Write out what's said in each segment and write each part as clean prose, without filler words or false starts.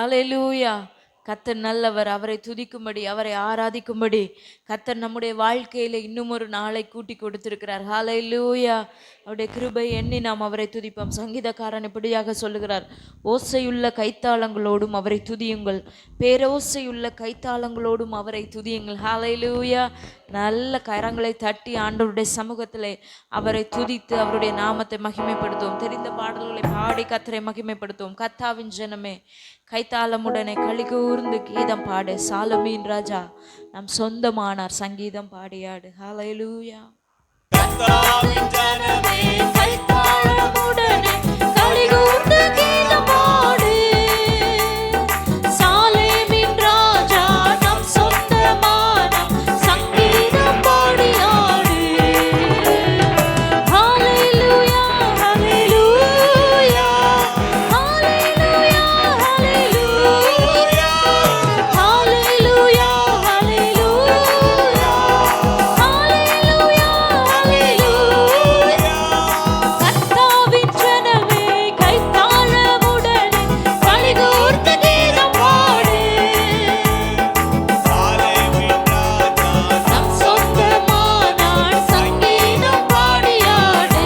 ஹalleluya. கர்த்தர் நல்லவர். அவரை துதிக்கும்படி, அவரை ஆராதிக்கும்படி கர்த்தர் நம்முடைய வாழ்க்கையில இன்னும் ஒரு நாளை கூட்டி கொடுத்திருக்கிறார். ஹalleluya. அவருடைய கிருபை எண்ணி நாம் அவரை துதிப்போம். சங்கீதக்காரன் இப்படியாக சொல்லுகிறார், ஓசையுள்ள கைத்தாளங்களோடும் அவரை துதியுங்கள், பேரோசையுள்ள கைத்தாளங்களோடும் அவரை துதியுங்கள். ஹalleluya. நல்ல கரங்களை தட்டி ஆண்டவருடைய சமூகத்திலே அவரை துதித்து அவருடைய நாமத்தை மகிமைப்படுத்துவோம். தெரிந்த பாடல்களை பாடி கர்த்தரை மகிமைப்படுத்துவோம். கர்த்தாவின் ஜனமே கைத்தாளமுடனே களிகூர்ந்து கீதம் பாடு, சாலமீன் ராஜா நம் சொந்தமானார், சங்கீதம் பாடியாடு. ஹalleluya. கர்த்தாவின் ஜனமே கைத்தாளமுடனே களிகூர்ந்து கீதம் பாடு, சாலமீன் ராஜா நம் சொந்தமானார், சங்கீதம் பாடியாடு. ஹalleluya ஹalleluya ஹalleluya ஹalleluya ஹalleluya ஹalleluya ஹalleluya. கர்த்தாவின் ஜனமே கைத்தாளமுடனே களிகூர்ந்து கீதம் பாடு, நம் சொந்தமானார், சங்கீதம் பாடியாடு.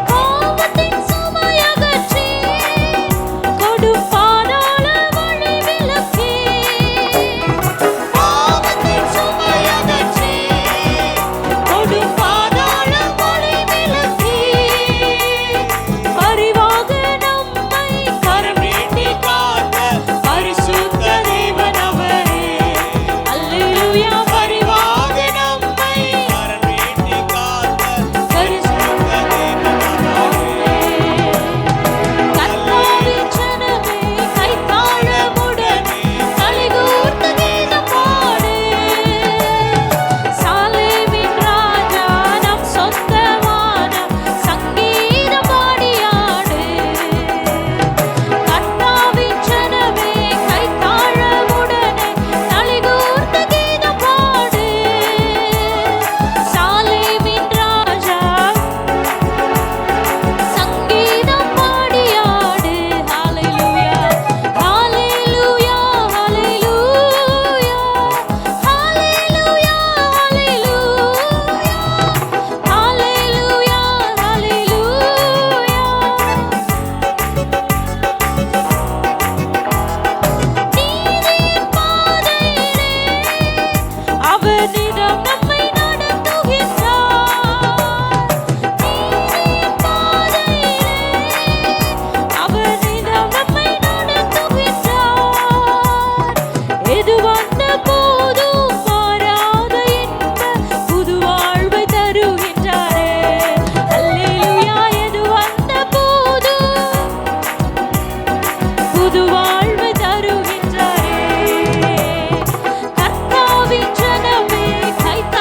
பாவத்தின் சுமையகற்றி கொடும் பாதாள வழி விலக்கி, பாவத்தின் சுமையகற்றி கொடும் பாதாள வழி விலக்கி, பரிவாக நம்மை கரம் நீட்டி காத்த பரிசுத்த தேவன் அவரே. அல்லேலூயா. பரிவாக நம்மை கரம் நீட்டி காத்த பரிசுத்த தேவன் அவரே. கர்த்தாவின் ஜனமே கைத்தாளமுடனே களிகூர்ந்து கீதம் பாடு, சாலேமின் ராஜா நம் சொந்தமான, சங்கீதம் பாடியாடு. கர்த்தாவின் ஜனமே கைத்தாளமுடனே களிகூர்ந்து கீதம் பாடு, சாலேமின் ராஜா சங்கீதம் பாடியாடு. ஹalleluya ஹalleluya ஹalleluya ஹalleluya ஹalleluya ஹalleluya ஹalleluya. நீதியின் பாதையிலே அவனிடம் நம்மை நடத்துகின்றார், நீதியின் பாதையிலே அவனிடம் நம்மை நடத்துகின்றார். எது வந்த போதும் மாறாத இன்ப புது வாழ்வை தருகின்றாரே. அல்லேலூயா. எது வந்த போதும் புது வாழ்வை தருகின்றாரே. கர்த்தாவின் ஜனமே கைத்தாளமுடனே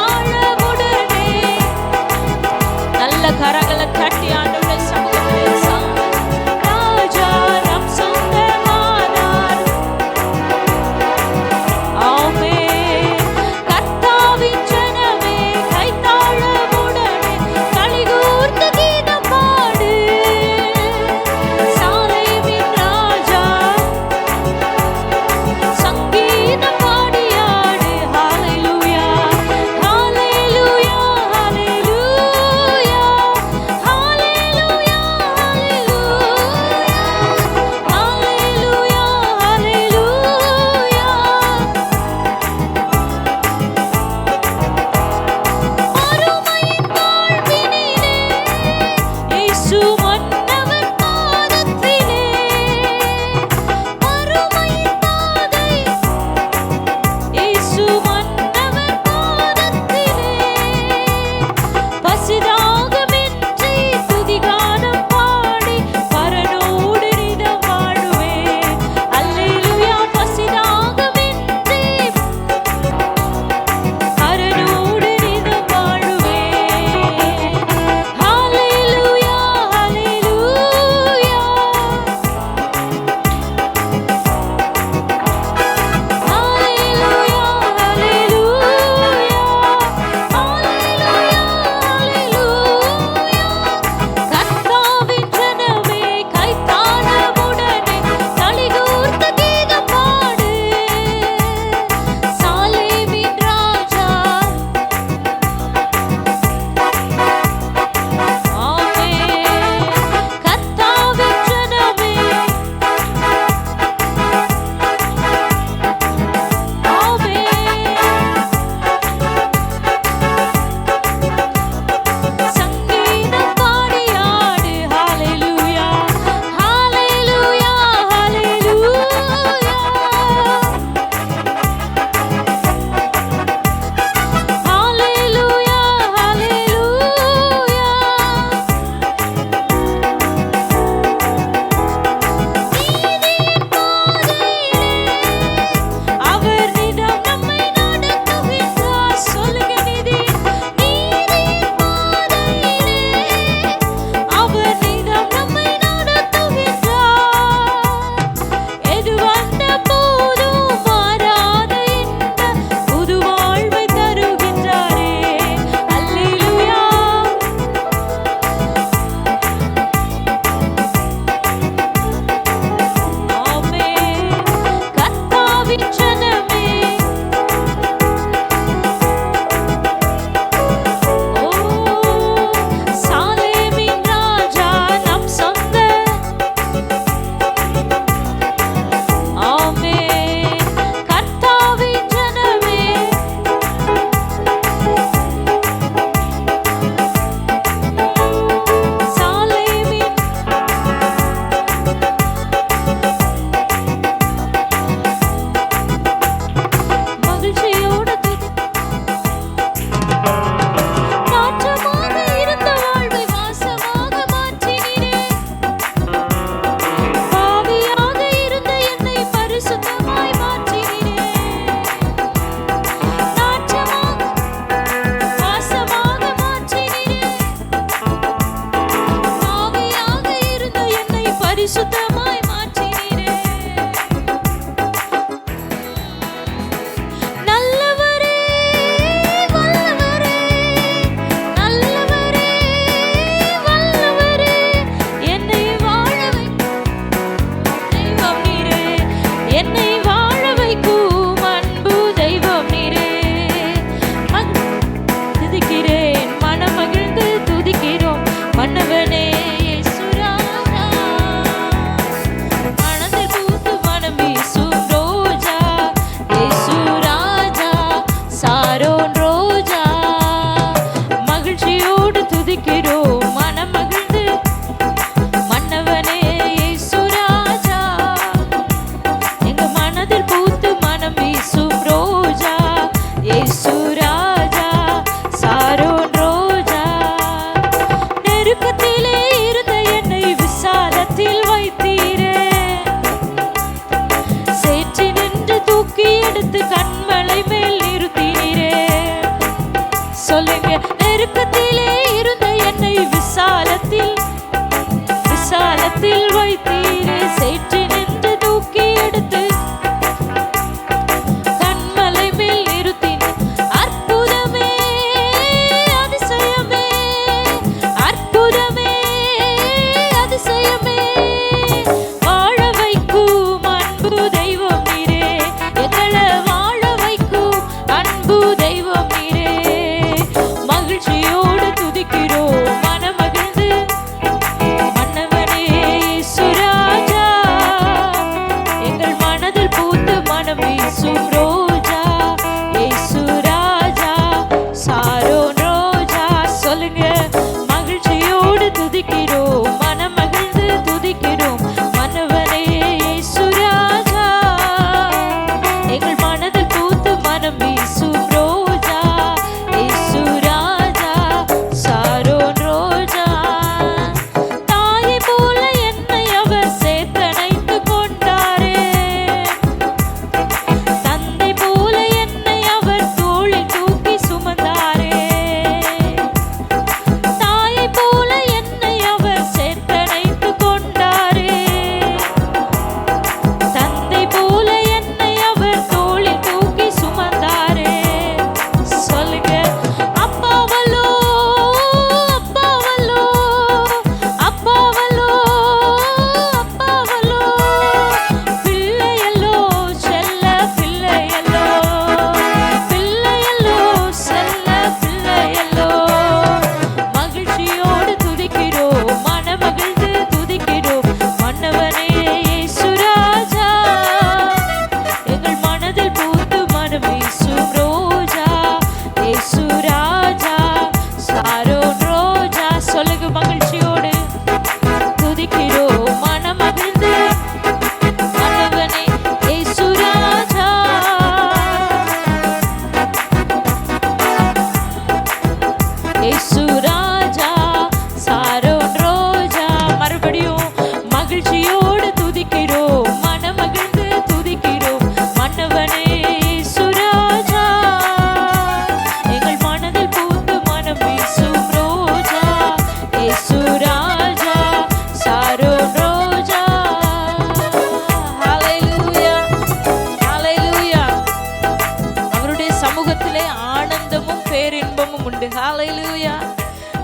ஆனந்தமும் பேரின்பமும் உண்டு. ஹல்லேலூயா.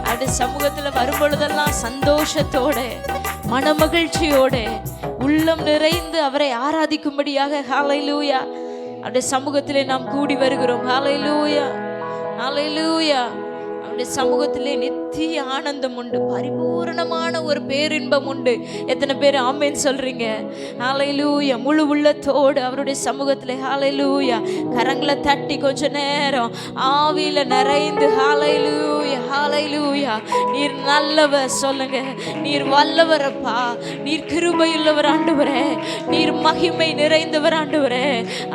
அப்படி சமூகத்துல வரும் பொழுதெல்லாம் சந்தோஷத்தோட மனமகிழ்ச்சியோட உள்ளம் நிறைந்து அவரை ஆராதிக்கும்படியாக ஹல்லேலூயா அப்படி சமூகத்திலே நாம் கூடி வருகிறோம். ஹல்லேலூயா, ஹல்லேலூயா. அவருடைய சமூகத்திலே நித்திய ஆனந்தம் உண்டு, பரிபூரணமான ஒரு பேரின்பம் உண்டு. எத்தனை பேர் ஆமென் சொல்றீங்க? ஹல்லேலூயா. முழு உள்ளத்தோடு அவருடைய சமூகத்திலே ஹல்லேலூயா கரங்களை தட்டி கொஞ்ச நேரம் ஆவியில நிறைந்து ஹல்லேலூயா, ஹல்லேலூயா. நீர் நல்லவர் சொல்லுங்க. நீர் வல்லவரப்பா, நீர் கிருபையுள்ளவர் ஆண்டவரே, நீர் மகிமை நிறைந்தவர் ஆண்டவரே.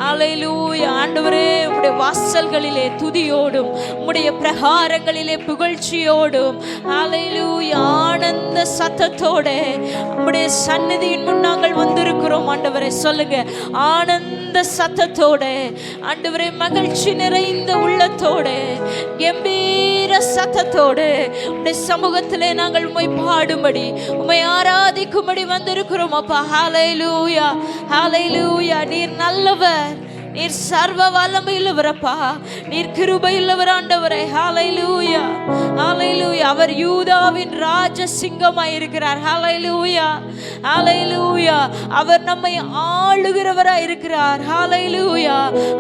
ஹல்லேலூயா. ஆண்டவரே, உம்முடைய வாசல்களிலே துதியோடும் உம்முடைய பிரகாரங்களிலே புகழ்ச்சியோடும் ஹல்லேலூயா ஆனந்த சத்தத்தோட உம்முடைய சந்நிதியின் முன் நாங்கள் வந்திருக்கிறோம் ஆண்டவரே. சொல்லுங்க, ஆனந்த சத்தத்தோட ஆண்டவரே, மகிழ்ச்சி நிறைந்த உள்ளத்தோட கம்பீர சத்தத்தோட உம்முடைய சமூகத்திலே நாங்கள் உம்மை பாடும்படி உம்மை ஆராதிக்கும்படி வந்திருக்கிறோம் அப்பா. ஹல்லேலூயா, ஹல்லேலூயா. நீர் நல்லவர், நீர் சர்வ வல்லமையுள்ளவரப்பா, நீர் கிருபையுள்ளவர் ஆண்டவரே. ஹல்லேலூயா, ஹல்லேலூயா. அவர் யூதாவின் ராஜசிங்கமாய் இருக்கிறார். ஹல்லேலூயா, ஹல்லேலூயா. அவர் நம்மை ஆளுகிறவராய் இருக்கிறார். ஹல்லேலூயா.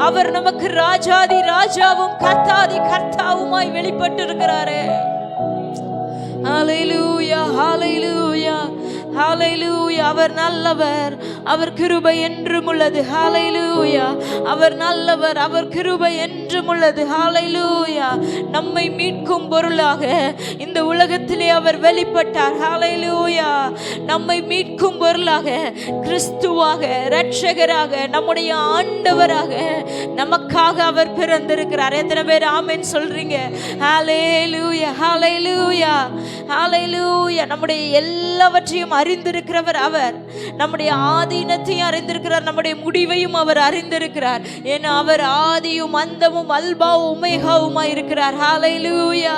அவர் நமக்கு ராஜாதி ராஜாவும் கர்த்தாதி கர்த்தாவுமாய் வெளிப்பட்டு இருக்கிறாரே. ஹல்லேலூயா, ஹல்லேலூயா, ஹல்லேலூயா. அவர் நல்லவர், அவர் கிருபை என்றும் உள்ளது. ஹல்லேலூயா. அவர் நல்லவர், அவர் கிருபை என்றும் உள்ளது. ஹல்லேலூயா. நம்மை மீட்கும் பொருளாக இந்த உலகத்திலே அவர் வெளிப்பட்டார். ஹல்லேலூயா. நம்மை மீட்கும் பொருளாக கிறிஸ்துவாக, இரட்சகராக, நம்முடைய ஆண்டவராக நமக்காக அவர் பிறந்திருக்கிறார். எத்தனை பேர் ஆமென் சொல்றீங்க? ஹல்லேலூயா, ஹல்லேலூயா, ஹல்லேலூயா. நம்முடைய எல்லாவற்றையும் அறிந்திருக்கிறவர் அவர். நம்முடைய ஆதீனத்தையும் அறிந்திருக்கிறார், நம்முடைய முடிவையும் அவர் அறிந்திருக்கிறார். ஏன்னா அவர் ஆதியும் அந்தமும் அல்பாவும் உமேகாவுமாய் இருக்கிறார். ஹல்லேலூயா,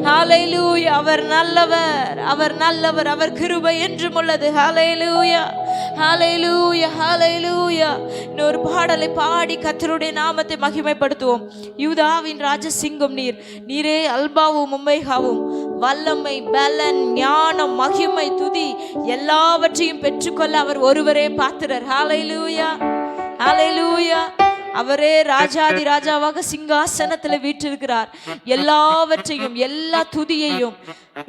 ஹல்லேலூயா. அவர் நல்லவர், அவர் நல்லவர், அவர் கிருபை என்றும் உள்ளது. ஹல்லேலூயா, ஹல்லேலூயா, ஹல்லேலூயா. இன்னொரு பாடலை பாடி கர்த்தருடைய நாமத்தை மகிமைப்படுத்துவோம். யூதாவின் ராஜசிங்கம் நீர், நீரே அல்பாவும் உமேகாவும், வல்லமை, பலன், ஞானம், மகிமை, துதி எல்லாவற்றையும் பெற்றுக்கொள்ள அவர் ஒருவரே பாத்திரர். ஹல்லேலூயா, ஹல்லேலூயா. அவரே ராஜாதி ராஜாவாக சிங்காசனத்துல வீற்றிருக்கிறார். எல்லாவற்றையும், எல்லா துதியையும்,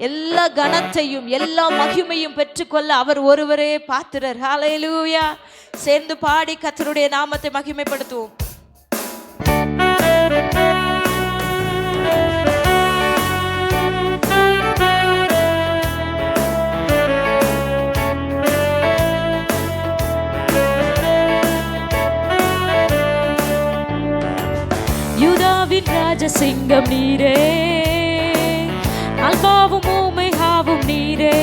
எல்லா கனத்தையும், எல்லா மகிமையும் பெற்றுக்கொள்ள அவர் ஒருவரே பாத்திரர். ஹல்லேலூயா. சேர்ந்து பாடி கர்த்தருடைய நாமத்தை மகிமைப்படுத்துவோம். யூதாவின் ராஜசிங்கம் நீரே, அல்பாவும் உமேகாவும் நீரே,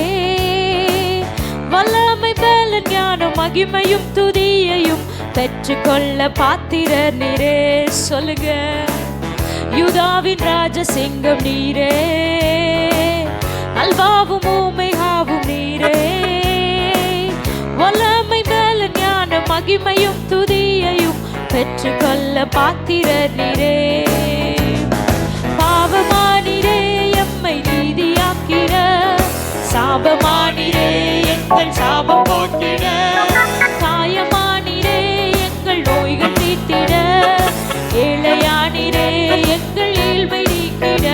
வல்லமை, பலன், ஞானம், மகிமையும் துதியையும் பெற்றுக்கொள்ள பாத்திரர் நீரே. சொல்லுங்க, யூதாவின் ராஜசிங்கம் நீரே, அல்பாவும் உமேகாவும் நீரே, வல்லமை, பலன், ஞானம், மகிமையும் துதியையும் பெற்றுக்கொள்ள பாத்திரர் நீரே. பாவமானிரே எம்மை நீதியாக்கிட, சாபமானிரே எங்கள் சாபம் போக்கிட, காயமானிரே எங்கள் நோய்கள் தீர்த்திட, ஏழையானிரே எங்கள் ஏழ்மை நீக்கிட,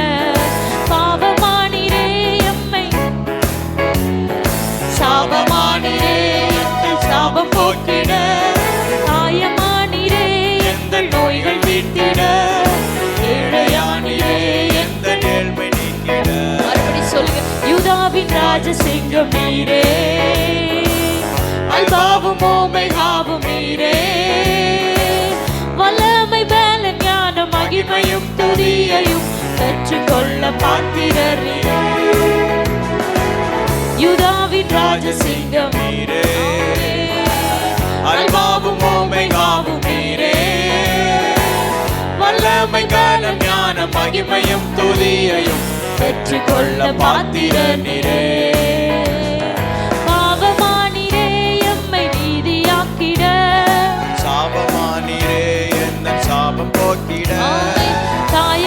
பாவமானிரே எம்மை, சாபமானிரே எங்கள் சாபம் போக்கிட, காயமானிரே எங்கள் நோய்கள் தீர்த்திட, ஏழையானிரே எங்கள் ஏழ்மை நீக்கிட. மறுபடி சொல்லுங்க, யூதாவின் ராஜசிங்கம் நீரே, அல்பாவும் உமேகாவும் நீரே, வல்லமை, பலன், ஞானம், மகிமையும் துதியையும் பெற்றுக்கொள்ள பாத்திரர் நீரே. யூதாவின் ராஜசிங்கம் நீரே, அல்பாவும் உமேகாவும் நீரே, வல்லமை, பலன், ஞானம், மகிமையும் துதியையும் பெற்றுக்கொள்ள பாத்திரர் நீரே. பாவமானிரே எம்மை நீதியாக்கிட, சாபமானிரே எந்தன் சாபம் போக்கிட, காய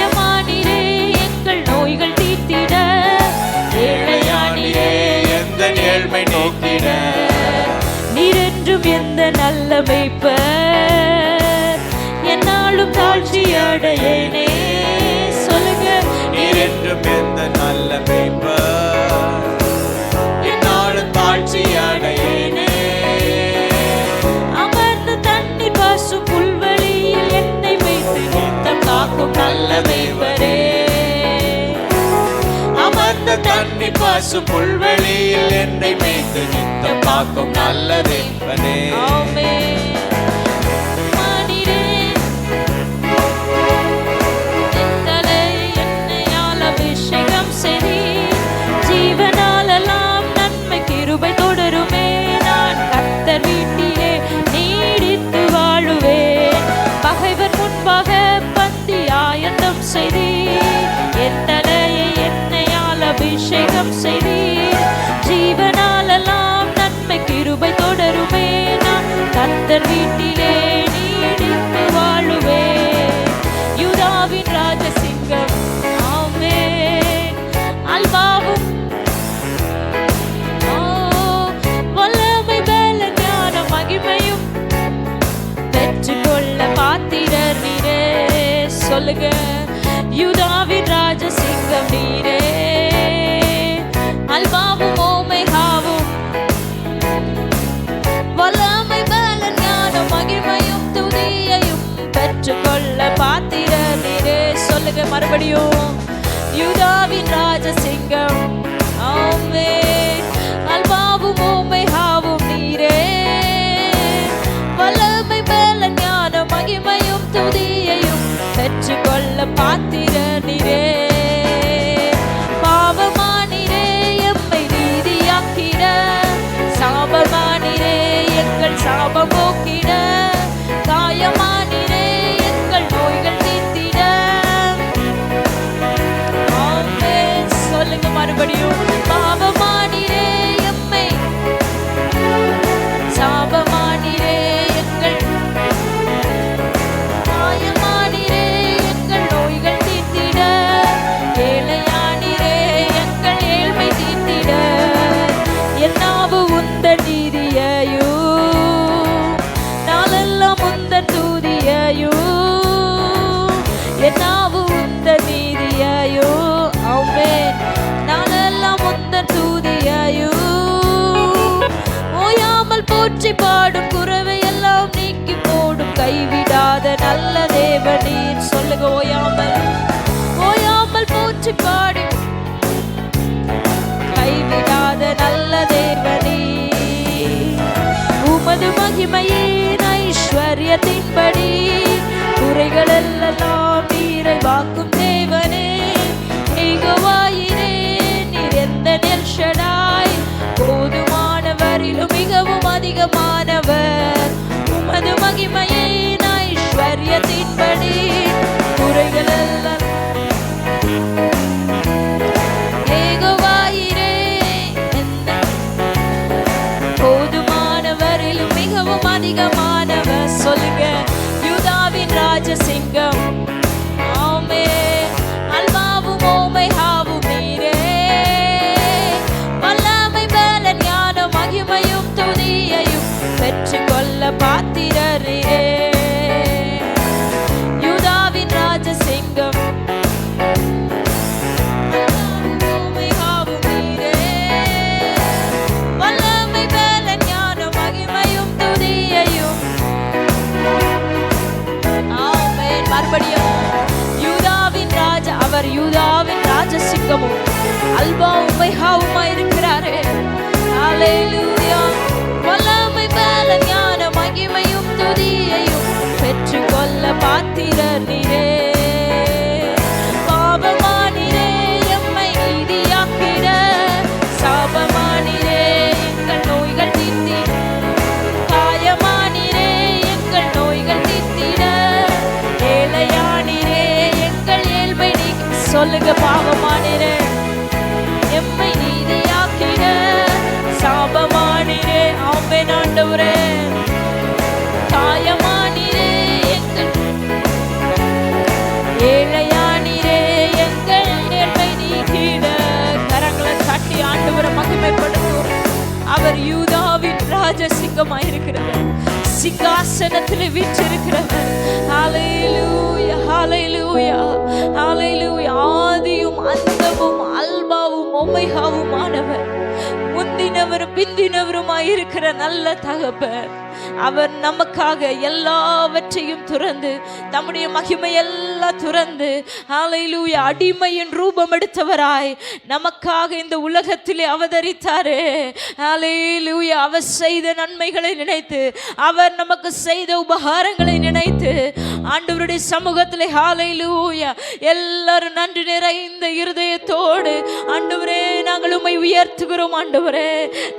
என்றும் எந்த நல்ல மேய்ப்பர், என்னாலும் தாழ்ச்சி அடையேனே. சொல்லுங்க, நீர் என்றும் எந்த நல்ல மேய்ப்பர், என்னாலும் தாழ்ச்சி அடையேனே. அமர்ந்த தண்ணி பாசும் புல்வெளியில் என்னை வைத்து நித்தம் காக்கும் நல்ல மேய்ப்பரே. அமர்ந்த தண்ணி பாசும் புல்வெளியில் என்னை மேய்த்து நித்தம் காக்கும் நல்ல மேய்ப்பனே. ஆமென். ஜீவனாலெல்லாம் நன்மை கிருபை தொடருமே. நான் கர்த்தர் வீட்டிலே நீடித்து வாழுவேன். பகைவர் முன்பாக பந்தி ஆயத்தம் செய்தீர், என் தலையை எண்ணெயால் அபிஷேகம் செய்தீர். ஜீவனாலெல்லாம் நன்மை கிருபை தொடருமே. நான் கர்த்தர் வீட்டிலே நீடித்து வாழுவேன். யூதாவின் ராஜசிங்கம், ஆமென். அல்பாவும் வல்லமை பல ஞான மகிமையும் பெற்றுக்கொள்ள பாத்திரர் நீரே. சொல்லுங்க, யூதாவின் ராஜசிங்கம் நீரே. அல்பாவும் ஓமைகாவும் வல்லமை பல ஞான மகிமையும் துதியையும் பெற்றுக்கொள்ள பாத்திரர் நீரே. சொல்லுங்க மறுபடியும், யூதாவின் ராஜசிங்கம், ஆமென். அல்பாவும் ஓமைகாவும் நீரே. வல்லமை பல ஞான மகிமையும் துதியையும் பெற்றுக்கொள்ள பாத்திரர் நீரே. பாவமானிரே எம்மை நீதியாக்கிட, சாபமானிரே எங்கள் சாபம் போக்கிட, காயமானிரே எங்கள் நோய்கள் தீர்த்திட. ஆமென். சொல்லுங்க மறுபடியும், பாவமானிரே எம்மை, சாபமானிரே எங்கள், காயமானிரே எங்கள் நோய்கள் தீர்த்திட, ஏழையானிரே எங்கள் ஏழ்மை தீர்த்திட. என்னாவு உந்த நீதியையோ, நாளெல்லாம் உந்த தூதியையோ. என்னாவு உந்த நீதியையோ, ஆமென். நாளெல்லாம் உந்த தூதியையோ. ஓயாமல் போற்றி பாடும் குறைவை எல்லாம் நீக்கி போடும் கைவிடாத நல்ல தேவனீர். சொல்லுங்க, ஓயாமல், ஓயாமல் போற்றி பாடி கைவிடாத நல்ல தேவனீர். உமது மகிமையின் ஐஸ்வர்யத்தின்படி குறைகள் எல்லாம் நீரை வாக்கும் தேவனே. யெகோவாயிரே நீர் எந்த நெல்ஷடாய், போதுமானவரிலும் மிகவும் அதிகமானவர். உமது மகிமையின் ஐஸ்வர்யத்தின்படி குறைகள் எல்லாம், யெகோவாயிரே எந்த, போதுமானவரிலும் மிகவும் அதிகமானவர். சொல்லுங்க, யூதாவின் ராஜசிங்கம், ஆமென். அல்பாவும் ஓமைகாவும் நீரே. வல்லமை பல ஞான மகிமையும் துதியையும் பெற்றுக்கொள்ள பாத்திரர் நீரே. யூதாவின் ராஜசிங்கம், அல்பாவும் ஓமைகாவும் நீரே. வல்லமை பல ஞான மகிமையும் துதியையும், ஆமென். மறுபடியும், யூதாவின் ராஜா, அவர் யூதாவின் ராஜசிங்கமும் அல்பாவும் ஓமைகாவுமாய் இருக்கிறாரே. ஹல்லேலூயா. வல்லமை பல ஞான மகிமையும் துதியையும் பெற்றுக்கொள்ள பாத்திரர் நீரே. பாவமானிரே எம்மை நீதியாக்கிட, சாபமானிரே எங்கள் நோய்கள் தீர்த்திட, காயமானிரே எங்கள் நோய்கள் தீர்த்திட, ஏழையானிரே எங்கள் ஏழ்மை நீக்கி. சொல்லுங்க, பாவமானிரே எம்மை நீதியாக்கிட, சாபமானிரே, ஆமென் ஆண்டவரே. காயமானிரே எங்கள், ஏழையானிரே எங்கள் ஏழ்மை நீக்கிட. கரங்களை தட்டி ஆண்டவரை மகிமைப்படுத்தும். அவர் யூதாவின் ராஜசிங்கமாயிருக்கிறார். சிங்காசனத்தில் வீற்றிருக்கிறவர். ஹல்லேலூயா, ஹல்லேலூயா, ஹல்லேலூயா. ஆதியும் அந்தமும் அல்பாவும் ஒமேகாவுமானவர், முந்தினவரும் பிந்தினவருமாயிருக்கிற நல்ல தகப்பர். அவர் நமக்காக எல்லாவற்றையும் துறந்து, தம்முடைய மகிமை எல்லாம் துறந்து, ஹல்லேலூயா, அடிமையின் ரூபம் எடுத்தவராய் நமக்காக இந்த உலகத்திலே அவதரித்தாரே. ஹல்லேலூயா. அவர் செய்த நன்மைகளை நினைத்து, அவர் நமக்கு செய்த உபகாரங்களை நினைத்து ஆண்டவருடைய சமூகத்திலே ஹல்லேலூயா எல்லாரும் நன்றி நிறைந்த இருதயத்தோடு, ஆண்டவரே நாங்கள் உம்மை உயர்த்துகிறோம், ஆண்டவரே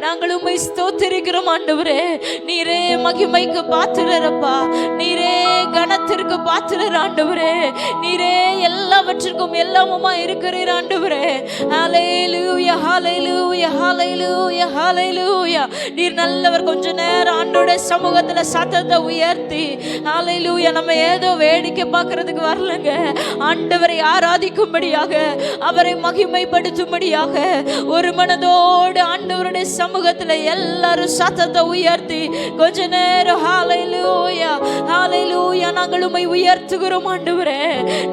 நாங்கள் உம்மை ஸ்தோத்திரிக்கிறோம், ஆண்டவரே நீரே மகிமைக்கு பாத்திரரப்பா, நீரே கனத்திற்கு பாத்திரர், ஆண்டவரே நீரே எல்லாவற்றிற்கும் எல்லாமுமா இருக்கிறீர், ஆண்டவரே. ஹல்லேலூயா, ஹல்லேலூயா, ஹல்லேலூயா, ஹல்லேலூயா. நீர் நல்லவர். கொஞ்ச நேரம் ஆண்டவருடைய சமூகத்துல சத்தத்தை உயர்த்தி, ஹல்லேலூயா, நம்ம ஏதோ வேடிக்கை பார்க்கறதுக்கு வரலங்க, ஆண்டவரை ஆராதிக்கும்படியாக, அவரை மகிமைப்படுத்தும்படியாக ஒரு மனதோடு ஆண்டவருடைய சமூகத்துல எல்லாரும் சத்தத்தை உயர்த்தி கொஞ்ச நேரம் ஹல்லேலூயா, ஹல்லேலூயா நாங்கள் உம்மை உயர்த்துகிறோம், ஆண்டவரே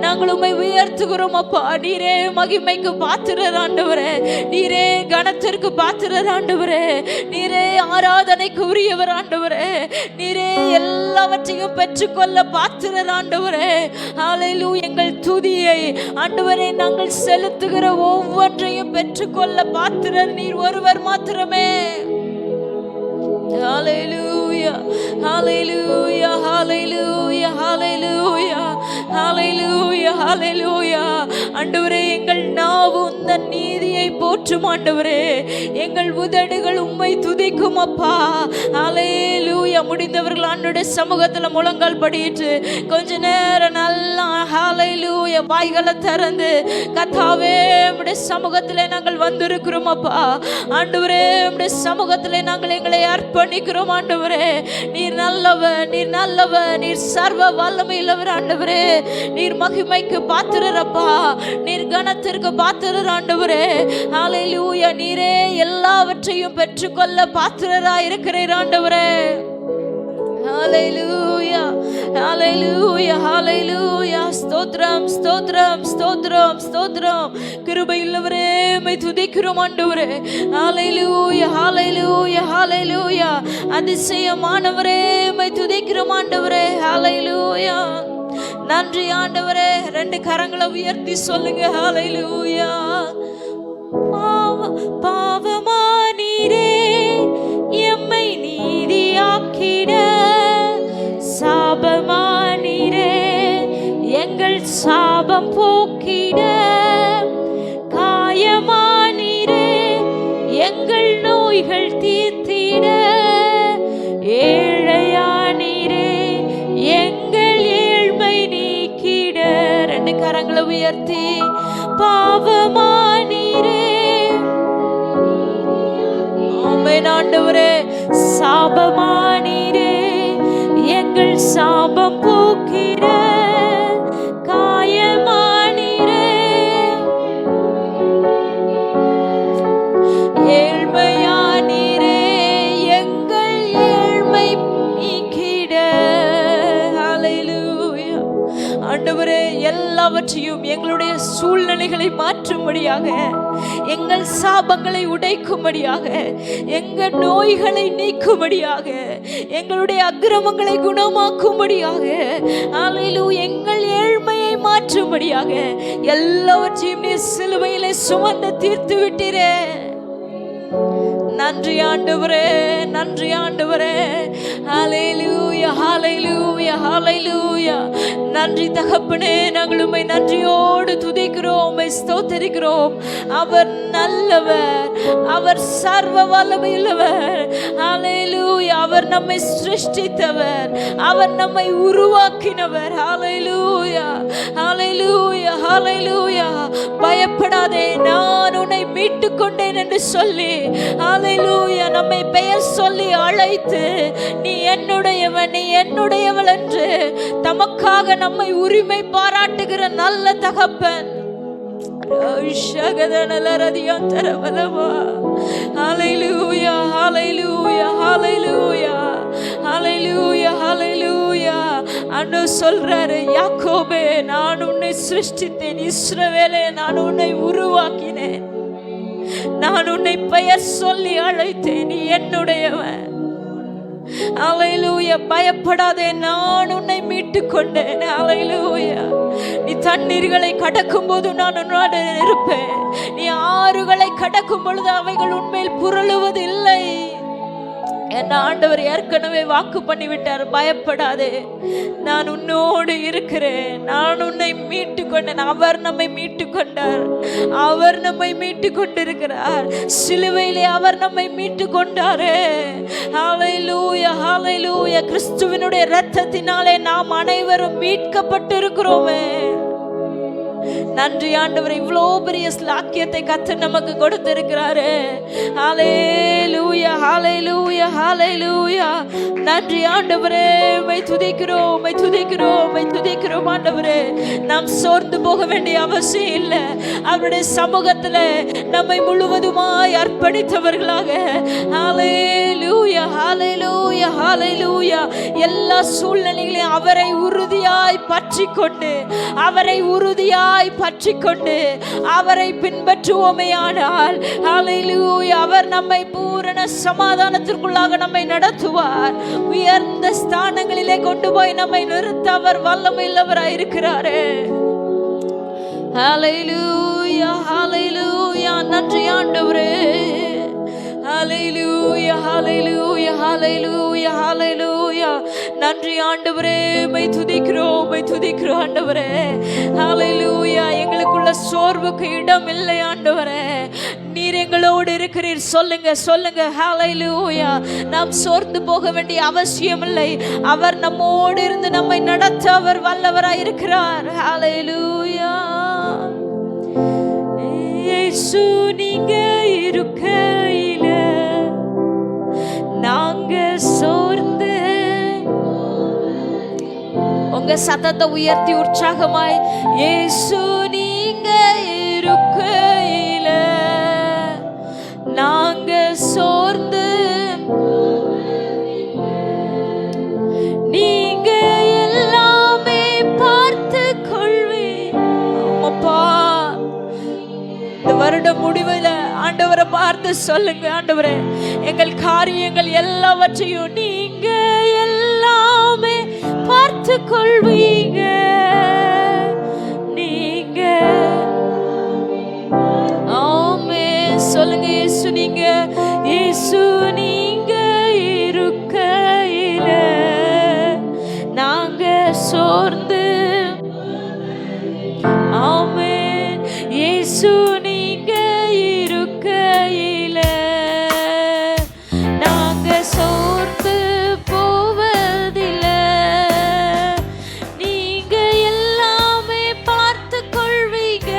நாங்கள் உம்மை உயர்த்துகிறோம் அப்பா. நீரே மகிமைக்கு பாத்திரர், ஆண்டவரே நீரே கனத்திற்கு பாத்திரர், ஆண்டவரே நீரே ஆராதனைக்கு உரியவர், ஆண்டவரே நீரே எல்லாவற்றையும் பெற்றுக்கொள்ள பாத்திரர், ஆண்டவரே. ஹல்லேலூயா. எங்கள் துதியை ஆண்டவரே நாங்கள் செலுத்துகிற ஒவ்வொன்றையும் பெற்றுக்கொள்ள பாத்திரர் நீர் ஒருவர் மாத்திரமே. Hallelujah, hallelujah, hallelujah, hallelujah, hallelujah, hallelujah. ஆண்டவரே எங்கள் நாவு உந்தன் நீதியை போற்றும், ஆண்டவரே எங்கள் உதடுகள் உம்மை துதிக்கும் அப்பா. ஹல்லேலூயா. முடிந்தவர்கள் ஆண்டவருடைய சமூகத்துல முழங்கால் படியிட்டு கொஞ்ச நேரம் நல்லா ஹல்லேலூயா வாய்களை திறந்து, கர்த்தாவே உம்முடைய சமூகத்திலே நாங்கள் வந்திருக்கிறோம் அப்பா. ஆண்டவரே உம்முடைய சமூகத்திலே நாங்கள் எங்களை அர்ப்பணிக்கிறோம், ஆண்டவரே நீர் நல்லவர், நீர் நல்லவர், நீர் சர்வ வல்லமையுள்ளவர், ஆண்டவரே நீர் மகிமைக்கு பாத்திரரப்பா, நீர் கனத்திற்கு பாத்திரர், ஆண்டவரே. ஹல்லேலூயா. நீரே எல்லாவற்றையும் பெற்றுக்கொள்ள பாத்திரராய் இருக்கிறீர், ஆண்டவரே. ஹல்லேலூயா, ஹல்லேலூயா, ஹல்லேலூயா. ஸ்தோத்திரம், ஸ்தோத்திரம், ஸ்தோத்திரம், ஸ்தோத்திரம். கிருபையுள்ளவரே உம்மை துதிக்கிறோம், ஆண்டவரே. ஹல்லேலூயா, ஹல்லேலூயா, ஹல்லேலூயா. அதிசயமானவரே உம்மை துதிக்கிறோம், ஆண்டவரே. ஹல்லேலூயா. நன்றி ஆண்டவரே. ரெண்டு கரங்களை உயர்த்தி சொல்லுங்க, ஹல்லேலூயா. பாவமா நீரே எம்மை நீதியாக்கிட, சாபமா நீரே எங்கள் சாபம் போக்கிட, காயமா நீரே எங்கள் நோய்கள் தீர்த்திட, ஏழையா நீரே எங்கள் ஏழ்மை நீக்கிட. ரெண்டு கரங்களை உயர்த்தி, பாவமா நீரே ஆமென் ஆண்டவரே, சாபமா நீரே எங்கள் சாபம் போக்கிட, காயமா நீரே ஏழ்மையா நீரே எங்கள் ஏழ்மை நீக்கிட. ஹல்லேலூயா. ஆண்டவரே எல்லாவற்றையும் எங்களுடைய சூழ்நிலைகளை மாற்றும்படியாக, எங்கள் சாபங்களை உடைக்கும்படியாக, எங்கள் நோய்களை நீக்கும்படியாக, எங்களுடைய அக்கிரமங்களை குணமாக்கும்படியாக, ஹல்லேலூயா எங்கள் ஏழ்மையை மாற்றும்படியாக எல்லாவற்றையும் நீ சிலுவையிலே சுமந்து தீர்த்து விட்டீரே. நன்றி ஆண்டவரே, நன்றி ஆண்டவரே. ஹல்லேலூயா, ஹல்லேலூயா, ஹல்லேலூயா. நன்றி தகப்பனே. நாங்கள் உம்மை நன்றியோடு துதிக்கிறோம், உம்மை ஸ்தோத்திரிக்கிறோம். அவர் நல்லவர், அவர் சர்வ வல்லமையுள்ளவர். ஹல்லேலூயா. அவர் நம்மை சிருஷ்டித்தவர், அவர் நம்மை உருவாக்கினவர். ஹல்லேலூயா, ஹல்லேலூயா, ஹல்லேலூயா. பயப்படாதே, நான் உன்னை மீட்டு கொண்டேன் என்று சொல்லி, ஹல்லேலூயா நம்மை பெயர் சொல்லி அழைத்து, நீ என்னுடையவன், நீ என்னுடையவள் என்று தமக்காக நம்மை உரிமை பாராட்டுகிற நல்ல தகப்பன். ஹalleluya ஹalleluya ஹalleluya ஹalleluya ஹalleluya. ஆண்டவர் சொல்றாரு, யாக்கோபே நான் உன்னை சிருஷ்டித்தேன், இஸ்ரவேலே நான் உன்னை உருவாக்கினேன், நான் உன்னை பெயர் சொல்லி அழைத்தேன், நீ என்னுடையவன். ஹalleluya. பயப்படாதே, நான் உன்னை மீட்டு கொண்டேன். ஹalleluya. நீ தண்ணீர்களை கடக்கும் போது நான் உன்னோடு இருப்பேன், நீ ஆறுகளை கடக்கும் பொழுது அவைகள் உன்மேல் புரளுவதில்லை. என் ஆண்டவர் ஏற்கனவே வாக்கு பண்ணிவிட்டார், பயப்படாதே, நான் உன்னோடு இருக்கிறேன், நான் உன்னை மீட்டு கொண்டேன். அவர் நம்மை மீட்டு கொண்டார், அவர் நம்மை மீட்டு கொண்டிருக்கிறார். சிலுவையிலே அவர் நம்மை மீட்டு கொண்டாரே. ஹalleluya ஹalleluya. கிறிஸ்துவினுடைய இரத்தத்தினாலே நாம் அனைவரும் மீட்கப்பட்டிருக்கிறோமே. நன்றி ஆண்டவரே, இவ்வளோ பெரிய ஸ்லாக்கியத்தை கர்த்தர் நமக்கு கொடுத்திருக்கிறாரு. ஹalleluya ஹalleluya ஹalleluya. நன்றி ஆண்டவரே, உம்மை துதிக்கிறோம், உம்மை துதிக்கிறோம், உம்மை துதிக்கிறோம் ஆண்டவரே. நாம் சோர்ந்து போக வேண்டிய அவசியம் இல்லை. அவருடைய சமூகத்தில் நம்மை முழுவதுமாய் அர்ப்பணித்தவர்களாக ஹalleluya ஹalleluya ஹalleluya. எல்லா சூழ்நிலைகளையும் அவரை உறுதியாய் பற்றி கொண்டு, அவரை உறுதியாய் பற்றி கொண்டு அவரை பின்பற்றுவோமேயானால் ஹalleluya, அவர் நம்மை பூரண சமாதானத்திற்குள்ளாக நம்மை நடத்துவார். உயர்ந்த ஸ்தானங்களிலே கொண்டு போய் நம்மை நிறுத்த அவர் வல்லமையுள்ளவராய் இருக்கிறாரே. ஹalleluya ஹalleluya. நன்றி ஆண்டவரே. ஹalleluya ஹalleluya ஹalleluya ஹalleluya. நன்றி ஆண்டவரே, உம்மை துதிக்கிறோம், உம்மை துதிக்கிறோம் ஆண்டவரே. ஹalleluya. எங்களுக்குள்ள சோர்வுக்கு இடம் இல்லை ஆண்டவரே, நீர் எங்களோடு இருக்கிறீர். சொல்லுங்க சொல்லுங்க ஹalleluya. நாம் சோர்ந்து போக வேண்டிய அவசியம் இல்லை. அவர் நம்மோடு இருந்து நம்மை நடத்த அவர் வல்லவராய் இருக்கிறார். ஹalleluya. இயேசு நீங்க இருக்கையில நாங்க சோர்ந்து, உங்க சத்தத்தை உயர்த்தி உற்சாகமாய், இயேசு நீங்க இருக்கையில நாங்க சோர்ந்து, நீங்க எல்லாமே பார்த்து கொள்வீர். அப்பா, இந்த வருட முடிவில் ஆண்டவரை பார்த்து சொல்லுங்க, ஆண்டவரே எங்கள் காரியங்கள் எல்லாவற்றையும் நீங்க எல்லாமே பார்த்து கொள்வீங்க. நீங்க ஆமே சொல்லுங்க. இயேசு நீங்க, இயேசு நீங்க இருக்கையில நாங்க சோர்ந்து, ஆமே இயேசு நீங்க இருக்கையில நாங்க சோர்ந்து போவதில்லை. நீங்க எல்லாமே பார்த்து கொள்வீங்க,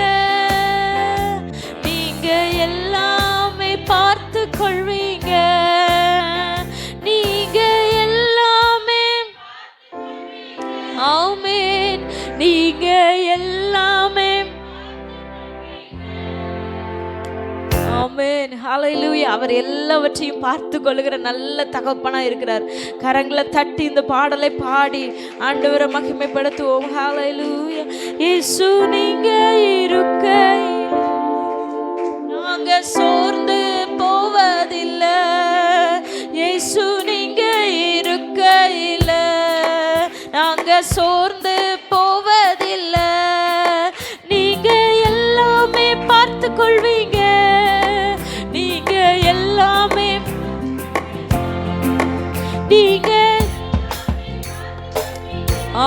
நீங்க எல்லாமே பார்த்து கொள்வீங்க, நீங்க எல்லாமே, ஆமென், நீங்க எல்லாமே, ஆமென் ஹalleluya. அவர் எல்லாவற்றையும் பார்த்து கொள்ளுகிற நல்ல தகப்பனா இருக்கிறார். கரங்களை தட்டி இந்த பாடலை பாடி ஆண்டவரை மகிமைப்படுத்துவோம். ஹalleluya. இயேசு நீங்க இருக்கையில நாங்க சோர்ந்து போவதில்லை. இயேசு நீங்க இருக்கையில நாங்க சோர்ந்து போவதில்லை. நீங்க எல்லாமே பார்த்து கொள்வீங்க, நீங்க எல்லாமே, நீங்க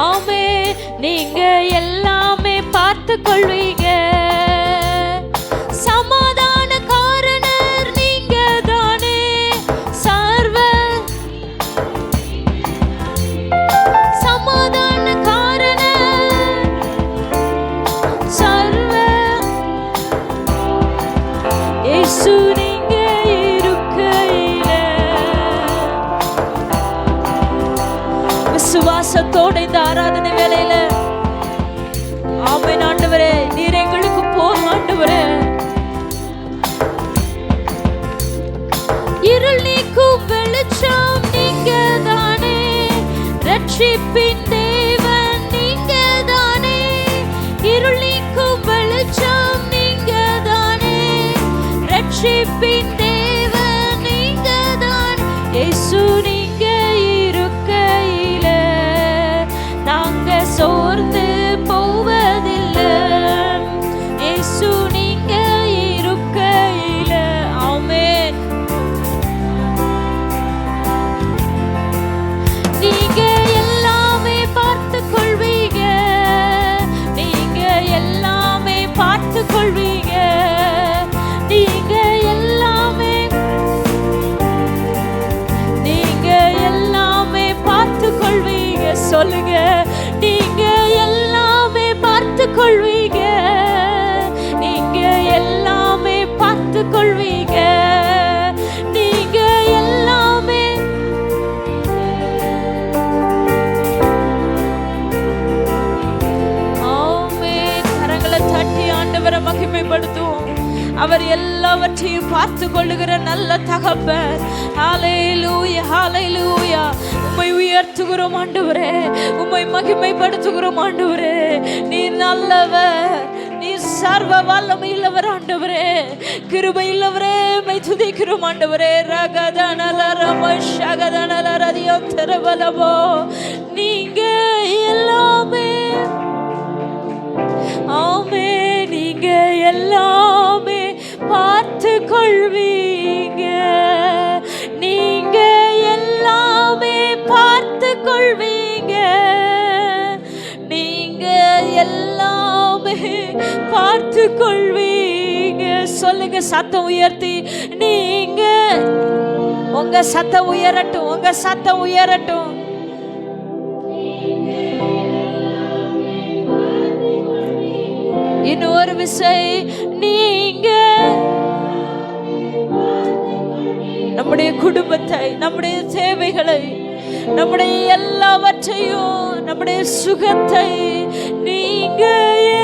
ஆமே, நீங்க எல்லாமே பார்த்து கொள்வீங்க. சமாதான காரணர் நீங்க தானே, சர்வ சமாதான காரணர், சர்வ இயேசு நீங்க இருக்கையில. விசுவாசத்தோட இந்த ஆராதனை வேளையில ஆமென் ஆண்டவரே, நீ இயேசு நீங்க இருக்கையில நாங்க சோர்ந்து போவதில்லை. இயேசு நீங்க இருக்கையில. ஆமென். நீங்க எல்லாமே பார்த்து கொள்வீங்க. நீங்க எல்லாமே பார்த்து கொள்வீங்க. நீங்க எல்லாமே பார்த்து கொள்வீங்க. சொல்லுங்க, நீங்க எல்லாமே பார்த்து கொள்வீங்க. நீங்க எல்லாமே பார்த்து கொள்வீங்க. நீங்க எல்லாமே. ஆமென். கரங்களை தட்டி ஆண்டவரை மகிமைப்படுத்துவோம். அவர் எல்லாவற்றையும் பார்த்து கொள்ளுகிற நல்ல தகப்பன். ஹல்லேலூயா, ஹல்லேலூயா. உம்மை உயர்த்துகிறோம் ஆண்டவரே, உம்மை மகிமைப்படுத்துகிறோம் ஆண்டவரே. நீர் நல்லவர், நீர் சர்வ வல்லமையுள்ளவர் ஆண்டவரே, கிருபையுள்ளவரே. உம்மை துதிக்கிறோம் ஆண்டவரே. ரகதனலரமஷகதனலரதியந்தரவலமோ. நீங்க எல்லாமே. ஆமே. நீங்க எல்லாமே பார்த்து கொள்வீங்க. நீங்க எல்லாமே பார்த்து கொள்வீங்க. நீங்க எல்லாமே பார்த்து கொள்வீங்க. சொல்லுங்க சத்தம் உயர்த்தி. நீங்க. உங்க சத்தம் உயரட்டும், உங்க சத்தம் உயரட்டும். இன்னொரு விசை. நீங்க நம்முடைய குடும்பத்தை, நம்முடைய தேவைகளை, நம்முடைய எல்லாவற்றையும், நம்முடைய சுகத்தை நீங்க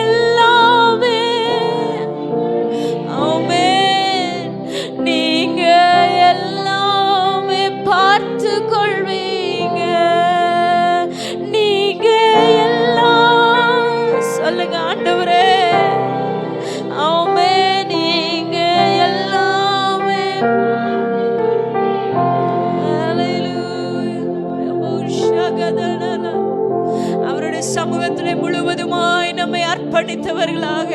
எல்லாமே. ஆமென். நீங்க எல்லாமே பார்த்து கொள்வீங்க. நீங்க எல்லாம். சொல்லுங்க ஆண்டவரே. ஆமென். நீங்க எல்லாமே. அவருடைய சமூகத்திலே முழுவதுமாய் நம்மை அர்ப்பணித்தவர்களாக.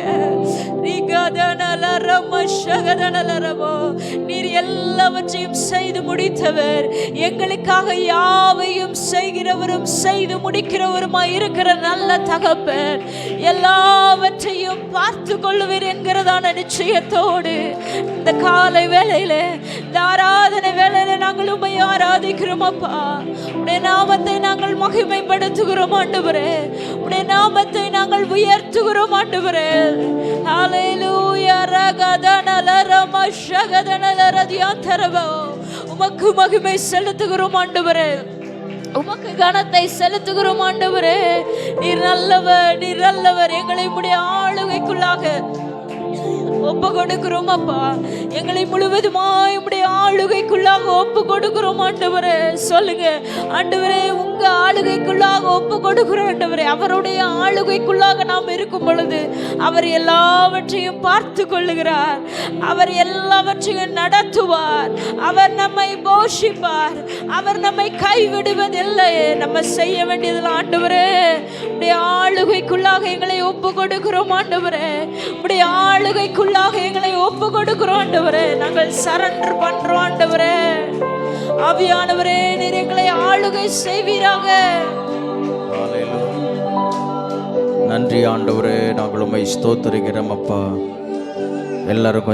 நீர் எல்லாவற்றையும் செய்து முடித்தவர். எங்களுக்காக யாவையும் செய்கிறவரும் செய்து முடிக்கிறவருமாய் இருக்கிற நல்ல தகப்பன். எல்லாவற்றையும் பார்த்து கொள்ளுவீர் என்கிறதான நிச்சயத்தோடு இந்த காலை வேளையில, இந்த ஆராதனை வேளையில நாங்கள் உம்மை ஆராதிக்கிறோம் அப்பா. உடைய நாமத்தை நாங்கள் மகிமைப்படுத்துகிறோம் ஆண்டவரே. உடைய நாமத்தை நாங்கள் உயர்த்துகிறோம் ஆண்டவரே. ஹல்லேலூயா. ரகதனலரமஷகதனலரதியந்தரவோ. உமக்கு மகிமை செலுத்துகிறோம் ஆண்டவரே. உமக்கு கனத்தை செலுத்துகிறோம் ஆண்டவரே. நீர் நல்லவர், நீர் நல்லவர். எங்களை உம்முடைய ஆளுகைக்குள்ளாக ஒப்பு கொடுக்கிறோம் அப்பா. எங்களை முழுவதுமாய் உம்முடைய ஆளுகைக்குள்ளாக ஒப்பு கொடுக்கிறோம் ஆண்டவரே. சொல்லுங்க ஆண்டவரே, உங்க ஆளுகைக்குள்ளாக ஒப்பு கொடுக்கிறோம் ஆண்டவரே. அவருடைய ஆளுகைக்குள்ளாக நாம் இருக்கும் பொழுது அவர் எல்லாவற்றையும் பார்த்து கொள்ளுகிறார். அவர் எல்லாவற்றையும் நடத்துவார். அவர் நம்மை போஷிப்பார். அவர் நம்மை கைவிடுவதில்லை. நம்ம செய்ய வேண்டியதில் ஆண்டவரே, உடைய ஆளுகைக்குள்ளாக எங்களை ஒப்பு கொடுக்கிறோம் ஆண்டவரே. உடைய ஆளுகைக்குள்ளாக எங்களை ஒப்பு கொடுக்கிறோம் ஆண்டவரே. நாங்கள் சரண்டர் பண்றோம் ஆண்டவரே. ஆவியானவரே, நீர் எங்களை ஆளுகை செய்வீராக. நன்றி ஆண்டவரே. நாங்கள் உம்மை ஸ்தோத்திரிக்கிறோம் அப்பா. எல்லாரும்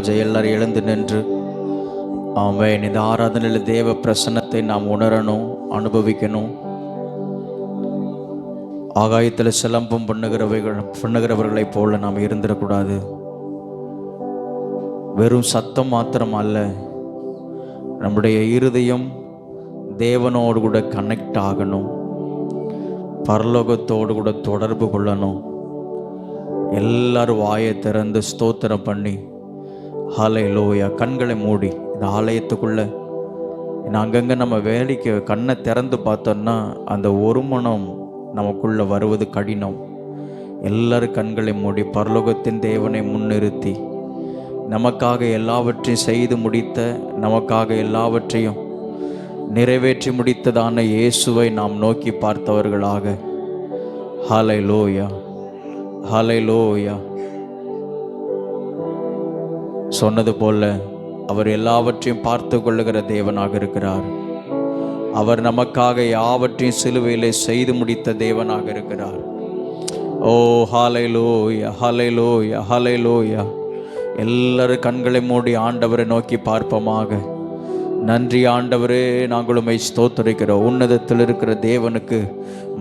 எழுந்து நின்று ஆமென். இந்த ஆராதனையில் தேவ பிரசன்னத்தை நாம் உணரணும், அனுபவிக்கணும். ஆகாயத்தில் சிலம்பம் பண்ணுகிறவர்களைப் போல நாம் இருந்துடக்கூடாது. வெறும் சத்தம் மாத்திரம் அல்ல, நம்முடைய இருதயம் தேவனோடு கூட கனெக்ட் ஆகணும், பரலோகத்தோடு கூட தொடர்பு கொள்ளணும். எல்லாரும் வாயை திறந்து ஸ்தோத்திரம் பண்ணி ஹல்லேலூயா. கண்களை மூடி இந்த ஆலயத்துக்குள்ளே அங்கங்கே நம்ம வேலைக்கு கண்ணை திறந்து பார்த்தோன்னா அந்த ஒரு மனம் நமக்குள்ளே வருவது கடினம். எல்லாரும் கண்களை மூடி பரலோகத்தின் தேவனை முன்னிறுத்தி, நமக்காக எல்லாவற்றையும் செய்து முடித்த, நமக்காக எல்லாவற்றையும் நிறைவேற்றி முடித்ததான இயேசுவை நாம் நோக்கி பார்த்தவர்களாக. ஹல்லேலூயா, ஹல்லேலூயா. சொன்னது போல அவர் எல்லாவற்றையும் பார்த்து கொள்ளுகிற தேவனாக இருக்கிறார். அவர் நமக்காக யாவற்றையும் சிலுவையிலே செய்து முடித்த தேவனாக இருக்கிறார். ஓ ஹல்லேலூயா, ஹல்லேலூயா, ஹல்லேலூயா. எல்லாரும் கண்களை மூடி ஆண்டவரை நோக்கி பார்ப்போமாக. நன்றி ஆண்டவரே, நாங்கள் உம்மை ஸ்தோத்திரிக்கிறோம். உன்னதத்தில் இருக்கிற தேவனுக்கு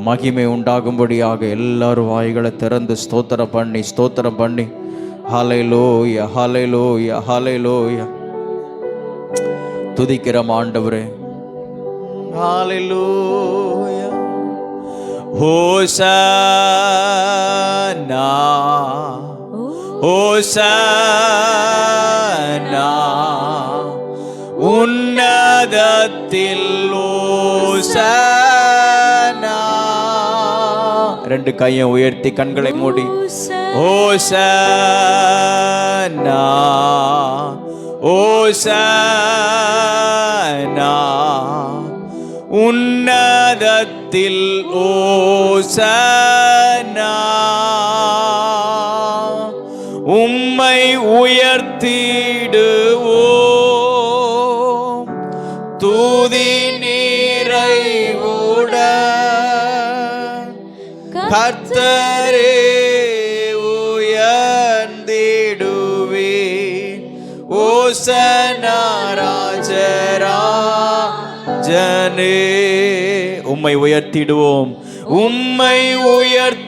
மகிமை உண்டாகும்படியாக எல்லாரும் வாய்களை திறந்து ஸ்தோத்திரம் பண்ணி ஹல்லேலூயா, ஹல்லேலூயா, ஹல்லேலூயா துதிக்கிறோம் ஆண்டவரே. ஹல்லேலூயா. ஹோசன்னா, ஹோசன்னா, உன்னதத்தில் ஹோசன்னா. ரெண்டு கையை உயர்த்தி கண்களை மூடி ஹோசன்னா, ஹோசன்னா, உன்னதத்தில் ஹோசன்னா. உம்மை உயர்த்திடுவோம் துதி நிறைவுடன். கர்த்தரே உயர்ந்திடுவே. ஓசன்னா ராஜராஜனே. உம்மை உயர்த்திடுவோம், உம்மை உயர்த்திடுவோம்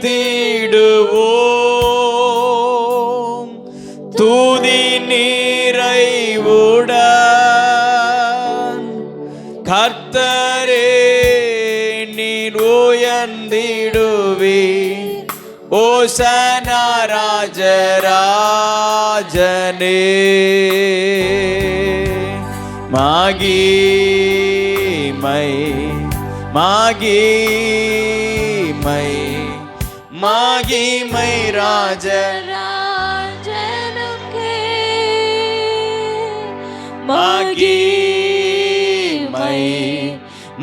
துதி நிறைவுடன். கர்த்தரே நீர் உயர்ந்திடுவே. ஓசன்னா ராஜராஜனே. மகிமை, மகிமை, மகிமை ராஜராஜனுக்கே. மகிமை,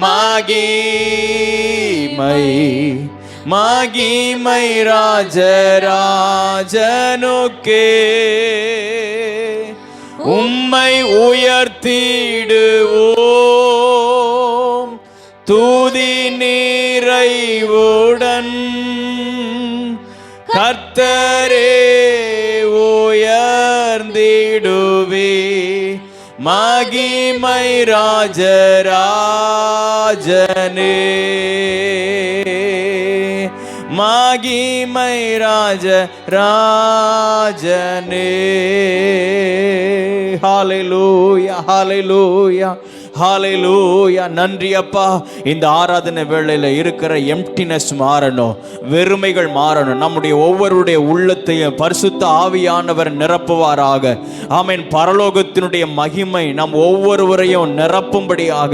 மகிமை, மகிமை ராஜராஜனுக்கே. உம்மை உயர்த்திடுவோம் துதி நிறைவுடன். கர்த்தரே உயர்ந்திடுவே. மகிமை ராஜராஜனே. மகிமை ராஜராஜனே. ஹல்லேலூயா, ஹல்லேலூயா, ஹல்லேலூயா. நன்றி அப்பா. இந்த ஆராதனை வேளையில் இருக்கிற எம்டினஸ் மாறணும், வெறுமைகள் மாறணும். நம்முடைய ஒவ்வொருடைய உள்ளத்தையும் பரிசுத்த ஆவியானவர் நிரப்புவாராக. ஆமென். பரலோகத்தினுடைய மகிமை நம் ஒவ்வொருவரையும் நிரப்பும்படியாக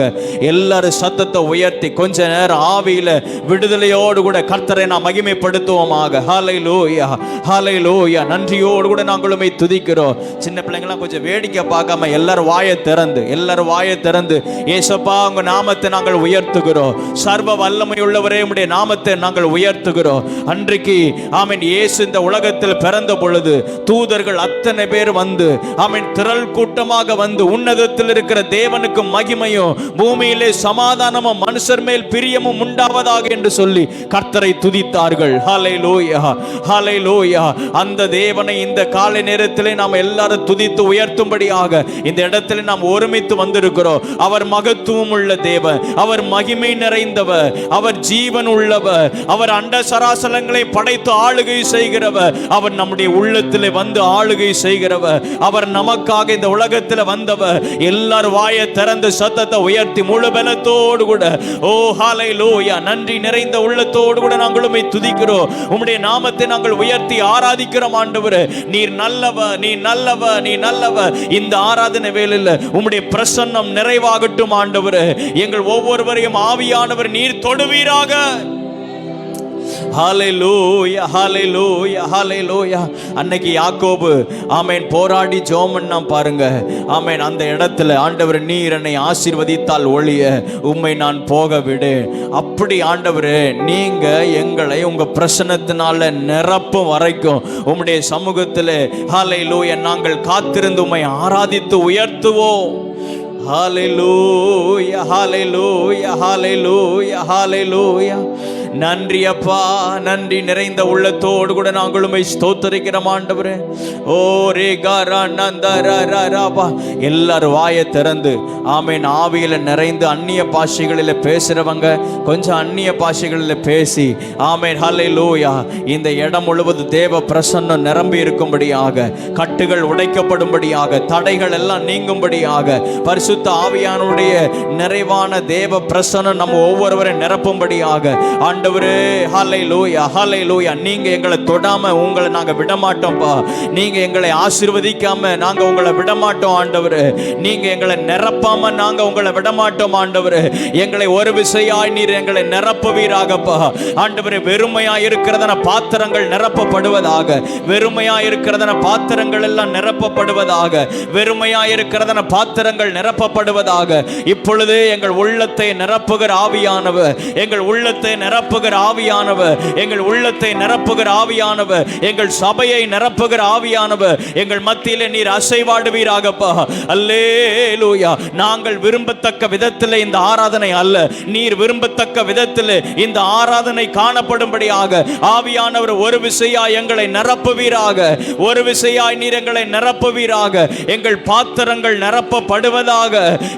எல்லாரும் சத்தத்தை உயர்த்தி கொஞ்ச நேரம் ஆவியில விடுதலையோடு கூட கர்த்தரை நாம் மகிமைப்படுத்துவோமாக. ஹல்லேலூயா, ஹல்லேலூயா. நன்றியோடு கூட நாங்களுமே துதிக்கிறோம். சின்ன பிள்ளைங்களாம் கொஞ்சம் வேடிக்கை பார்க்காம எல்லாரும் வாயை திறந்து ஏசப்பா உங்க நாமத்தை நாங்கள் உயர்த்துகிறோம். சர்வ வல்லமை உள்ளவரே உம்முடைய நாமத்தை நாங்கள் உயர்த்துகிறோம். அன்றைக்கு ஆமென் இயேசு இந்த உலகத்தில் பிறந்த பொழுது தூதர்கள் அத்தனை பேர் வந்து ஆமென் திரள் கூட்டமாக வந்து உன்னதத்தில் இருக்கிற தேவனுக்கு மகிமையும் பூமியிலே சமாதானமும் மனுஷர் மேல் பிரியமும் உண்டாவதாக என்று சொல்லி கர்த்தரை துதித்தார்கள். ஹல்லேலூயா, ஹல்லேலூயா. அந்த தேவனை இந்த காலை நேரத்திலே நாம் எல்லாரும் துதித்து உயர்த்தும்படியாக இந்த இடத்துல நாம் ஒருமித்து வந்திருக்கிறோம். அவர் மகத்துவம் உள்ள தேவன், அவர் மகிமை நிறைந்தவர், அவர் ஜீவன் உள்ளவர், அவர் அண்ட சராசரங்களை படைத்து ஆளுகை செய்கிறவர், அவர் நம்முடைய உள்ளத்திலே வந்து ஆளுகை செய்கிறவர், அவர் நமக்காக இந்த உலகத்தில் வந்தவர். எல்லாரும் வாயை திறந்து சத்தத்தை உயர்த்தி முழு பலத்தோடு கூட ஓ ஹல்லேலூயா நன்றி நிறைந்த உள்ளத்தோடு கூட நாங்களுமே துதிக்கிறோம். உம்முடைய நாமத்தை நாங்கள் உயர்த்தி ஆராதிக்கிறோம். ஆண்டவரே நீர் நல்லவர், நீ நல்லவர், நீ நல்லவர். இந்த ஆராதனை வேளையில் உம்முடைய பிரசன்னம் நிறைவாகட்டும் ஆண்டவரே. எங்கள் ஒவ்வொருவரையும் ஆவியானவர் நீர் தொடுவீராக. ஹல்லேலூயா, ஹல்லேலூயா, ஹல்லேலூயா. அன்னைக்கு யாக்கோபு ஆமென் போராடி ஜெபம் பண்ணான் பாருங்க. ஆமென் அந்த இடத்துல ஆண்டவர் நீர் என்னை ஆசீர்வதித்தால் ஒழிய உம்மை நான் போக விடு. அப்படி ஆண்டவரே நீங்க எங்களை உங்க பிரசன்னத்தினால நிரப்பும் வரைக்கும் உம்முடைய சமூகத்தில் ஹல்லேலூயா நாங்கள் காத்திருந்து உம்மை ஆராதித்து உயர்த்துவோம். ஹல்லேலூயா, ஹல்லேலூயா, ஹல்லேலூயா, ஹல்லேலூயா. நன்றி அப்பா, நன்றி நிறைந்த உள்ளத்தோடு கூட நாங்கள் உம்மை ஸ்தோத்திரிக்கிறோம் ஆண்டவரே. ஓ ரே காரா நந்தரரரபா. எல்லாரும் வாயை திறந்து ஆமென் ஆவியில நிறைந்து அந்நிய பாஷைகளில் பேசுறவங்க கொஞ்சம் அந்நிய பாஷைகளில் பேசி ஆமென் ஹல்லேலூயா இந்த இடம் முழுவதும் தேவ பிரசன்னம் நிரம்பி இருக்கும்படியாக, கட்டுகள் உடைக்கப்படும்படியாக, தடைகள் எல்லாம் நீங்கும்படியாக, பரிசுத்த ஆவியானுடைய நிறைவான தேவ பிரசன்னம் நம்ம ஒவ்வொருவரையும் நிரப்பும்படியாக ஆண்டவரே ஹல்லேலூயா, ஹல்லேலூயா. நீங்க எங்களை தொடாம உங்களை நாங்க விட மாட்டோம்ப்பா. நீங்க எங்களை ஆசீர்வதிக்காம நாங்க உங்களை விட மாட்டோம் ஆண்டவரே. நீங்க எங்களை நிரப்பாம நாங்க உங்களை விட மாட்டோம் ஆண்டவரே. எங்களை ஒரு விசையாய் நீர் எங்களை நிரப்புவீராகப்பா ஆண்டவரே. வெறுமையா இருக்கிறதன பாத்திரங்கள் நிரப்பப்படுவதாக, வெறுமையா இருக்கிறதன பாத்திரங்கள் எல்லாம் நிரப்பப்படுவதாக, வெறுமையா இருக்கிறதன பாத்திரங்கள் நிரப்பப்படுவதாக. இப்பொழுது எங்கள் உள்ளத்தை நிரப்புகிற ஆவியானவர், எங்கள் உள்ளத்தை நிரப்புகிற ஆவியானவர், எங்கள் உள்ளத்தை நிரப்புகிற ஆவியானவர், எங்கள் சபையை நிரப்புகிற ஆவியானவர் எங்கள் மத்தியிலே நீர் அசைவாடுவீராகப்பா. அல்லேலூயா. நாங்கள் விரும்பத்தக்க விதத்தில் இந்த ஆராதனை அல்ல, நீர் விரும்பத்தக்க விதத்தில் இந்த ஆராதனை காணப்படும்படியாக ஆவியானவர் ஒரு விசையாய் எங்களை நிரப்புவீராக, ஒரு விசையாய் நீர் எங்களை நிரப்புவீராக. எங்கள் பாத்திரங்கள் நிரப்பப்படுவதாக,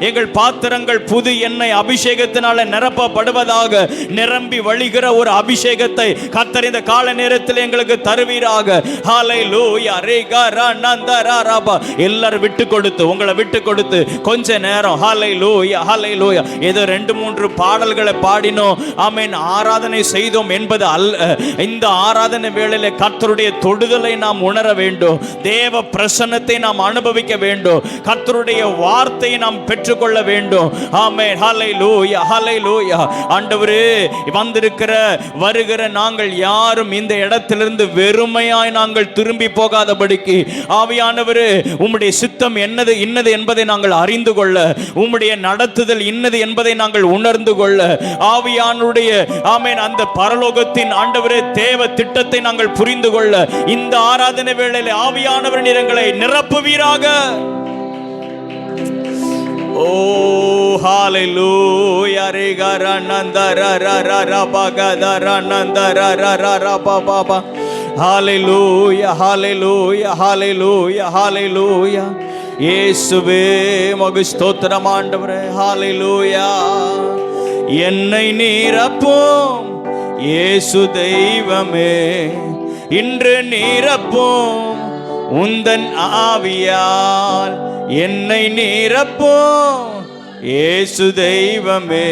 எங்கள் பாத்திரங்கள் புது எண்ணெய் அபிஷேகத்தினால நிரப்பப்படுவதாக. நிரம்பி வழிகிற ஒரு அபிஷேகத்தை கர்த்தர் இந்த கால நேரத்தில் எங்களுக்கு தருவீராக. ஹல்லேலூயா. ரேகரா நந்தரரபா. எல்லாரும் விட்டு கொடுத்து உங்களை விட்டு கொடுத்து கொஞ்ச நேரம் ஹல்லேலூயா, ஹல்லேலூயா ஏதோ 2-3 பாடல்களை பாடினோம் ஆமென் ஆராதனை செய்தோம் என்பது அல்ல. இந்த ஆராதனை வேளையிலே கர்த்தருடைய தொடுதலை நாம் உணர வேண்டும், தேவ பிரசன்னத்தை நாம் அனுபவிக்க வேண்டும், கர்த்தருடைய வார்த்தையை நாம் பெற்றுக்கொள்ள வேண்டும். ஆமென் ஹல்லேலூயா, ஹல்லேலூயா. ஆண்டவரே வந்திருக்கிற வருகிற நாங்கள் யாரும் இந்த இடத்திலிருந்து வெறுமையாய் நாங்கள் திரும்பி போகாதபடிக்கு ஆவியானவரே உம்முடைய சித்தம் என்னது இன்னது என்பதை நாங்கள் அறிந்து கொள்ள, உம்முடைய நடத்துதல் இன்னது என்பதை நாங்கள் உணர்ந்து கொள்ள, ஆவியானுடைய ஆமென் அந்த பரலோகத்தின் ஆண்டவரே தேவ திட்டத்தை நாங்கள் புரிந்து கொள்ள இந்த ஆராதனை வேளையிலே ஆவியானவர் எங்களை நிரப்புவீராக. ஓ ஹல்லேலூயா. ரேகரா நந்தரரரபகதரா நந்தரரரபபபா. ஹல்லேலூயா, ஹல்லேலூயா, ஹல்லேலூயா, ஹல்லேலூயா. இயேசுவே உமக்கு ஸ்தோத்திரம் ஆண்டவரே. ஹல்லேலூயா. என்னை நிரப்பும் இயேசு தெய்வமே, இன்று நிரப்பும் உந்தன் ஆவியால் என்னை நிரப்பும் இயேசு தெய்வமே,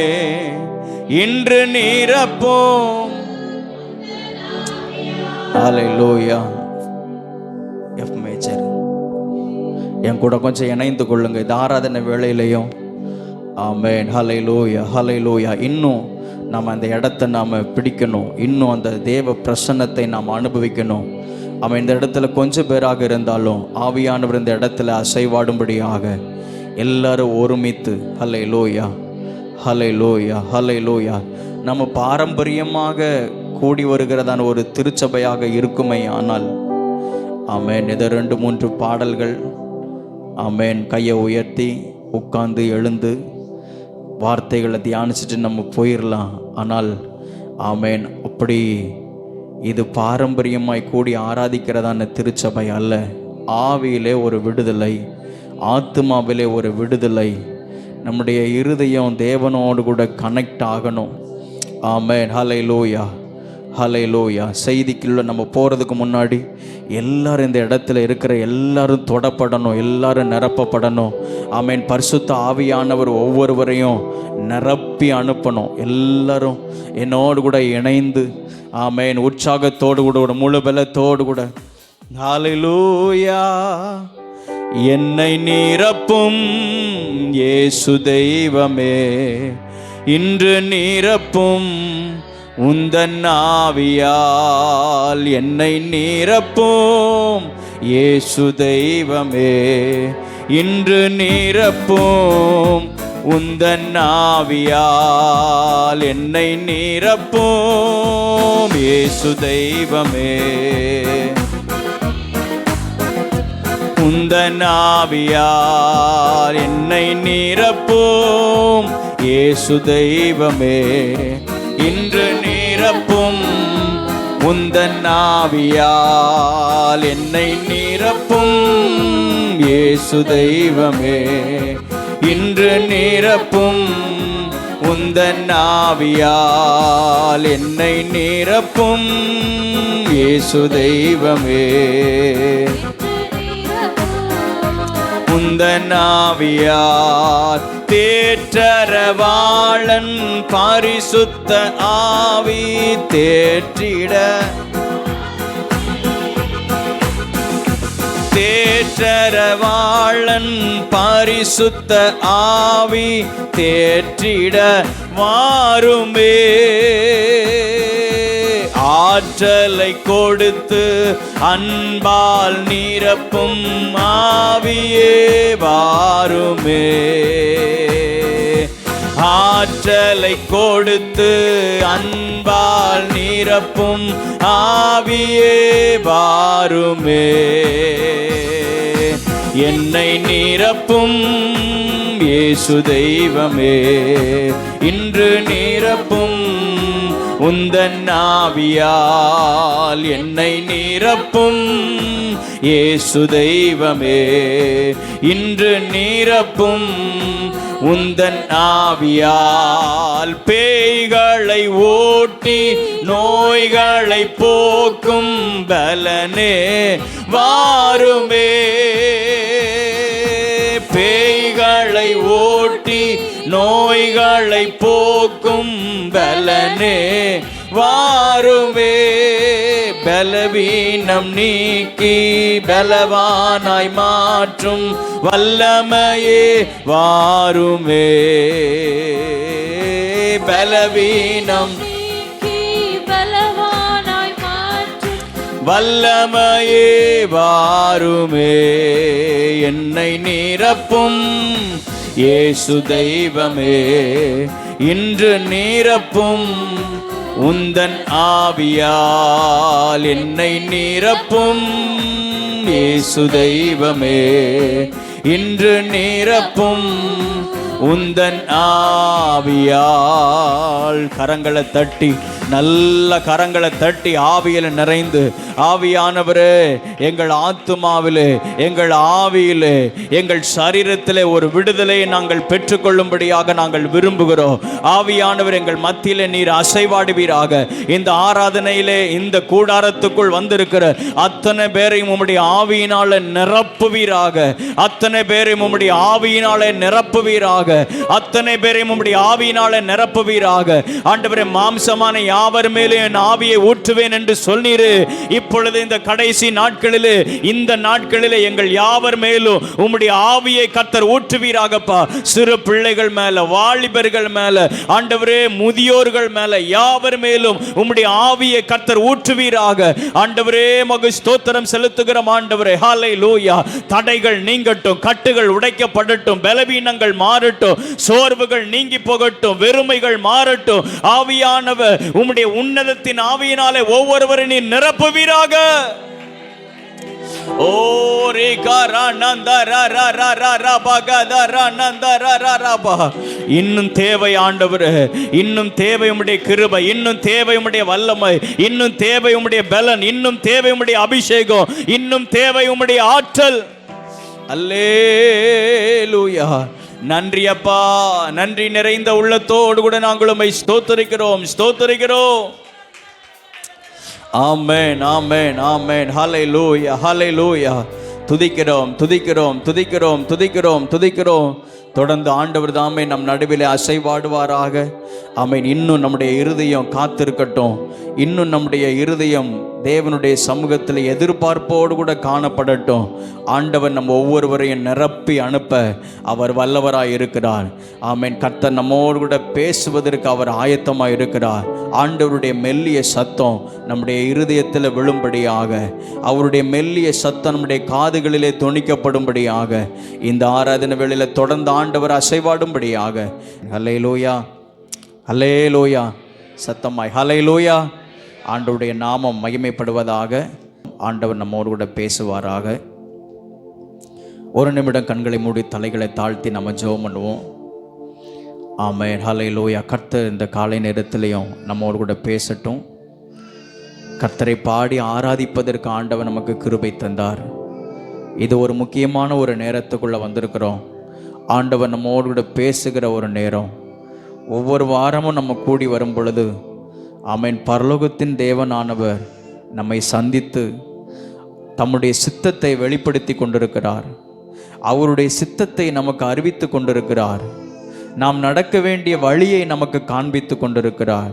இன்று நிரப்பும். ஹல்லேலூயா. எஃப் மேஜர் என் கூட கொஞ்சம் இணைந்து கொள்ளுங்க இந்த ஆராதனை வேளையிலையும். ஆமென். ஹல்லேலூயா, ஹல்லேலூயா. இன்னும் நம்ம அந்த இடத்தை நாம் பிடிக்கணும், இன்னும் அந்த தேவ பிரசன்னத்தை நாம் அனுபவிக்கணும். அவன் இந்த இடத்துல கொஞ்சம் பேராக இருந்தாலும் ஆவியானவர் இந்த இடத்துல அசைவாடும்படியாக எல்லாரும் ஒருமித்து ஹல்லேலூயா, ஹல்லேலூயா, ஹல்லேலூயா. நம்ம பாரம்பரியமாக கூடி வருகிறதான ஒரு திருச்சபையாக இருக்குமே ஆனால் ஆமென் இதை 2-3 பாடல்கள் ஆமென் கையை உயர்த்தி உட்கார்ந்து எழுந்து வார்த்தைகளை தியானிச்சுட்டு நம்ம போயிடலாம். ஆனால் ஆமென் அப்படி இது பாரம்பரியமாய் கூடி ஆராதிக்கிறதான திருச்சபை அல்ல. ஆவியிலே ஒரு விடுதலை, ஆத்மாவிலே ஒரு விடுதலை, நம்முடைய இருதயம் தேவனோடு கூட கனெக்ட் ஆகணும். ஆமென். ஹல்லேலூயா, ஹல்லேலூயா. செய்திக்குள்ள நம்ம போகிறதுக்கு முன்னாடி எல்லாரும் இந்த இடத்துல இருக்கிற எல்லாரும் தொடப்படணும், எல்லாரும் நிரப்பப்படணும். ஆமென். பரிசுத்த ஆவியானவர் ஒவ்வொருவரையும் நிரப்பி அனுப்பணும். எல்லாரும் என்னோடு கூட இணைந்து ஆமென் உற்சாகத்தோடு கூட முழு பலத்தோடு கூட ஹல்லேலூயா. என்னை நிரப்பும் இயேசு தெய்வமே, இன்று நிரப்பும் உந்தன் ஆவியால் என்னை நிரப்பும் இயேசு தெய்வமே, இன்று நிரப்பும் உந்தன் ஆவியால் என்னை நிரப்பும் இயேசு தெய்வமே, உந்தன் ஆவியால் என்னை நிரப்பும் இயேசு தெய்வமே, இன்று நிரப்பும் உந்தன் ஆவியால் என்னை நிரப்பும் இயேசு தெய்வமே, இன்று நிரப்பும் உந்தன் ஆவியால் என்னை நிரப்பும் இயேசு தெய்வமே, உந்தன் ஆவியால் தேற்றரவாளன் பரிசுத்த ஆவி தேற்றிட, தேற்றரவாளன் பரிசுத்த ஆவி தேற்றிட வாருமே, ஆற்றலை கொடுத்து அன்பால் நிரப்பும் ஆவியே வாருமே, ஆற்றலை கொடுத்து அன்பால் நிரப்பும் ஆவியே வாருமே, என்னை நிரப்பும் இயேசு தெய்வமே, இன்று நிரப்பும் உந்தன் ஆவியால் என்னை நிரப்பும் இயேசு தெய்வமே, இன்று நிரப்பும் உந்தன் ஆவியால் பேய்களை ஓட்டி நோய்களை போக்கும் பலனே வாருமே, பேய்களை ஓட்டி நோய்களை போக்கும் பலனே வாருமே, பலவீனம் நீக்கி பலவானாய் மாற்றும் வல்லமையே வாருமே, பலவீனம் நீக்கி பலவானாய் மாற்றும் வல்லமையே வாருமே, என்னை நிரப்பும் இயேசு தெய்வமே, இன்று நிரப்பும் உந்தன் ஆவியால் என்னை நிரப்பும் இயேசு தெய்வமே, இன்று நிரப்பும் உந்தன் ஆவியால். கரங்களை தட்டி, நல்ல கரங்களை தட்டி ஆவியில் நிறைந்து, ஆவியானவரே எங்கள் ஆத்துமாவிலே, எங்கள் ஆவியிலே, எங்கள் சரீரத்திலே ஒரு விடுதலையை நாங்கள் பெற்றுக்கொள்ளும்படியாக நாங்கள் விரும்புகிறோம். ஆவியானவர் எங்கள் மத்தியிலே நீர் அசைவாடுவீராக. இந்த ஆராதனையிலே இந்த கூடாரத்துக்குள் வந்திருக்கிற அத்தனை பேரையும் உம்முடைய ஆவியினால நிரப்புவீராக, அத்தனை பேரையும் உம்முடைய ஆவியினாலே நிரப்புவீராக, அத்தனை பேரையும் உம்முடைய ஆவியினாலே நிரப்புவீராக. ஆண்டவரே, மாம்சமான யாவர் மேலே என் ஆவியை ஊற்றுவேன் என்று சொன்னீரு. இப்பொழுது இந்த கடைசி நாட்களிலே, இந்த நாட்களிலே எங்கள் யாவர் மேலும் உம்முடைய ஆவியை கர்த்தர் ஊற்றுவீராகப்பா. சிறு பிள்ளைகள் மேல, வாலிபர்கள் மேல, ஆண்டவரே முதியோர்கள் மேல, யாவர் மேலும் உம்முடைய ஆவியை கர்த்தர் ஊற்றுவீராக. ஆண்டவரே மகு ஸ்தோத்திரம் செலுத்துகிறோம். ஆண்டவரே ஹல்லேலூயா. தடைகள் நீங்கட்டும், கட்டுகள் உடைக்கப்படட்டும், பலவீனங்கள் மாறட்டும், சோர்வுகள் நீங்கி போகட்டும், வெறுமைகள் மாறட்டும். ஆவியானவர் உம்முடைய உன்னதத்தின் ஆவியினாலே ஒவ்வொருவரை நீ நிரப்புவீராக. இன்னும் தேவை ஆண்டவரே, இன்னும் தேவை உம்முடைய கிருபை, இன்னும் தேவை உம்முடைய வல்லமை, இன்னும் தேவை உம்முடைய பலன், இன்னும் தேவை உம்முடைய அபிஷேகம், இன்னும் தேவை உம்முடைய ஆற்றல். அல்லேலூயா. நன்றி அப்பா, நன்றி நிறைந்த உள்ளத்தோடு கூட நாங்கள் உம்மை ஸ்தோத்திரிக்கிறோம், ஸ்தோத்திரிக்கிறோம். ஆமென், ஆமென், ஆமென். ஹல்லேலூயா, ஹல்லேலூயா. துதிக்கிறோம், துதிக்கிறோம், துதிக்கிறோம், துதிக்கிறோம், துதிக்கிறோம். தொடர்ந்து ஆண்டவர் தாமே நம் நடுவிலே அசைவாடுவாராக. ஆமென். இன்னும் நம்முடைய இருதயம் காத்திருக்கட்டும், இன்னும் நம்முடைய இருதயம் தேவனுடைய சமூகத்தில் எதிர்பார்ப்போடு கூட காணப்படட்டும். ஆண்டவர் நம்ம ஒவ்வொருவரையும் நிரப்பி அனுப்ப அவர் வல்லவராய் இருக்கிறார். ஆமென். கர்த்தர் நம்மோடு கூட பேசுவதற்கு அவர் ஆயத்தமாக இருக்கிறார். ஆண்டவருடைய மெல்லிய சத்தம் நம்முடைய இருதயத்தில் விழும்படியாக, அவருடைய மெல்லிய சத்தம் நம்முடைய காதுகளிலே தொனிக்கப்படும்படியாக, இந்த ஆராதனை வேளையில் தொடர்ந்து ஆண்டவர் அசைவாடும்படியாக. ஹல்லேலூயா, ஹல்லேலூயா. சத்தமாய் ஹல்லேலூயா. ஆண்டவருடைய நாமம் மகிமைப்படுவதாக. ஆண்டவர் நம்மோடு கூட பேசுவாராக. ஒரு நிமிடம் கண்களை மூடி தலைகளை தாழ்த்தி நம்ம ஜெபம் பண்ணுவோம். ஆமென். ஹல்லேலூயா. கர்த்தர் இந்த காலை நேரத்திலையும் நம்மோடு கூட பேசட்டும். கர்த்தரை பாடி ஆராதிப்பதற்கு ஆண்டவர் நமக்கு கிருபை தந்தார். இது ஒரு முக்கியமான ஒரு நேரத்துக்குள்ளே வந்திருக்கிறோம். ஆண்டவர் நம்மோடு கூட பேசுகிற ஒரு நேரம். ஒவ்வொரு வாரமும் நம்ம கூடி வரும் பொழுது ஆமென், பரலோகத்தின் தேவனானவர் நம்மை சந்தித்து தம்முடைய சித்தத்தை வெளிப்படுத்தி கொண்டிருக்கிறார். அவருடைய சித்தத்தை நமக்கு அறிவித்து கொண்டிருக்கிறார். நாம் நடக்க வேண்டிய வழியை நமக்கு காண்பித்து கொண்டிருக்கிறார்.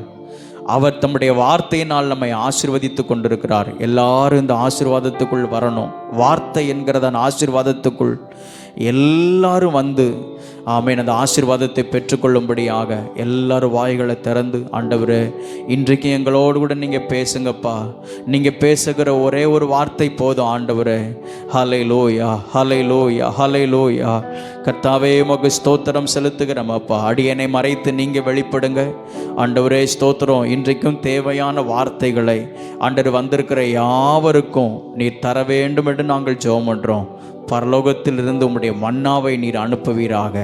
அவர் தம்முடைய வார்த்தையினால் நம்மை ஆசீர்வதித்து கொண்டிருக்கிறார். எல்லாரும் இந்த ஆசீர்வாதத்துக்குள் வரணும். வார்த்தை என்கிறதன் ஆசீர்வாதத்துக்குள் எல்லாரும் வந்து ஆமென் அந்த ஆசீர்வாதத்தை பெற்றுக்கொள்ளும்படியாக எல்லாரும் வாய்களை திறந்து, ஆண்டவரே இன்றைக்கு எங்களோடு கூட நீங்கள் பேசுங்கப்பா. நீங்கள் பேசுகிற ஒரே ஒரு வார்த்தை போதும் ஆண்டவரே. ஹல்லேலூயா, ஹல்லேலூயா, ஹல்லேலூயா. கர்த்தாவே உமக்கு ஸ்தோத்திரம் செலுத்துகிறோமப்பா. அடியனை மறைத்து நீங்கள் வெளிப்படுங்க ஆண்டவரே. ஸ்தோத்திரம். இன்றைக்கும் தேவையான வார்த்தைகளை ஆண்டவர் வந்திருக்கிற யாவருக்கும் நீர் தர வேண்டும் என்று நாங்கள் ஜெபம் பண்ணுறோம். பரலோகத்திலிருந்து உம்முடைய மன்னாவை நீர் அனுப்புவீராக.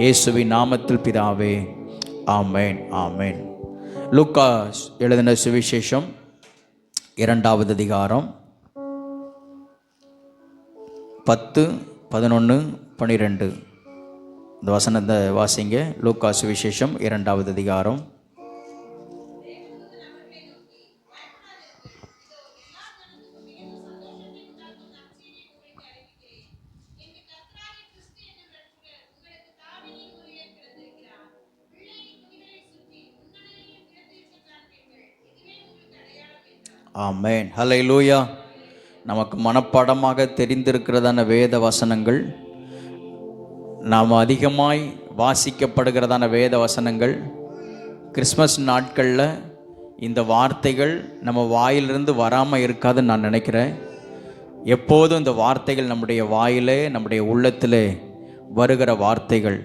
இயேசுவின் நாமத்தில் பிதாவே, ஆமென், ஆமென். லூக்கா எழுதின சுவிசேஷம் 2வது அதிகாரம் 10, 11, 12 இந்த வசனத்தை வாசிங்க. லூக்கா சுவிசேஷம் 2வது அதிகாரம். ஆமென். ஹல்லேலூயா. நமக்கு மனப்பாடமாக தெரிந்திருக்கிறதான வேத வசனங்கள், நாம் அதிகமாய் வாசிக்கப்படுகிறதான வேத வசனங்கள், கிறிஸ்மஸ் நாட்களில் இந்த வார்த்தைகள் நம்ம வாயிலிருந்து வராமல் இருக்காதுன்னு நான் நினைக்கிறேன். எப்போதும் இந்த வார்த்தைகள் நம்முடைய வாயிலே, நம்முடைய உள்ளத்திலே வருகிற வார்த்தைகள்.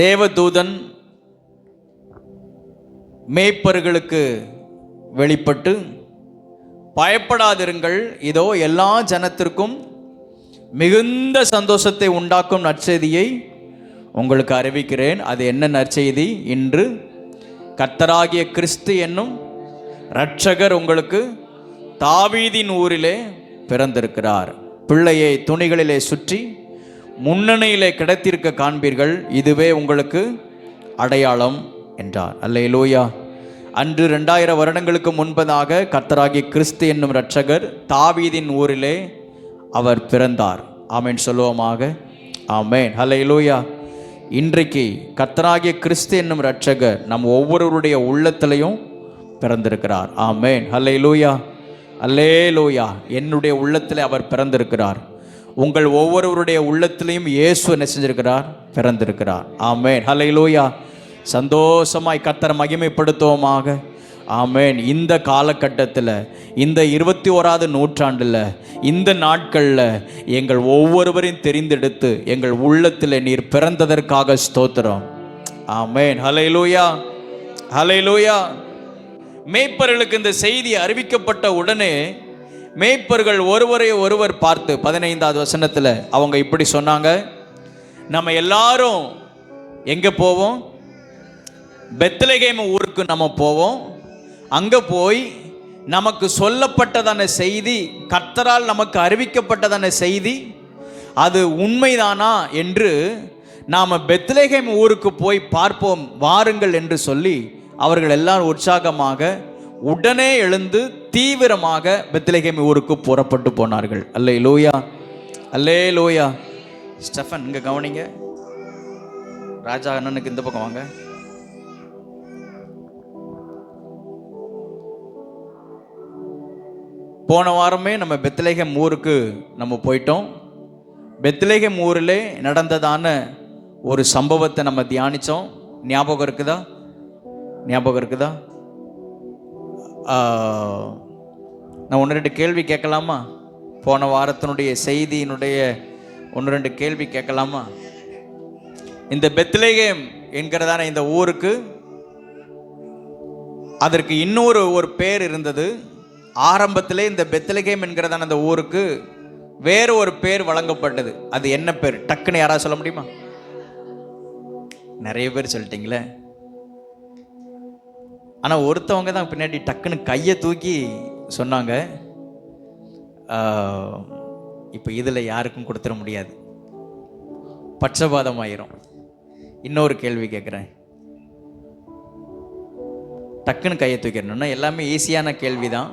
தேவதூதன் மேய்ப்பர்களுக்கு வெளிப்பட்டு, பயப்படாதிருங்கள், இதோ எல்லா ஜனத்திற்கும் மிகுந்த சந்தோஷத்தை உண்டாக்கும் நற்செய்தியை உங்களுக்கு அறிவிக்கிறேன். அது என்ன நற்செய்தி? இன்று கர்த்தராகிய கிறிஸ்து என்னும் இரட்சகர் உங்களுக்கு தாவீதின் ஊரிலே பிறந்திருக்கிறார். பிள்ளையை துணிகளிலே சுற்றி முன்னணியிலே கிடத்திருக்க காண்பீர்கள். இதுவே உங்களுக்கு அடையாளம் என்றார். அல்லேலூயா. அன்று 2000 வருடங்களுக்கு முன்பதாக கர்த்தராகிய கிறிஸ்து என்னும் இரட்சகர் தாவீதின் ஊரிலே அவர் பிறந்தார். ஆமென் சொல்லுவோமாக. ஆமென். ஹல்லேலூயா. இன்றைக்கு கர்த்தராகிய கிறிஸ்து என்னும் இரட்சகர் நம் ஒவ்வொருவருடைய உள்ளத்திலையும் பிறந்திருக்கிறார். ஆமென். ஹல்லேலூயா, அல்லேலூயா. என்னுடைய உள்ளத்திலே அவர் பிறந்திருக்கிறார். உங்கள் ஒவ்வொருவருடைய உள்ளத்திலையும் இயேசு என்ன செஞ்சிருக்கிறார்? பிறந்திருக்கிறார். ஆமென். ஹல்லேலூயா. சந்தோஷமாய் கர்த்தரை மகிமைப்படுத்துவோமாக. ஆமென். இந்த காலகட்டத்தில், இந்த 21வது நூற்றாண்டில், இந்த நாட்களில் எங்கள் ஒவ்வொருவரையும் தெரிந்தெடுத்து எங்கள் உள்ளத்தில் நீர் பிறந்ததற்காக ஸ்தோத்திரம். ஆமென். ஹல்லேலூயா, ஹல்லேலூயா. மேய்ப்பர்களுக்கு இந்த செய்தி அறிவிக்கப்பட்ட உடனே மேய்ப்பர்கள் ஒருவரை ஒருவர் பார்த்து 15வது வசனத்தில் அவங்க இப்படி சொன்னாங்க, நம்ம எல்லாரும் எங்கே போவோம்? பெத்லகேம் ஊருக்கு நம்ம போவோம். அங்கே போய் நமக்கு சொல்லப்பட்டதான செய்தி, கர்த்தரால் நமக்கு அறிவிக்கப்பட்டதான செய்தி, அது உண்மைதானா என்று நாம் பெத்லகேம் ஊருக்கு போய் பார்ப்போம் வாருங்கள் என்று சொல்லி அவர்கள் எல்லாரும் உற்சாகமாக உடனே எழுந்து தீவிரமாக பெத்லகேம் ஊருக்கு புறப்பட்டு போனார்கள். அல்லேலூயா, அல்லேலூயா. ஸ்டெஃபன் இங்கே கவனிங்க. ராஜா அண்ணனுக்கு இந்த பக்கம் வாங்க. போன வாரமே நம்ம பெத்லகேம் ஊருக்கு நம்ம போயிட்டோம். பெத்லகேம் ஊரில் நடந்ததான ஒரு சம்பவத்தை நம்ம தியானித்தோம். ஞாபகம் இருக்குதா? நான் 1-2 கேள்வி கேட்கலாமா? போன வாரத்தினுடைய செய்தியினுடைய 1-2 கேள்வி கேட்கலாமா? இந்த பெத்லகேம் என்கிறதான இந்த ஊருக்கு அதற்கு இன்னொரு பேர் இருந்தது. ஆரம்பத்திலே இந்த பெத்லகேம் என்கிறதான அந்த ஊருக்கு வேறு ஒரு பேர் வழங்கப்பட்டது. அது என்ன பேர்? டக்குன்னு யாராவது சொல்ல முடியுமா? நிறைய பேர் சொல்லிட்டீங்களே. ஆனால் ஒருத்தவங்க தான் பின்னாடி டக்குன்னு கையை தூக்கி சொன்னாங்க. இப்போ இதில் யாருக்கும் கொடுத்துட முடியாது, பட்சபாதம் ஆயிரும். இன்னொரு கேள்வி கேட்குறேன், டக்குன்னு கையை தூக்கிடணும்னா எல்லாமே ஈஸியான கேள்வி தான்.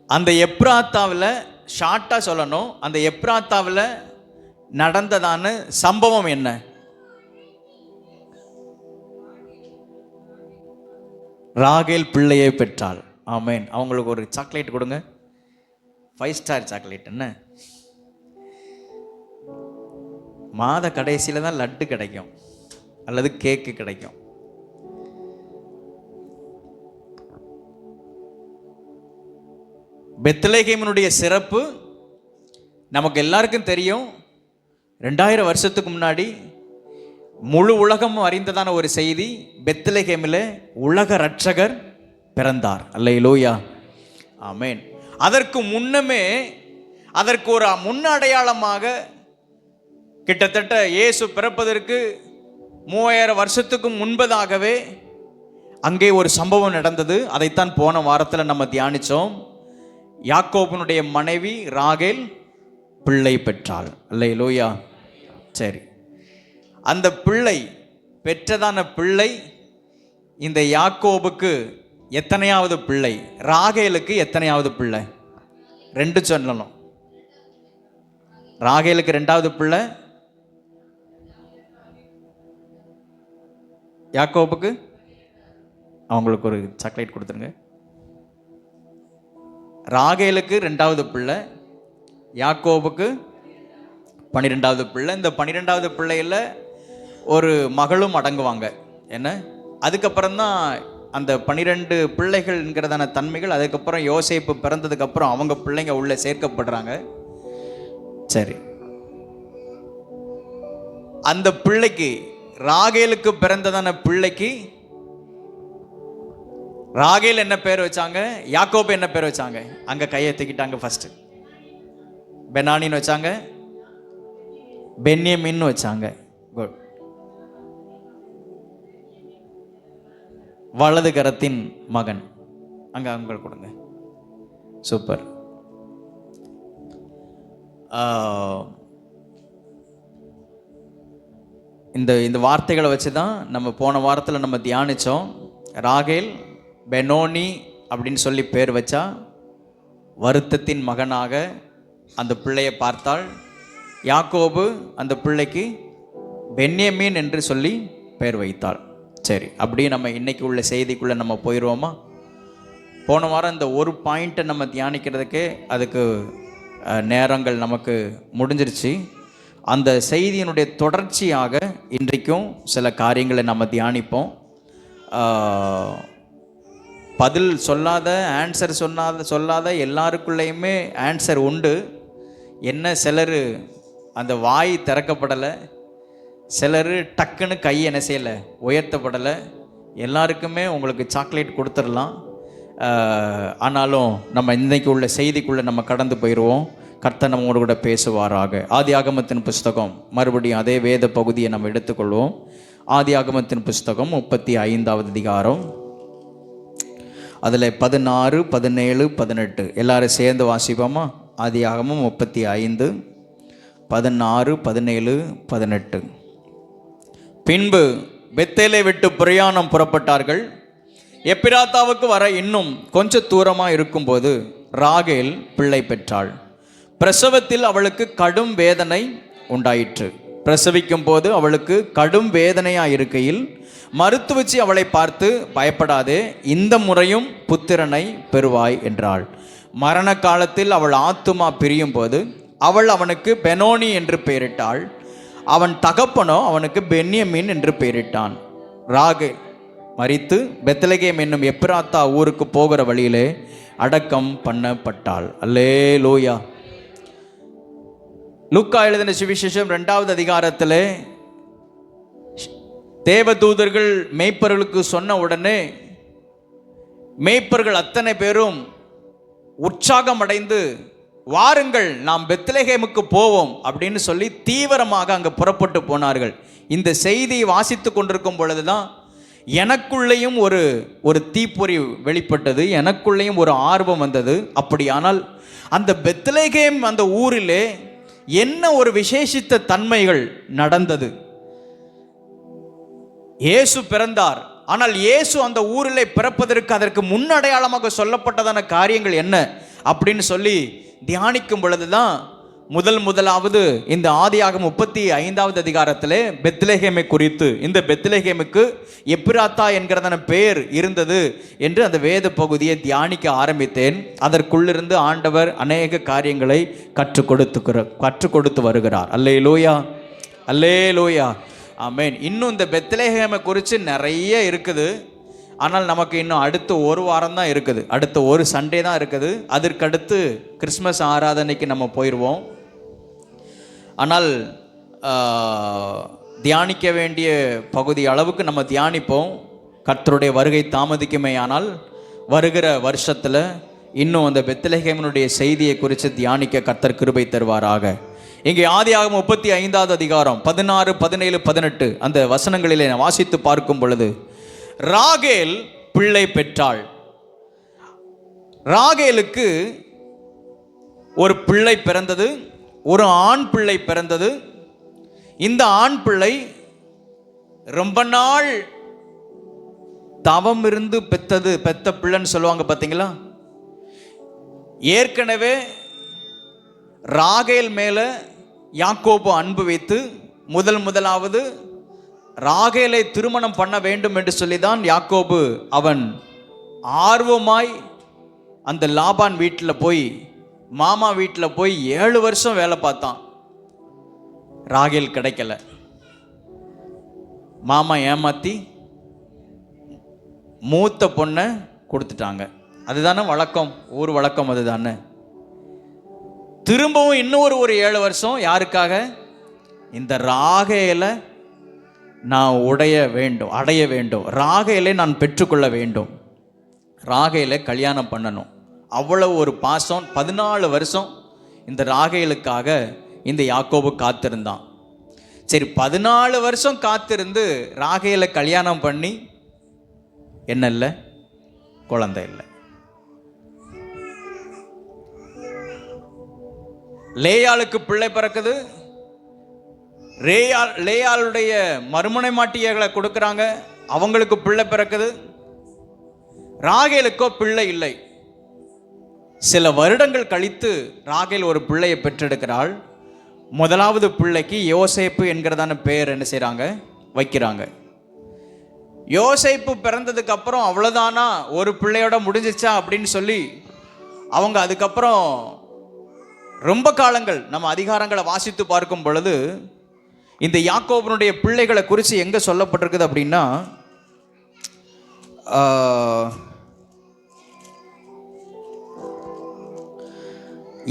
அந்த எப்ராத்தாவில் ஷார்ட்டாக சொல்லணும், அந்த எப்ராத்தாவில் நடந்ததான சம்பவம் என்ன? ராகேல் பிள்ளையை பெற்றாள். ஆமேன். அவங்களுக்கு ஒரு சாக்லேட் கொடுங்க, 5 ஸ்டார் சாக்லேட். என்ன, மாத கடைசியில் தான் லட்டு கிடைக்கும் அல்லது கேக்கு கிடைக்கும். பெத்லகேமினுடைய சிறப்பு நமக்கு எல்லாருக்கும் தெரியும். 2000 வருஷத்துக்கு முன்னாடி முழு உலகமும் அறிந்ததான ஒரு செய்தி, பெத்லகேமில் உலக இரட்சகர் பிறந்தார். அல்லேலூயா, ஆமேன். அதற்கு முன்னமே, அதற்கு ஒரு முன்னடையாளமாக கிட்டத்தட்ட இயேசு பிறப்பதற்கு 3000 வருஷத்துக்கு முன்பதாகவே அங்கே ஒரு சம்பவம் நடந்தது. அதைத்தான் போன வாரத்தில் நம்ம தியானித்தோம். யாக்கோபனுடைய மனைவி ராகேல் பிள்ளை பெற்றாள். அல்லேலூயா. சரி, அந்த பிள்ளை பெற்றதான பிள்ளை இந்த யாக்கோபுக்கு எத்தனையாவது பிள்ளை? ராகேலுக்கு எத்தனையாவது பிள்ளை? 2 சொல்லணும். ராகேலுக்கு 2வது பிள்ளை, யாக்கோபுக்கு அவங்களுக்கு ஒரு சாக்லேட் கொடுத்துருங்க. ராகேலுக்கு 2வது பிள்ளை, யாக்கோபுக்கு 12வது பிள்ளை. இந்த 12வது பிள்ளையில் ஒரு மகளும் அடங்குவாங்க. என்ன, அதுக்கப்புறம்தான் அந்த 12 பிள்ளைகள்ங்கிறதான தன்மைகள். அதுக்கப்புறம் யோசேப்பு பிறந்ததுக்கப்புறம் அவங்க பிள்ளைங்க உள்ளே சேர்க்கப்படுறாங்க. சரி, அந்த பிள்ளைக்கு, ராகேலுக்கு பிறந்ததான பிள்ளைக்கு ராகேல் என்ன பேர் வச்சாங்க? யாக்கோபு என்ன பேர் வச்சாங்க? அங்கே கையை தூக்கிட்டாங்க. ஃபர்ஸ்ட் பெனானின்னு வச்சாங்க, பென்யமின்னு வச்சாங்க. குட். வலது கரத்தின் மகன். அங்கே அவங்க கொடுங்க. சூப்பர். இந்த வார்த்தைகளை வச்சு தான் நம்ம போன வாரத்தில் நம்ம தியானித்தோம். ராகேல் பெனோனி அப்படின்னு சொல்லி பேர் வச்சா, வருத்தத்தின் மகனாக அந்த பிள்ளையை பார்த்தாள். யாக்கோபு அந்த பிள்ளைக்கு பென்யமீன் என்று சொல்லி பெயர் வைத்தாள். சரி, அப்படியே நம்ம இன்னைக்கு உள்ள செய்திக்குள்ளே நம்ம போயிடுவோமா? போன வாரம் இந்த ஒரு பாயிண்ட்டை நம்ம தியானிக்கிறதுக்கே அதுக்கு நேரங்கள் நமக்கு முடிஞ்சிருச்சு. அந்த செய்தியினுடைய தொடர்ச்சியாக இன்றைக்கும் சில காரியங்களை நம்ம தியானிப்போம். பதில் சொல்லாத, ஆன்சர் சொல்லாத எல்லாருக்குள்ளேயுமே ஆன்சர் உண்டு. என்ன, சிலர் அந்த வாய் திறக்கப்படலை, சிலர் டக்குன்னு கை என்ன செய்யலை, உயர்த்தப்படலை. எல்லாருக்குமே உங்களுக்கு சாக்லேட் கொடுத்துடலாம். ஆனாலும் நம்ம இன்றைக்கு உள்ள செய்திக்குள்ளே நம்ம கடந்து போயிடுவோம். கர்த்தர் நம்மோடு கூட பேசுவாராக. ஆதியாகமத்தின் புஸ்தகம், மறுபடியும் அதே வேத பகுதியை நம்ம எடுத்துக்கொள்வோம். ஆதியாகமத்தின் புஸ்தகம் 35வது அதிகாரம், அதில் 16, 17, 18 எல்லாரும் சேர்ந்து வாசிப்போமா? ஆதியாகமம் 35, 16, 17, 18. பின்பு பெத்தேலை விட்டு பிரயாணம் புறப்பட்டார்கள். எப்பிராத்தாவுக்கு வர இன்னும் கொஞ்ச தூரமாக இருக்கும்போது ராகேல் பிள்ளை பெற்றாள். பிரசவத்தில் அவளுக்கு கடும் வேதனை உண்டாயிற்று. பிரசவிக்கும் போது அவளுக்கு கடும் வேதனையாக இருக்கையில் மருத்துவச்சி அவளை பார்த்து, பயப்படாதே, இந்த முறையும் புத்திரனை பெறுவாய் என்றாள். மரண காலத்தில் அவள் ஆத்துமா பிரியும் போது அவள் அவனுக்கு பெனோனி என்று பெயரிட்டாள். அவன் தகப்பனோ அவனுக்கு பென்யமீன் என்று பெயரிட்டான். ராகேல் மரித்து பெத்லகேம் என்னும் எப்ராத்தா ஊருக்கு போகிற வழியிலே அடக்கம் பண்ணப்பட்டாள். அல்லேலூயா. லூக்கா எழுதின சுவிசேஷம் 2வது அதிகாரத்திலே தேவதூதர்கள் மேய்ப்பர்களுக்கு சொன்ன உடனே மேய்ப்பர்கள் அத்தனை பேரும் உற்சாகம் அடைந்து, வாருங்கள் நாம் பெத்லகேமுக்கு போவோம் அப்படின்னு சொல்லி தீவிரமாக அங்கே புறப்பட்டு போனார்கள். இந்த செய்தியை வாசித்து கொண்டிருக்கும் பொழுதுதான் எனக்குள்ளேயும் ஒரு தீப்பொறி வெளிப்பட்டது, எனக்குள்ளேயும் ஒரு ஆர்வம் வந்தது. அப்படியானால் அந்த பெத்லகேம் அந்த ஊரிலே என்ன ஒரு விசேஷித்த தன்மைகள் நடந்தது? இயேசு பிறந்தார், ஆனால் இயேசு அந்த ஊரிலே பிறப்பதற்கு அதற்கு முன்னடையாளமாக சொல்லப்பட்டதான காரியங்கள் என்ன அப்படின்னு சொல்லி தியானிக்கும் பொழுதுதான் முதலாவது இந்த ஆதியாகமம் 35வது அதிகாரத்திலே பெத்லகேமை குறித்து, இந்த பெத்லகேமுக்கு எப்ராத்தா என்கிறதான பெயர் இருந்தது என்று அந்த வேத பகுதியை தியானிக்க ஆரம்பித்தேன். அதற்குள்ளிருந்து ஆண்டவர் அநேக காரியங்களை கற்றுக் கொடுத்து வருகிறார். அல்லேலூயா, அல்லேலூயா, ஆமென். இன்னும் இந்த பெத்லகேமை குறித்து நிறைய இருக்குது. ஆனால் நமக்கு இன்னும் அடுத்த ஒரு வாரம் தான் இருக்குது, அடுத்த ஒரு சண்டே தான் இருக்குது. அதற்கடுத்து கிறிஸ்மஸ் ஆராதனைக்கு நம்ம போயிடுவோம். ஆனால் தியானிக்க வேண்டிய பகுதி அளவுக்கு நம்ம தியானிப்போம். கர்த்தருடைய வருகை தாமதிக்குமே, ஆனால் வருகிற வருஷத்தில் இன்னும் அந்த பெத்லகேமினுடைய செய்தியை குறித்து தியானிக்க கர்த்தர் கிருபை தருவாராக. இங்கே ஆதியாகமம் 35வது அதிகாரம் 16, 17, 18 அந்த வசனங்களிலே வாசித்து பார்க்கும் பொழுது, ராகேல் பிள்ளை பெற்றாள். ராகேலுக்கு ஒரு பிள்ளை பிறந்தது, ஒரு ஆண் பிள்ளை பிறந்தது. இந்த ஆண் பிள்ளை ரொம்ப நாள் தவம் இருந்து பெத்த பிள்ளைன்னு சொல்லுவாங்க பார்த்தீங்களா. ஏற்கனவே ராகேல் மேல யாக்கோபு அன்பு வைத்து முதலாவது ராகேலை திருமணம் பண்ண வேண்டும் என்று சொல்லிதான் யாக்கோபு அவன் ஆர்வமாய் அந்த லாபான் வீட்டில் போய், மாமா வீட்டில் போய் 7 வருஷம் வேலை பார்த்தான். ராகேல் கிடைக்கல. மாமா ஏமாத்தி மூத்த பொண்ணை கொடுத்துட்டாங்க. அதுதானே வழக்கம், ஊர் வழக்கம் அதுதானே. திரும்பவும் இன்னொரு 7 வருஷம் யாருக்காக? இந்த ராகேலை நான் அடைய வேண்டும், ராகேலை நான் பெற்றுக்கொள்ள வேண்டும், ராகேலை கல்யாணம் பண்ணணும். அவ்வளவு ஒரு பாசம். 14 வருஷம் இந்த ராகேலுக்காக இந்த யாக்கோபு காத்திருந்தான். சரி, 14 வருஷம் காத்திருந்து ராகேலை கல்யாணம் பண்ணி என்ன இல்லை, குழந்தை இல்லை. லேயாளுக்கு பிள்ளை பிறக்குது. லேயாளுடைய மறுமனை மாட்டியர்களை கொடுக்குறாங்க, அவங்களுக்கு பிள்ளை பிறக்குது. ராகேலுக்கோ பிள்ளை இல்லை. சில வருடங்கள் கழித்து ராகேல் ஒரு பிள்ளையை பெற்றெடுக்கிறாள். முதலாவது பிள்ளைக்கு யோசேப்பு என்கிறதான பெயர் என்ன செய்கிறாங்க, வைக்கிறாங்க. யோசேப்பு பிறந்ததுக்கு அப்புறம் அவ்வளோதானா, ஒரு பிள்ளையோட முடிஞ்சிச்சா அப்படின்னு சொல்லி அவங்க அதுக்கப்புறம் ரொம்ப காலங்கள் நம்ம அதிகாரங்களை வாசித்து பார்க்கும் பொழுது இந்த யாக்கோபனுடைய பிள்ளைகளை குறித்து எங்கே சொல்லப்பட்டிருக்குது அப்படின்னா,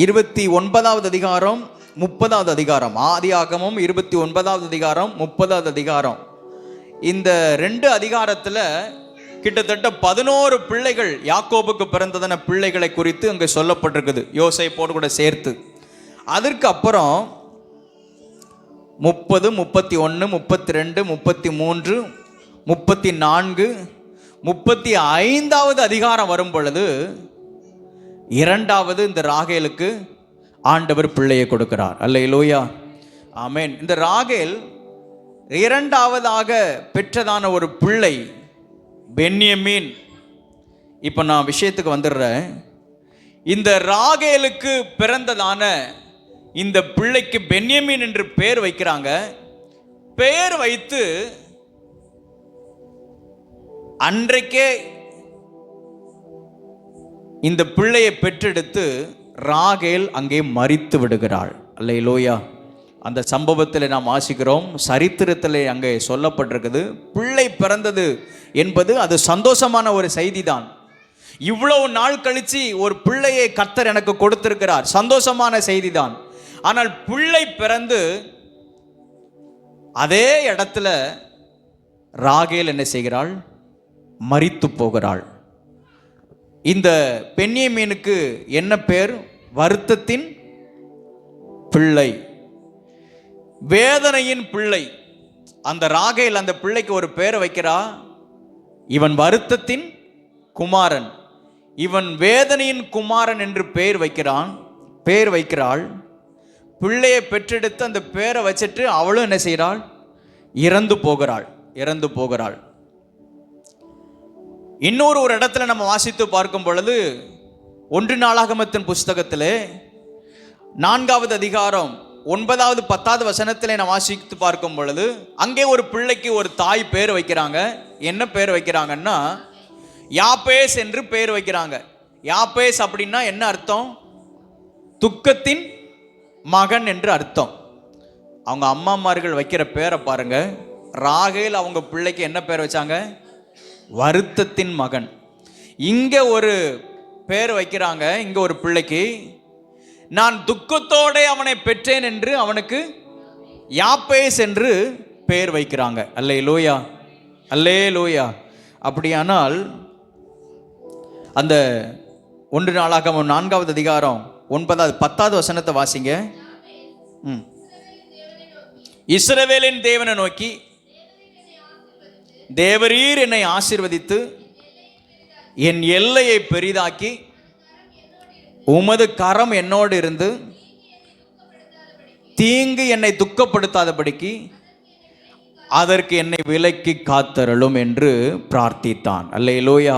29வது அதிகாரம் 30வது அதிகாரம், ஆதியாகமம் 29வது அதிகாரம் 30வது அதிகாரம், இந்த 2 அதிகாரத்தில் கிட்டத்தட்ட 11 பிள்ளைகள் யாக்கோபுக்கு பிறந்ததான பிள்ளைகளை குறித்து அங்கே சொல்லப்பட்டிருக்குது, யோசேப்போடு கூட சேர்த்து. அதற்கு அப்புறம் 30, 31, 32, 33, 34, 35வது அதிகாரம் வரும் பொழுது இரண்டாவது இந்த ராகேலுக்கு ஆண்டவர் பிள்ளையை கொடுக்கிறார். அல்லேலூயா, ஆமென். இந்த ராகேல் இரண்டாவதாக பெற்றதான ஒரு பிள்ளை பென்யமீன். இப்போ நான் விஷயத்துக்கு வந்துடுறேன். இந்த ராகேலுக்கு பிறந்ததான இந்த பிள்ளைக்கு பென்யமீன் என்று பெயர் வைக்கிறாங்க. பெயர் வைத்து அன்றைக்கே இந்த பிள்ளையை பெற்றெடுத்து ராகேல் அங்கே மரித்து விடுகிறாள். அல்லேலூயா. அந்த சம்பவத்தில் நாம் வாசிக்கிறோம், சரித்திரத்தில் அங்கே சொல்லப்பட்டிருக்குது. பிள்ளை பிறந்தது என்பது அது சந்தோஷமான ஒரு செய்தி தான். இவ்வளவு நாள் கழிச்சு ஒரு பிள்ளையை கர்த்தர் எனக்கு கொடுத்திருக்கிறார், சந்தோஷமான செய்தி தான். ஆனால் பிள்ளை பிறந்து அதே இடத்துல ராகேல் என்ன செய்கிறாள்? மரித்து போகிறாள். இந்த பென்யமீனுக்கு என்ன பேர்? வருத்தத்தின் பிள்ளை, வேதனையின் பிள்ளை. அந்த ராகேல் அந்த பிள்ளைக்கு ஒரு பேரை வைக்கிறா, இவன் வருத்தத்தின் குமாரன், இவன் வேதனையின் குமாரன் என்று பேர் வைக்கிறாள். பிள்ளையை பெற்றெடுத்து அந்த பேரை வச்சுட்டு அவளும் என்ன செய்கிறாள்? இறந்து போகிறாள். இன்னொரு இடத்துல நம்ம வாசித்து பார்க்கும் பொழுது 1 நாளாகமத்தின் புஸ்தகத்திலே 4வது அதிகாரம் 9வது 10வது வசனத்திலே நான் வாசித்து பார்க்கும் பொழுது அங்கே ஒரு பிள்ளைக்கு ஒரு தாய் பேர் வைக்கிறாங்க. என்ன பேர் வைக்கிறாங்கன்னா யாப்பேஸ் என்று பேர் வைக்கிறாங்க. யாப்பேஸ் அப்படின்னா என்ன அர்த்தம்? துக்கத்தின் மகன் என்று அர்த்தம். அவங்க அம்மாமார்கள் வைக்கிற பேரை பாருங்க. ராகேல் அவங்க பிள்ளைக்கு என்ன பேர் வச்சாங்க? வருத்தத்தின் மகன். இங்க ஒரு பேர் வைக்கிறாங்க, இங்க ஒரு பிள்ளைக்கு நான் துக்கத்தோட அவனை பெற்றேன் என்று அவனுக்கு யாப்பேஸ் என்று பேர் வைக்கிறாங்க. அல்லேலூயா, அல்லேலூயா. அப்படியானால் அந்த 1 நாளாகமம் 4வது அதிகாரம் 9வது 10வது வசனத்தை வாசிங்க. இஸ்ரவேலின் தேவனை நோக்கி, தேவரீர் என்னை ஆசீர்வதித்து என் எல்லையை பெரிதாக்கி உமது கரம் என்னோடு இருந்து தீங்கு என்னை துக்கப்படுத்தாதபடிக்கு அதற்கு என்னை விலக்கி காத்தருளும் என்று பிரார்த்தித்தான். அல்லேலூயா.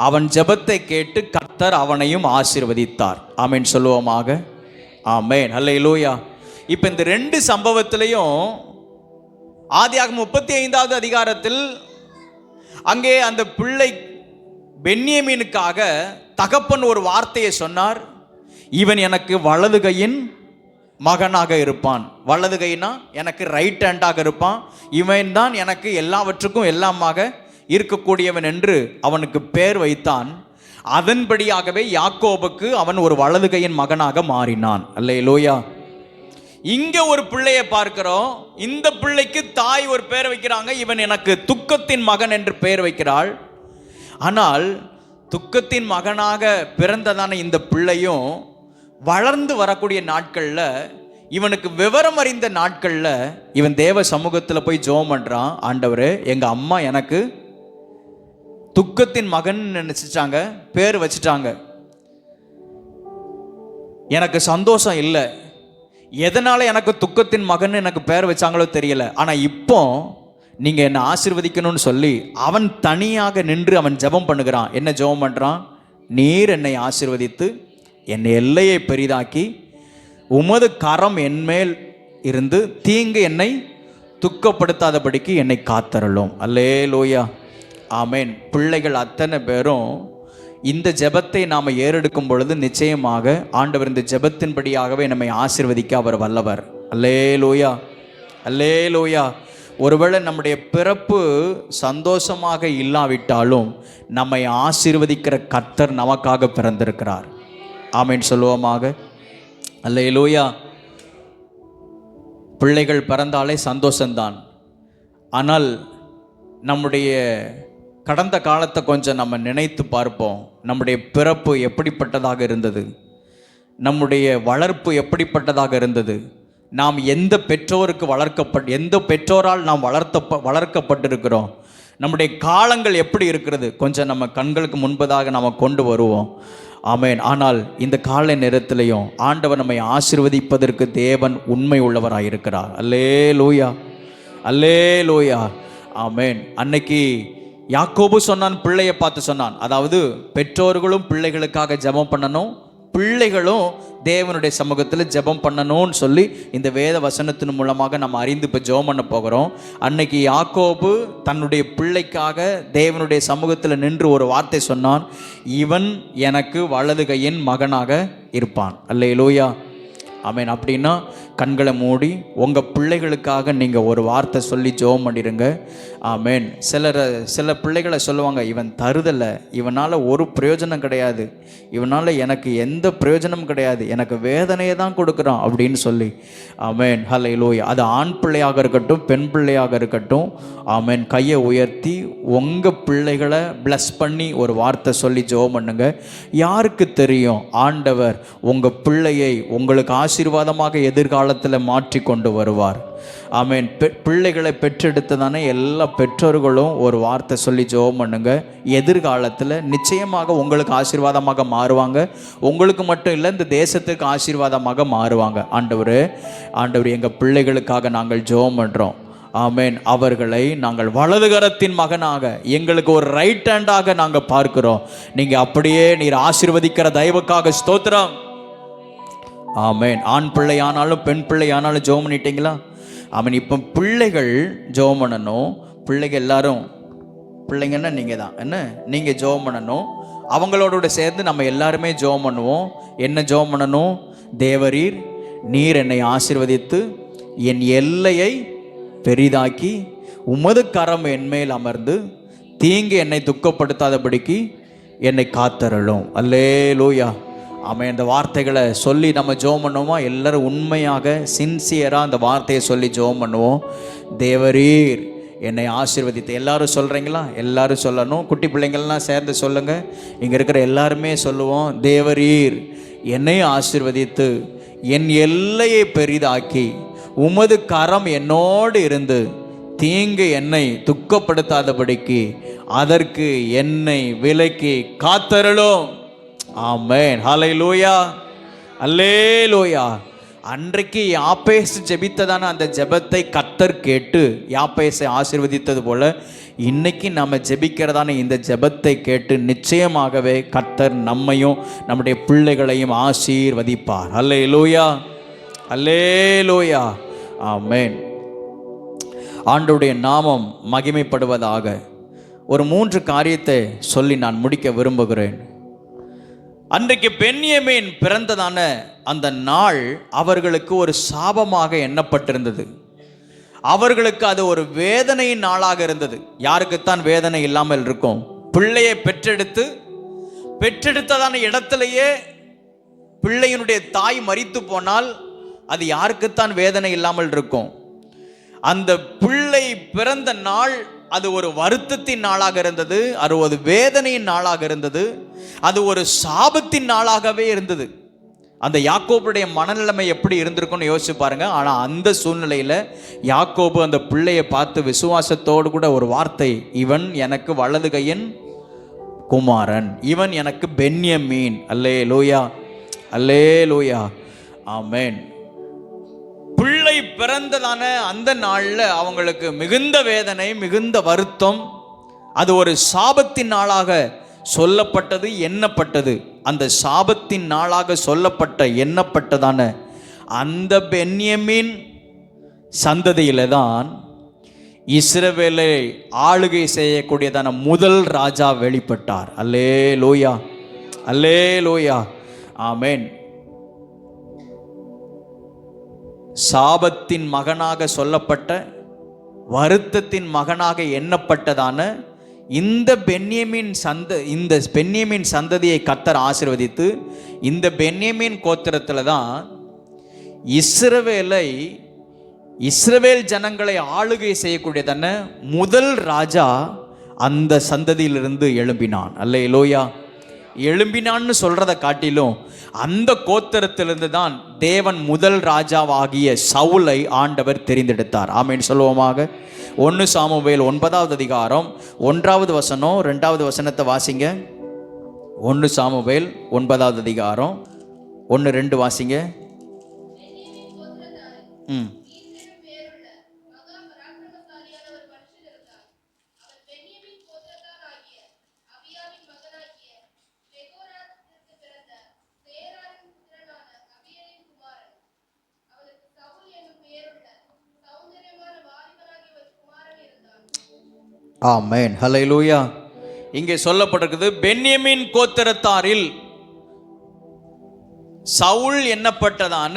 அவன் ஜெபத்தை கேட்டு கர்த்தர் அவனையும் ஆசீர்வதித்தார். ஆமென் சொல்லுவோமாக. ஆமென். அல்லேலூயா. இப்போ இந்த 2 சம்பவத்திலையும் ஆதியாகமம் 35வது அதிகாரத்தில் அங்கே அந்த பிள்ளை பென்யமீனுக்காக தகப்பன் ஒரு வார்த்தையை சொன்னார். இவன் எனக்கு வலது கையின் மகனாக இருப்பான். வலது கைனா எனக்கு ரைட் ஹேண்டாக இருப்பான். இவன் தான் எனக்கு எல்லாவற்றுக்கும் எல்லாமாக இருக்கக்கூடியவன் என்று அவனுக்கு பேர் வைத்தான். அதன்படியாகவே யாக்கோபுக்கு அவன் ஒரு வலது கையின் மகனாக மாறினான். அல்லேலூயா. இங்க ஒரு பிள்ளையை பார்க்கிறோம். இந்த பிள்ளைக்கு தாய் ஒரு பேர் வைக்கிறாங்க, இவன் எனக்கு துக்கத்தின் மகன் என்று பெயர் வைக்கிறாள். ஆனால் துக்கத்தின் மகனாக பிறந்ததான இந்த பிள்ளையும் வளர்ந்து வரக்கூடிய நாட்களில், இவனுக்கு விவரம் அறிந்த நாட்களில் இவன் தேவ சமூகத்தில் போய் ஜெபம் பண்ணுறான். ஆண்டவரே, எங்கள் அம்மா எனக்கு துக்கத்தின் மகன் நினைச்சிட்டாங்க, பேர் வச்சுட்டாங்க, எனக்கு சந்தோஷம் இல்லை. எதனால எனக்கு துக்கத்தின் மகன் எனக்கு பேர் வச்சாங்களோ தெரியல. ஆனால் இப்போ நீங்கள் என்னை ஆசீர்வதிக்கணும்னு சொல்லி அவன் தனியாக நின்று அவன் ஜெபம் பண்ணுகிறான். என்ன ஜெபம் பண்ணுறான்? நீர் என்னை ஆசீர்வதித்து என் எல்லையை பெரிதாக்கி உமது கரம் என்மேல் இருந்து தீங்கு என்னை துக்கப்படுத்தாதபடிக்கு என்னை காத்தருளும். அல்லேலூயா, ஆமேன். பிள்ளைகள் அத்தனை பேரும் இந்த ஜெபத்தை நாம் ஏறெடுக்கும் பொழுது நிச்சயமாக ஆண்டவர் இந்த ஜெபத்தின்படியாகவே நம்மை ஆசீர்வதிக்க அவர் வல்லவர். அல்லேலூயா, அல்லேலூயா. ஒருவேளை நம்முடைய பிறப்பு சந்தோஷமாக இல்லாவிட்டாலும் நம்மை ஆசீர்வதிக்கிற கர்த்தர் நமக்காக பிறந்திருக்கிறார். ஆமேன் சொல்லுவோமாக. அல்லேலூயா. பிள்ளைகள் பிறந்தாலே சந்தோஷம்தான். ஆனால் நம்முடைய கடந்த காலத்தை கொஞ்சம் நம்ம நினைத்து பார்ப்போம். நம்முடைய பிறப்பு எப்படிப்பட்டதாக இருந்தது? நம்முடைய வளர்ப்பு எப்படிப்பட்டதாக இருந்தது? நாம் எந்த பெற்றோருக்கு எந்த பெற்றோரால் நாம் வளர்க்கப்பட்டிருக்கிறோம்? நம்முடைய காலங்கள் எப்படி இருக்கிறது? கொஞ்சம் நம்ம கண்களுக்கு முன்பதாக நாம் கொண்டு வருவோம். ஆமேன். ஆனால் இந்த கால நேரத்திலையும் ஆண்டவர் நம்மை ஆசீர்வதிப்பதற்கு தேவன் உண்மை உள்ளவராயிருக்கிறார். அல்லேலூயா, அல்லேலூயா, ஆமேன். அன்னைக்கு யாக்கோபு சொன்னான், பிள்ளையை பார்த்து சொன்னான். அதாவது பெற்றோர்களும் பிள்ளைகளுக்காக ஜெபம் பண்ணணும், பிள்ளைகளும் தேவனுடைய சமூகத்தில் ஜெபம் பண்ணணும்னு சொல்லி இந்த வேத வசனத்தின் மூலமாக நம்ம அறிந்து இப்போ ஜெபம் பண்ண போகிறோம். அன்னைக்கு யாக்கோபு தன்னுடைய பிள்ளைக்காக தேவனுடைய சமூகத்தில் நின்று ஒரு வார்த்தை சொன்னான், இவன் எனக்கு வலது கையின் மகனாக இருப்பான். அல்லேலூயா, ஆமென். அப்படின்னா கண்களை மூடி உங்கள் பிள்ளைகளுக்காக நீங்கள் ஒரு வார்த்தை சொல்லி ஜெபம் பண்ணிடுங்க. ஆமென். சில பிள்ளைகளை சொல்லுவாங்க, இவன் தருதலை, இவனால் ஒரு பிரயோஜனம் கிடையாது, இவனால் எனக்கு எந்த பிரயோஜனமும் கிடையாது, எனக்கு வேதனையை தான் கொடுக்குறான் அப்படின்னு சொல்லி. ஆமென், ஹல்லேலூயா. அது ஆண் பிள்ளையாக இருக்கட்டும், பெண் பிள்ளையாக இருக்கட்டும், ஆமென். கையை உயர்த்தி உங்கள் பிள்ளைகளை ப்ளஸ் பண்ணி ஒரு வார்த்தை சொல்லி ஜெபம் பண்ணுங்க. யாருக்கு தெரியும், ஆண்டவர் உங்கள் பிள்ளையை உங்களுக்கு ஆசீர்வாதமாக எதிர்காலத்தில் மாற்றி கொண்டு வருவார். ஆமென். பிள்ளைகளை பெற்றெடுத்ததானே எல்லா பெற்றோர்களும் ஒரு வார்த்தை சொல்லி ஜெபம் பண்ணுங்க. எதிர்காலத்தில் நிச்சயமாக உங்களுக்கு ஆசீர்வாதமாக மாறுவாங்க. உங்களுக்கு மட்டும் இல்லை, இந்த தேசத்துக்கு ஆசீர்வாதமாக மாறுவாங்க. ஆண்டவர் எங்கள் பிள்ளைகளுக்காக நாங்கள் ஜெபம் பண்ணுறோம். ஆமென். அவர்களை நாங்கள் வலது கரத்தின் மகனாக, எங்களுக்கு ஒரு ரைட் ஹேண்டாக நாங்கள் பார்க்கிறோம். நீங்கள் அப்படியே நீர் ஆசீர்வதிக்கிற தயவுக்காக ஸ்தோத்திரம். ஆமென். ஆண் பிள்ளை ஆனாலும் பெண் பிள்ளை ஆனாலும் ஜெபம் பண்ணிட்டீங்களா? ஆமென். இப்போ பிள்ளைகள் ஜெபம் பண்ணணும். பிள்ளைகள் எல்லாரும், பிள்ளைங்கன்னா நீங்கள் தான், என்ன நீங்கள் ஜெபம் பண்ணணும். அவங்களோட சேர்ந்து நம்ம எல்லாருமே ஜெபம் பண்ணுவோம். என்ன ஜெபம் பண்ணணும்? தேவரீர், நீர் என்னை ஆசீர்வதித்து என் எல்லையை பெரிதாக்கி உமது கரம் என்மேல் அமர்ந்து தீங்கு என்னை துக்கப்படுத்தாதபடிக்கு என்னை காத்தருளும். அல்லேலூயா, ஆமென். இந்த வார்த்தைகளை சொல்லி நம்ம ஜெபம் பண்ணுவோமா? எல்லாரும் உண்மையாக சின்சியராக அந்த வார்த்தையை சொல்லி ஜெபம் பண்ணுவோம். தேவரீர் என்னை ஆசீர்வதித்து. எல்லாரும் சொல்கிறீங்களா? எல்லாரும் சொல்லணும். குட்டி பிள்ளைங்கள்லாம் சேர்ந்து சொல்லுங்கள். இங்கே இருக்கிற எல்லாருமே சொல்லுவோம். தேவரீர் என்னை ஆசீர்வதித்து என் எல்லையை பெரிதாக்கி உமது கரம் என்னோடு இருந்து தீங்கு என்னை துக்கப்படுத்தாதபடிக்கு அதற்கு என்னை விலக்கி காத்தருளும். ஆமென், ஹல்லேலூயா, அல்லேலூயா. அன்றைக்கு யாப்பேஸ் ஜெபித்ததான அந்த ஜெபத்தை கர்த்தர் கேட்டு யாப்பேஸை ஆசீர்வதித்தது போல இன்னைக்கு நம்ம ஜெபிக்கிறதான இந்த ஜெபத்தை கேட்டு நிச்சயமாகவே கர்த்தர் நம்மையும் நம்முடைய பிள்ளைகளையும் ஆசீர்வதிப்பார். அல்லேலூயா, அல்லேலூயா, ஆமென். ஆண்டவருடைய நாமம் மகிமைப்படுவதாக. ஒரு 3 காரியத்தை சொல்லி நான் முடிக்க விரும்புகிறேன். அன்றைக்கு பென்யமீன் பிறந்ததான அந்த நாள் அவர்களுக்கு ஒரு சாபமாக எண்ணப்பட்டிருந்தது. அவர்களுக்கு அது ஒரு வேதனையின் நாளாக இருந்தது. யாருக்குத்தான் வேதனை இல்லாமல் இருக்கும்? பிள்ளையை பெற்றெடுத்ததான இடத்திலேயே பிள்ளையினுடைய தாய் மரித்து போனால் அது யாருக்குத்தான் வேதனை இல்லாமல் இருக்கும்? அந்த பிள்ளை பிறந்த நாள் அது ஒரு வருத்தத்தின் நாளாக இருந்தது, அது ஒரு வேதனையின் நாளாக இருந்தது, அது ஒரு சாபத்தின் நாளாகவே இருந்தது. அந்த யாக்கோபுடைய மனநிலைமை எப்படி இருந்திருக்கும்னு யோசிச்சு பாருங்க. ஆனால் அந்த சூழ்நிலையில் யாக்கோபு அந்த பிள்ளையை பார்த்து விசுவாசத்தோடு கூட ஒரு வார்த்தை, இவன் எனக்கு வலது கையின் குமாரன், இவன் எனக்கு பென்யமீன். அல்லேலூயா, அல்லேலூயா, ஆமென். பிள்ளை பிறந்ததான அந்த நாளில் அவங்களுக்கு மிகுந்த வேதனை, மிகுந்த வருத்தம். அது ஒரு சாபத்தின் நாளாக சொல்லப்பட்டது, எண்ணப்பட்டது. அந்த சாபத்தின் நாளாக சொல்லப்பட்ட எண்ணப்பட்டதான அந்த பென்யமீன் சந்ததியில தான் இஸ்ரவேலை ஆளுகை செய்யக்கூடியதான முதல் ராஜா வெளிப்பட்டார். அல்லேலூயா, அல்லேலூயா, ஆமென். சாபத்தின் மகனாக சொல்லப்பட்ட, வருத்தத்தின் மகனாக எண்ணப்பட்டதான இந்த பென்யமீன் சந்ததியை கர்த்தர் ஆசீர்வதித்து இந்த பென்யமீன் கோத்திரத்தில் தான் இஸ்ரவேல் ஜனங்களை ஆளுகை செய்யக்கூடியதான முதல் ராஜா அந்த சந்ததியிலிருந்து எழும்பினான். அல்லேலூயா, எழும்பினான்னு சொல்றதை காட்டிலும் அந்த கோத்திரத்திலிருந்து தான் தேவன் முதல் ராஜாவாகிய சவுலை ஆண்டவர் தெரிந்தெடுத்தார். ஆமென் சொல்லுவோமாக. 1 சாமுவேல் 9வது அதிகாரம் 1வது வசனம் 2வது வசனத்தை வாசிங்க. 1 சாமுவேல் 9வது அதிகாரம் 1-2 வாசிங்க. ஆமென். ஹல்லேலூயா. இங்கே சொல்லப்பட்டிருக்குது, பென்யமீன் கோத்திரத்தாரில் சவுல் எண்ணப்பட்டதான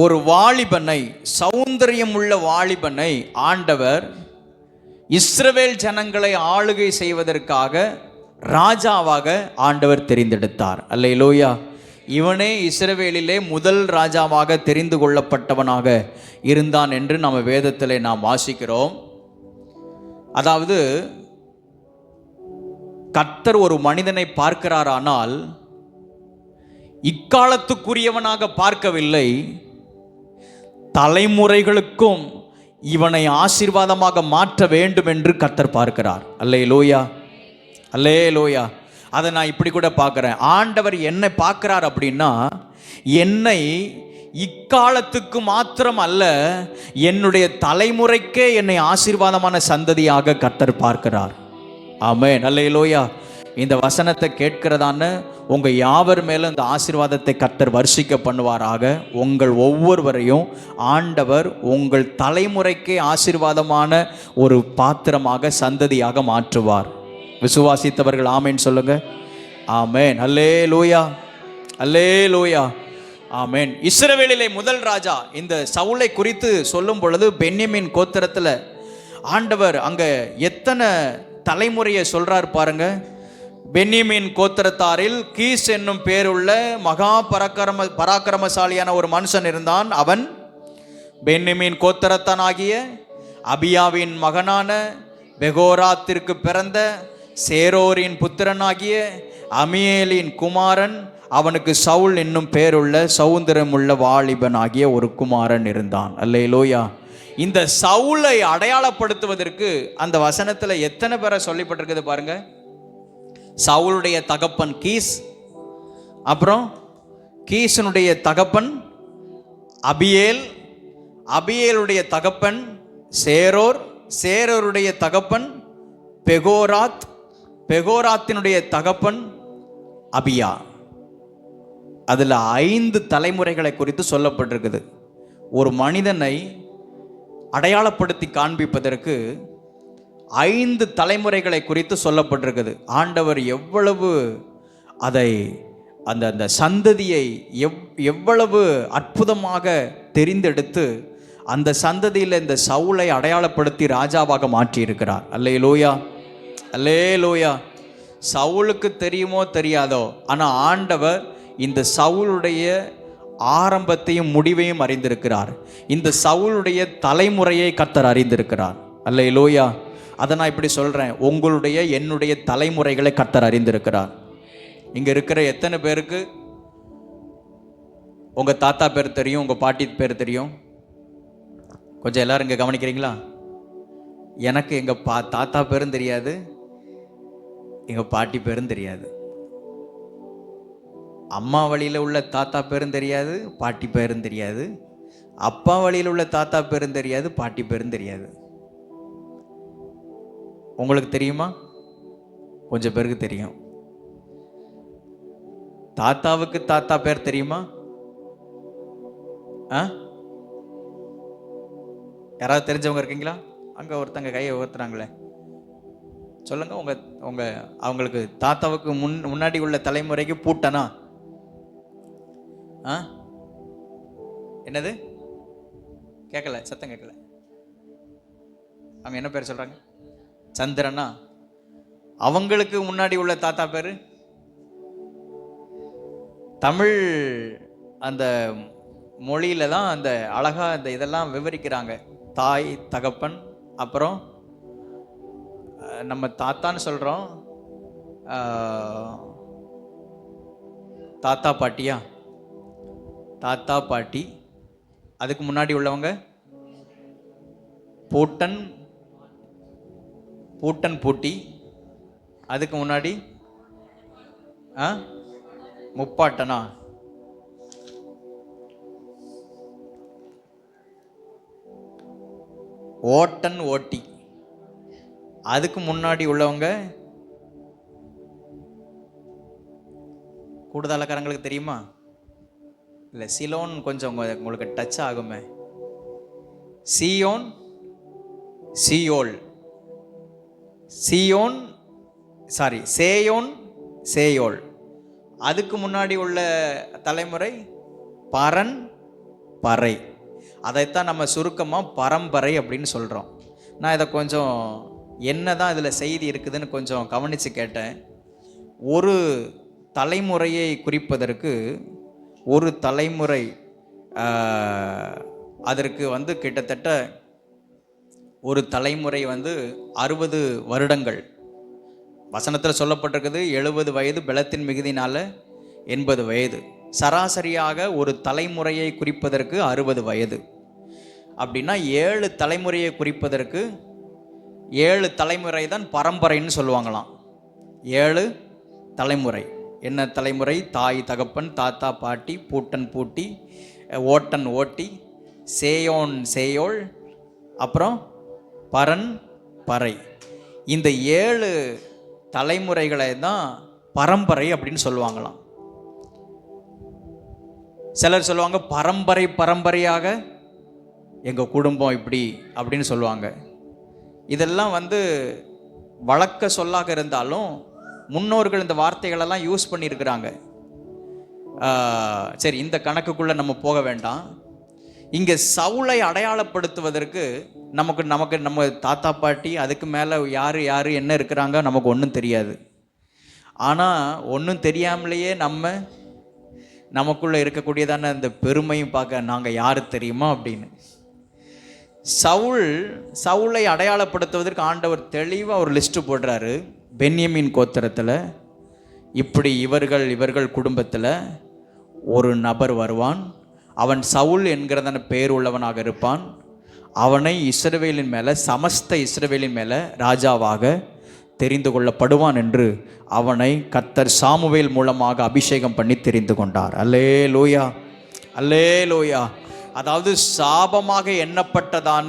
ஒரு வாலிபனை, சௌந்தரியம் உள்ள வாலிபனை ஆண்டவர் இஸ்ரவேல் ஜனங்களை ஆளுகை செய்வதற்காக ராஜாவாக ஆண்டவர் தெரிந்தெடுத்தார். அல்லேலூயா. இவனே இஸ்ரவேலிலே முதல் ராஜாவாக தெரிந்து கொள்ளப்பட்டவனாக இருந்தான் என்று நம்ம வேதத்திலே நாம் வாசிக்கிறோம். அதாவது கர்த்தர் ஒரு மனிதனை பார்க்கிறாரானால் இக்காலத்துக்குரியவனாக பார்க்கவில்லை, தலைமுறைகளுக்கும் இவனை ஆசீர்வாதமாக மாற்ற வேண்டும் என்று கர்த்தர் பார்க்கிறார். அல்லேலூயா, அல்லேலூயா. அதை நான் இப்படி கூட பார்க்குறேன். ஆண்டவர் என்னை பார்க்கிறார் அப்படின்னா, என்னை இக்காலத்துக்கு மாத்திரம் அல்ல, என்னுடைய தலைமுறைக்கே என்னை ஆசீர்வாதமான சந்ததியாக கர்த்தர் பார்க்கிறார். ஆமென், அல்லேலூயா. இந்த வசனத்தை கேட்கிறதான உங்க யாவர் மேலும் இந்த ஆசீர்வாதத்தை கர்த்தர் வர்ஷிக்க பண்ணுவாராக. உங்கள் ஒவ்வொருவரையும் ஆண்டவர் உங்கள் தலைமுறைக்கே ஆசீர்வாதமான ஒரு பாத்திரமாக, சந்ததியாக மாற்றுவார். விசுவாசித்தவர்கள் ஆமென் சொல்லுங்க. ஆமென், அல்லேலூயா, அல்லேலூயா, ஆமென். இஸ்ரவேலிலே முதல் ராஜா இந்த சவுலை குறித்து சொல்லும் பொழுது பென்யமீன் கோத்திரத்தில் ஆண்டவர் அங்க எத்தனை தலைமுறையை சொல்றார் பாருங்க. பென்யமீன் கோத்திரத்தாரில் கீஸ் என்னும் பேருள்ள மகா பராக்கிரமசாலியான ஒரு மனுஷன் இருந்தான். அவன் பென்யமீன் கோத்திரத்தானாகிய அபியாவின் மகனான பெகோராத்திற்கு பிறந்த சேரோரின் புத்திரனாகிய அமியேலின் குமாரன். அவனுக்கு சவுல் என்னும் பேருள்ள சௌந்தரமுள்ள வாலிபன் ஆகிய ஒரு குமாரன் இருந்தான். அல்லேலூயா. இந்த சவுலை அடையாளப்படுத்துவதற்கு அந்த வசனத்தில் எத்தனை பேரை சொல்லப்பட்டிருக்குது பாருங்க. சவுலுடைய தகப்பன் கீஸ், அப்புறம் கீசனுடைய தகப்பன் அபியேல், அபியேலுடைய தகப்பன் சேரோர், சேரோருடைய தகப்பன் பெகோராத், பெகோராத்தினுடைய தகப்பன் அபியா. அதில் 5 தலைமுறைகளை குறித்து சொல்லப்பட்டிருக்குது. ஒரு மனிதனை அடையாளப்படுத்தி காண்பிப்பதற்கு 5 தலைமுறைகளை குறித்து சொல்லப்பட்டிருக்குது. ஆண்டவர் எவ்வளவு அதை அந்த சந்ததியை எவ்வளவு அற்புதமாக தெரிந்தெடுத்து அந்த சந்ததியில் இந்த சவுலை அடையாளப்படுத்தி ராஜாவாக மாற்றி இருக்கிறார். அல்லேலூயா, அல்லேலூயா. சவுலுக்கு தெரியுமோ தெரியாதோ, ஆனால் ஆண்டவர் இந்த சவுலுடைய ஆரம்பத்தையும் முடிவையும் அறிந்திருக்கிறார். இந்த சவுலுடைய தலைமுறையை கர்த்தர் அறிந்திருக்கிறார். அல்லேலூயா. அதை நான் இப்படி சொல்கிறேன், உங்களுடைய என்னுடைய தலைமுறைகளை கர்த்தர் அறிந்திருக்கிறார். இங்கே இருக்கிற எத்தனை பேருக்கு உங்கள் தாத்தா பேர் தெரியும், உங்கள் பாட்டி பேர் தெரியும்? கொஞ்சம் எல்லாரும் இங்கே கவனிக்கிறீங்களா? எனக்கு எங்கள் தாத்தா பேரும் தெரியாது, எங்கள் பாட்டி பேரும் தெரியாது. அம்மா வழியில் உள்ள தாத்தா பேரும் தெரியாது, பாட்டி பேரும் தெரியாது. அப்பா வழியில் உள்ள தாத்தா பேரும் தெரியாது, பாட்டி பேரும் தெரியாது. உங்களுக்கு தெரியுமா? கொஞ்சம் பேருக்கு தெரியும். தாத்தாவுக்கு தாத்தா பேர் தெரியுமா? யாராவது தெரிஞ்சவங்க இருக்கீங்களா? அங்க ஒருத்தங்க கையை உயர்த்துறாங்களே, சொல்லுங்க. உங்க அவங்களுக்கு தாத்தாவுக்கு முன்னாடி உள்ள தலைமுறைக்கு பூட்டனா? என்னது கேட்கல, சத்தம் கேட்கல. அவங்க என்ன பேர் சொல்றாங்க? சந்திரனா? அவங்களுக்கு முன்னாடி உள்ள தாத்தா பேரு தமிழ் அந்த மொழியில தான் அந்த அழகா அந்த இதெல்லாம் விவரிக்கிறாங்க. தாய், தகப்பன், அப்புறம் நம்ம தாத்தான்னு சொல்றோம், தாத்தா பாட்டியா? தாத்தா பாட்டி. அதுக்கு முன்னாடி உள்ளவங்க பூட்டன், பூட்டன் பூட்டி. அதுக்கு முன்னாடி முப்பாட்டனா? ஓட்டன் ஓட்டி. அதுக்கு முன்னாடி உள்ளவங்க கூடுதலக்காரங்களுக்கு தெரியுமா? இல்லை, சிலோன் கொஞ்சம் உங்களுக்கு டச் ஆகுமே. Zion, Seoul, Zion sorry Seyon, சேயோல். அதுக்கு முன்னாடி உள்ள தலைமுறை பரன், பறை. அதைத்தான் நம்ம சுருக்கமாக பரம்பரை அப்படின்னு சொல்கிறோம். நான் இதை கொஞ்சம் என்ன தான் இதில் செய்தி இருக்குதுன்னு கொஞ்சம் கவனித்து கேட்டேன். ஒரு தலைமுறையை குறிப்பதற்கு ஒரு தலைமுறை அதற்கு கிட்டத்தட்ட ஒரு தலைமுறை 60 வருடங்கள். வசனத்தில் சொல்லப்பட்டிருக்குது 70 வயது பலத்தின் மிகுதினால 80 வயது. சராசரியாக ஒரு தலைமுறையை குறிப்பதற்கு 60 வயது. அப்படின்னா 7 தலைமுறையை குறிப்பதற்கு 7 தலைமுறை தான் பரம்பரைன்னு சொல்லுவாங்களாம். 7 தலைமுறை. என்ன தலைமுறை? தாய் தகப்பன், தாத்தா பாட்டி, பூட்டன் பூட்டி, ஓட்டன் ஓட்டி, சேயோன் சேயோள், அப்புறம் பரன் பறை. இந்த 7 தலைமுறைகளை தான் பரம்பரை அப்படின்னு சொல்லுவாங்களாம். சிலர் சொல்லுவாங்க பரம்பரை பரம்பரையாக எங்கள் குடும்பம் இப்படி அப்படின்னு சொல்லுவாங்க. இதெல்லாம் வழக்க சொல்லாக இருந்தாலும் முன்னோர்கள் இந்த வார்த்தைகளெல்லாம் யூஸ் பண்ணியிருக்கிறாங்க. சரி, இந்த கணக்குக்குள்ளே நம்ம போக வேண்டாம். இங்கே சவுலை அடையாளப்படுத்துவதற்கு நமக்கு நம்ம தாத்தா பாட்டி அதுக்கு மேலே யார் யார் என்ன இருக்கிறாங்க நமக்கு ஒன்றும் தெரியாது. ஆனால் ஒன்றும் தெரியாமலேயே நமக்குள்ளே இருக்கக்கூடியதான இந்த பெருமையும் பார்க்க நாங்கள் யார் தெரியுமா அப்படின்னு. சவுலை அடையாளப்படுத்துவதற்கு ஆண்டவர் தெளிவாக ஒரு லிஸ்ட்டு போடுறாரு. பென்யமீன் கோத்திரத்தில் இப்படி இவர்கள் குடும்பத்தில் ஒரு நபர் வருவான். அவன் சவுல் என்கிறதான பெயர் உள்ளவனாக இருப்பான். அவனை இஸ்ரவேலின் மேலே, சமஸ்த இஸ்ரவேலின் மேலே ராஜாவாக தெரிந்து கொள்ளப்படுவான் என்று அவனை கர்த்தர் சாமுவேல் மூலமாக அபிஷேகம் பண்ணி தெரிந்து கொண்டார். அல்லேலூயா, அல்லேலூயா. அதாவது சாபமாக எண்ணப்பட்டதான,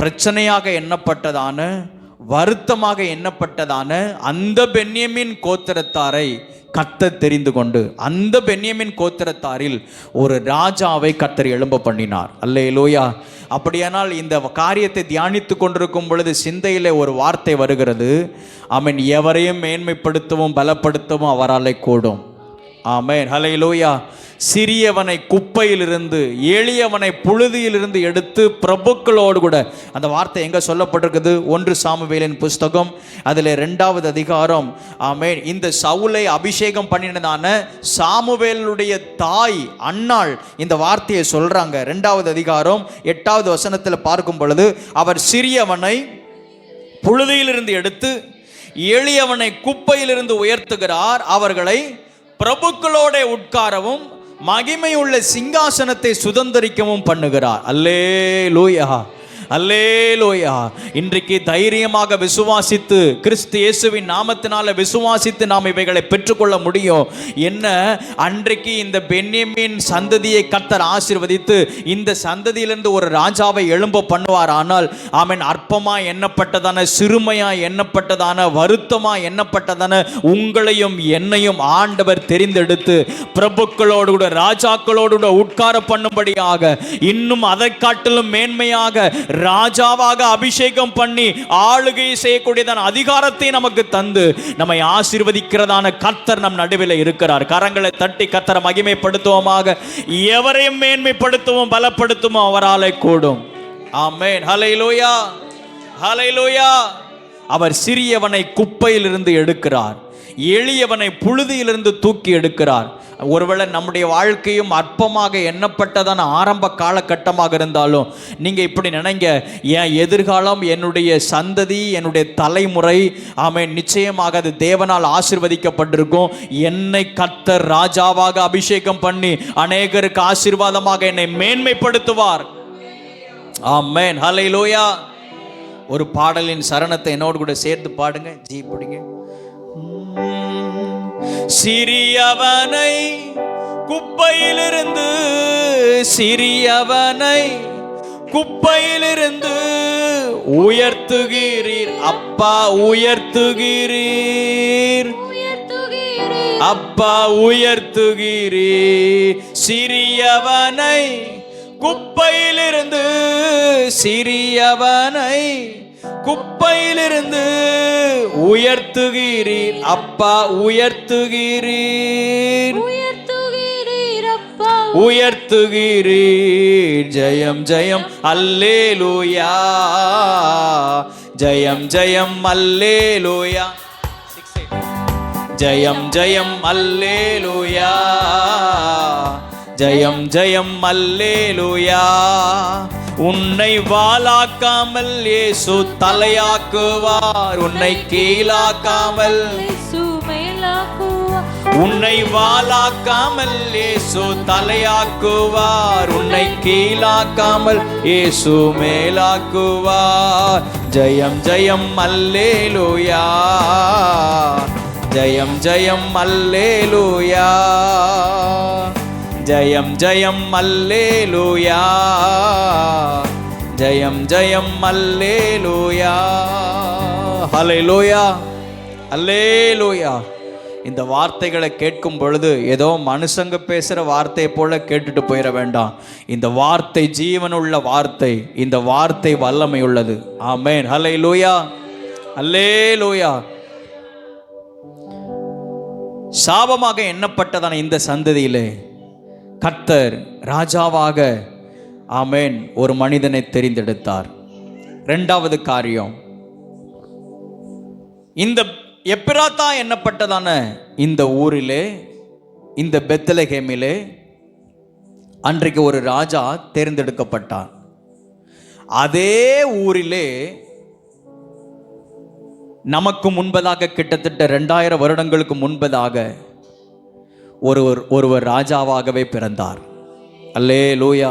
பிரச்சனையாக எண்ணப்பட்டதான, வருத்தமாக எண்ணப்பட்டதான அந்த பென்யமீன் கோத்திரத்தாரை கர்த்தர் தெரிந்து கொண்டு அந்த பென்யமீன் கோத்திரத்தாரில் ஒரு ராஜாவை கர்த்தர் எழும்ப பண்ணினார். அல்லேலூயா. அப்படியானால் இந்த காரியத்தை தியானித்து கொண்டிருக்கும் பொழுது சிந்தையிலே ஒரு வார்த்தை வருகிறது. ஆமென். எவரையும் மேன்மைப்படுத்தவும் பலப்படுத்தவும் அவராலே கூடும். ஆமென். ஹல்லேலூயா. சிறியவனை குப்பையிலிருந்து, எளியவனை புழுதியிலிருந்து எடுத்து பிரபுக்களோடு கூட. அந்த வார்த்தை எங்க சொல்லப்பட்டிருக்குது? 1 சாமுவேலின் புஸ்தகம் அதில் 2வது அதிகாரம். ஆமென். இந்த சவுலை அபிஷேகம் பண்ணினதான சாமுவேலுடைய தாய் அன்னாள் இந்த வார்த்தையை சொல்றாங்க. 2வது அதிகாரம் 8வது வசனத்தில் பார்க்கும் பொழுது, அவர் சிறியவனை புழுதியிலிருந்து எடுத்து எளியவனை குப்பையிலிருந்து உயர்த்துகிறார், அவர்களை பிரபுக்களோட உட்காரவும் மகிமையுள்ள சிங்காசனத்தை சுதந்தரிக்கவும் பண்ணுகிறார். அல்லேலூயா, அல்லேலூயா. இன்றைக்கு தைரியமாக விசுவாசித்து, கிறிஸ்து இயேசுவின் நாமத்தினால விசுவாசித்து நாம் இவைகளை பெற்றுக்கொள்ள முடியும். என்ன, அன்றைக்கு இந்த பென்யமீன் சந்ததியை கர்த்தர் ஆசீர்வதித்து இந்த சந்ததியிலிருந்து ஒரு ராஜாவை எழும்ப பண்ணுவார். ஆனால் ஆமென், அற்பமா எண்ணப்பட்டதான, சிறுமையா எண்ணப்பட்டதான, வருத்தமா எண்ணப்பட்டதான உங்களையும் என்னையும் ஆண்டவர் தெரிந்தெடுத்து பிரபுக்களோடு கூட, ராஜாக்களோடு கூட உட்கார பண்ணும்படியாக, இன்னும் அதை காட்டிலும் மேன்மையாக ராஜாவாக அபிஷேகம் பண்ணி ஆளுகை செய்யக்கூடியதான அதிகாரத்தை நமக்கு தந்து நம்மை ஆசீர்வதிக்கிறதான கர்த்தர் நம் நடுவில் இருக்கிறார். கரங்களை தட்டி கர்த்தரை மகிமைப்படுத்துவோமாக. எவரையும் மேன்மைப்படுத்தவும் பலப்படுத்தவும் அவராலே கூடும். ஆமென். ஹல்லேலூயா, ஹல்லேலூயா. அவர் சிறியவனை குப்பையிலிருந்து எடுக்கிறார், எளியவனை புழுதியிலிருந்து தூக்கி எடுக்கிறார். ஒருவேளை நம்முடைய வாழ்க்கையும் அற்பமாக எண்ணப்பட்டதான ஆரம்ப காலகட்டமாக இருந்தாலும் நீங்கள் இப்படி நினைங்க, என் எதிர்காலம், என்னுடைய சந்ததி, என்னுடைய தலைமுறை, ஆமென், நிச்சயமாக அது தேவனால் ஆசீர்வதிக்கப்பட்டிருக்கும். என்னை கர்த்தர் ராஜாவாக அபிஷேகம் பண்ணி அநேகருக்கு ஆசீர்வாதமாக என்னை மேன்மைப்படுத்துவார். ஆமென். ஹல்லேலூயா. ஒரு பாடலின் சரணத்தை என்னோடு கூட சேர்த்து பாடுங்க. ஜீ பிடிங்க. சிறியவனை குப்பையிலிருந்து, சிறியவனை குப்பையிலிருந்து உயர்த்துகிறீர் அப்பா, உயர்த்துகிறீர் அப்பா, உயர்த்துகிறீர். சிறியவனை குப்பையிலிருந்து சிறியவனை குப்பையிலிருந்து உயர்த்துகிறீர் அப்பா, உயர்த்துகிறீர், உயர்த்துகிறீர் அப்பா, உயர்த்துகிறீர். ஜெயம் ஜெயம் அல்லேலூயா, ஜெயம் ஜெயம் அல்லேலூயா, ஜெயம் ஜெயம் அல்லேலூயா, ஜெயம் ஜெயம் அல்லேலூயா. உன்னை வாளாக்காமல் இயேசு தலையாக்குவார், உன்னை கீழாக்காமல் இயேசு மேலாக்குவார். உன்னை வாளாக்காமல் இயேசு தலையாக்குவார், உன்னை கீழாக்காமல் இயேசு மேலாக்குவார். ஜெயம் ஜெயம் அல்லேலூயா, ஜெயம் ஜெயம் அல்லேலூயா, ஜெயம் ஜெயம் அல்லேலூயா, ஜெயம் ஜெயம் அல்லேலூயா. ஹல்லேலூயா, அல்லேலூயா. இந்த வார்த்தைகளை கேட்கும் பொழுது ஏதோ மனுஷங்க பேசுகிற வார்த்தையை போல கேட்டுட்டு போயிட வேண்டாம். இந்த வார்த்தை ஜீவனுள்ள வார்த்தை, இந்த வார்த்தை வல்லமை உள்ளது. ஆமென். ஹல்லேலூயா, அல்லேலூயா. சாபமாக எண்ணப்பட்டதான இந்த சந்ததியிலே கர்த்தர் ராஜாவாக, ஆமென், ஒரு மனிதனை தெரிந்தெடுத்தார். இரண்டாவது காரியம், இந்த எப்பிராத்தா எண்ணப்பட்டதான இந்த ஊரிலே, இந்த பெத்லகேமிலே அன்றைக்கு ஒரு ராஜா தேர்ந்தெடுக்கப்பட்டார். அதே ஊரிலே நமக்கு முன்பதாக கிட்டத்தட்ட 2000 வருடங்களுக்கு முன்பதாக ஒருவர் ராஜாவாகவே பிறந்தார். அல்லேலூயா.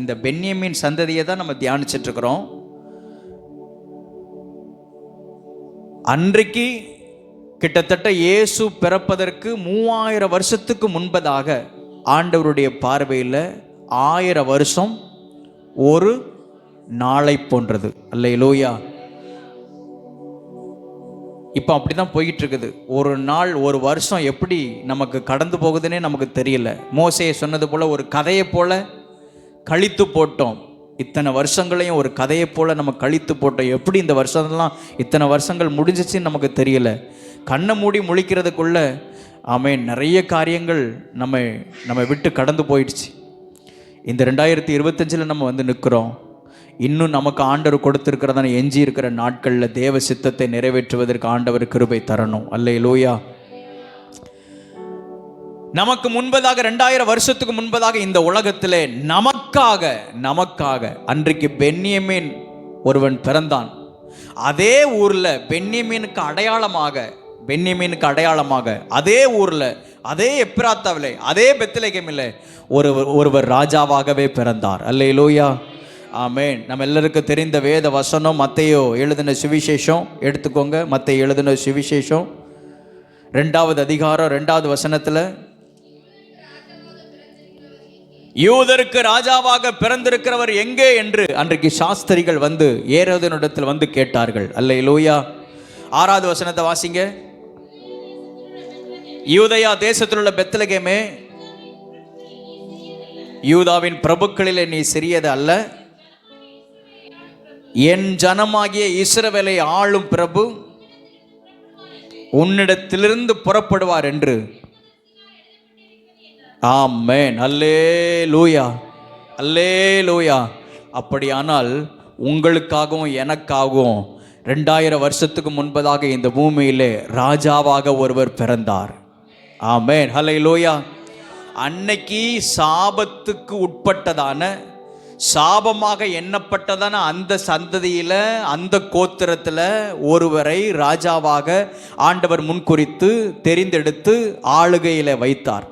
இந்த பென்யமீன் சந்ததியை தான் நம்ம தியானிச்சிட்டு இருக்கிறோம். அன்றைக்கு கிட்டத்தட்ட இயேசு பிறப்பதற்கு 3000 வருஷத்துக்கு முன்பதாக ஆண்டவருடைய பார்வையில் 1000 வருஷம் ஒரு நாளை போன்றது. அல்லேலூயா. இப்போ அப்படி தான் போய்கிட்டு இருக்குது. ஒரு நாள், ஒரு வருஷம் எப்படி நமக்கு கடந்து போகுதுன்னே நமக்கு தெரியல. மோசேயை சொன்னது போல் ஒரு கதையை போல கழித்து போட்டோம். இத்தனை வருஷங்களையும் ஒரு கதையை போல் நம்ம கழித்து போட்டோம். எப்படி இந்த வருஷம்லாம் இத்தனை வருஷங்கள் முடிஞ்சிச்சின்னு நமக்கு தெரியல. கண்ணை மூடி முழிக்கிறதுக்குள்ள ஆமென் நிறைய காரியங்கள் நம்ம விட்டு கடந்து போயிடுச்சு. இந்த 2025 நம்ம வந்து நிற்கிறோம். இன்னும் நமக்கு ஆண்டவர் கொடுத்திருக்கிறதான எஞ்சி இருக்கிற நாட்களில் தேவ சித்தத்தை நிறைவேற்றுவதற்கு ஆண்டவர் கிருபை தரணும். அல்லேலூயா. நமக்கு முன்பதாக 2000 வருஷத்துக்கு முன்பதாக இந்த உலகத்திலே நமக்காக அன்றைக்கு பென்யமீன் ஒருவன் பிறந்தான். அதே ஊர்ல பென்யமீனுக்கு அடையாளமாக அதே ஊர்ல, அதே எப்பிராத்தாவிலே, அதே பெத்லகேமிலே ஒருவர் ராஜாவாகவே பிறந்தார். அல்லேலூயா, ஆமென். நம்ம எல்லாருக்கும் தெரிந்த வேத வசனம் மத்தேயு எழுதின சுவிசேஷம் எடுத்துக்கோங்க. மத்தேயு எழுதின சுவிசேஷம் 2வது அதிகாரம் 2வது வசனத்துல, யூதருக்கு ராஜாவாக பிறந்திருக்கிறவர் எங்கே என்று அன்றைக்கு சாஸ்திரிகள் வந்து ஏரோதினிடத்தில் வந்து கேட்டார்கள். அல்லேலூயா. 6வது வசனத்தை வாசிங்க. யூதயா தேசத்தில் உள்ள பெத்லகேமே, யூதாவின் பிரபுக்களிலே நீ சிறியது அல்ல, என் ஜனமாகிய இஸ்ரவேலை ஆளும் பிரபு உன்னிடத்திலிருந்து புறப்படுவார் என்று. ஆமென். அல்லேலூயா, அல்லேலூயா. அப்படியானால் உங்களுக்காகவும் எனக்காகவும் 2000 வருஷத்துக்கு முன்பதாக இந்த பூமியிலே ராஜாவாக ஒருவர் பிறந்தார். ஆமென். அல்லேலூயா. அன்னைக்கு சாபத்துக்கு உட்பட்டதான, சாபமாக எண்ணப்பட்டதான அந்த சந்ததியில், அந்த கோத்திரத்தில் ஒருவரை ராஜாவாக ஆண்டவர் முன்குறித்து தெரிந்தெடுத்து ஆளுகையில் வைத்தார்.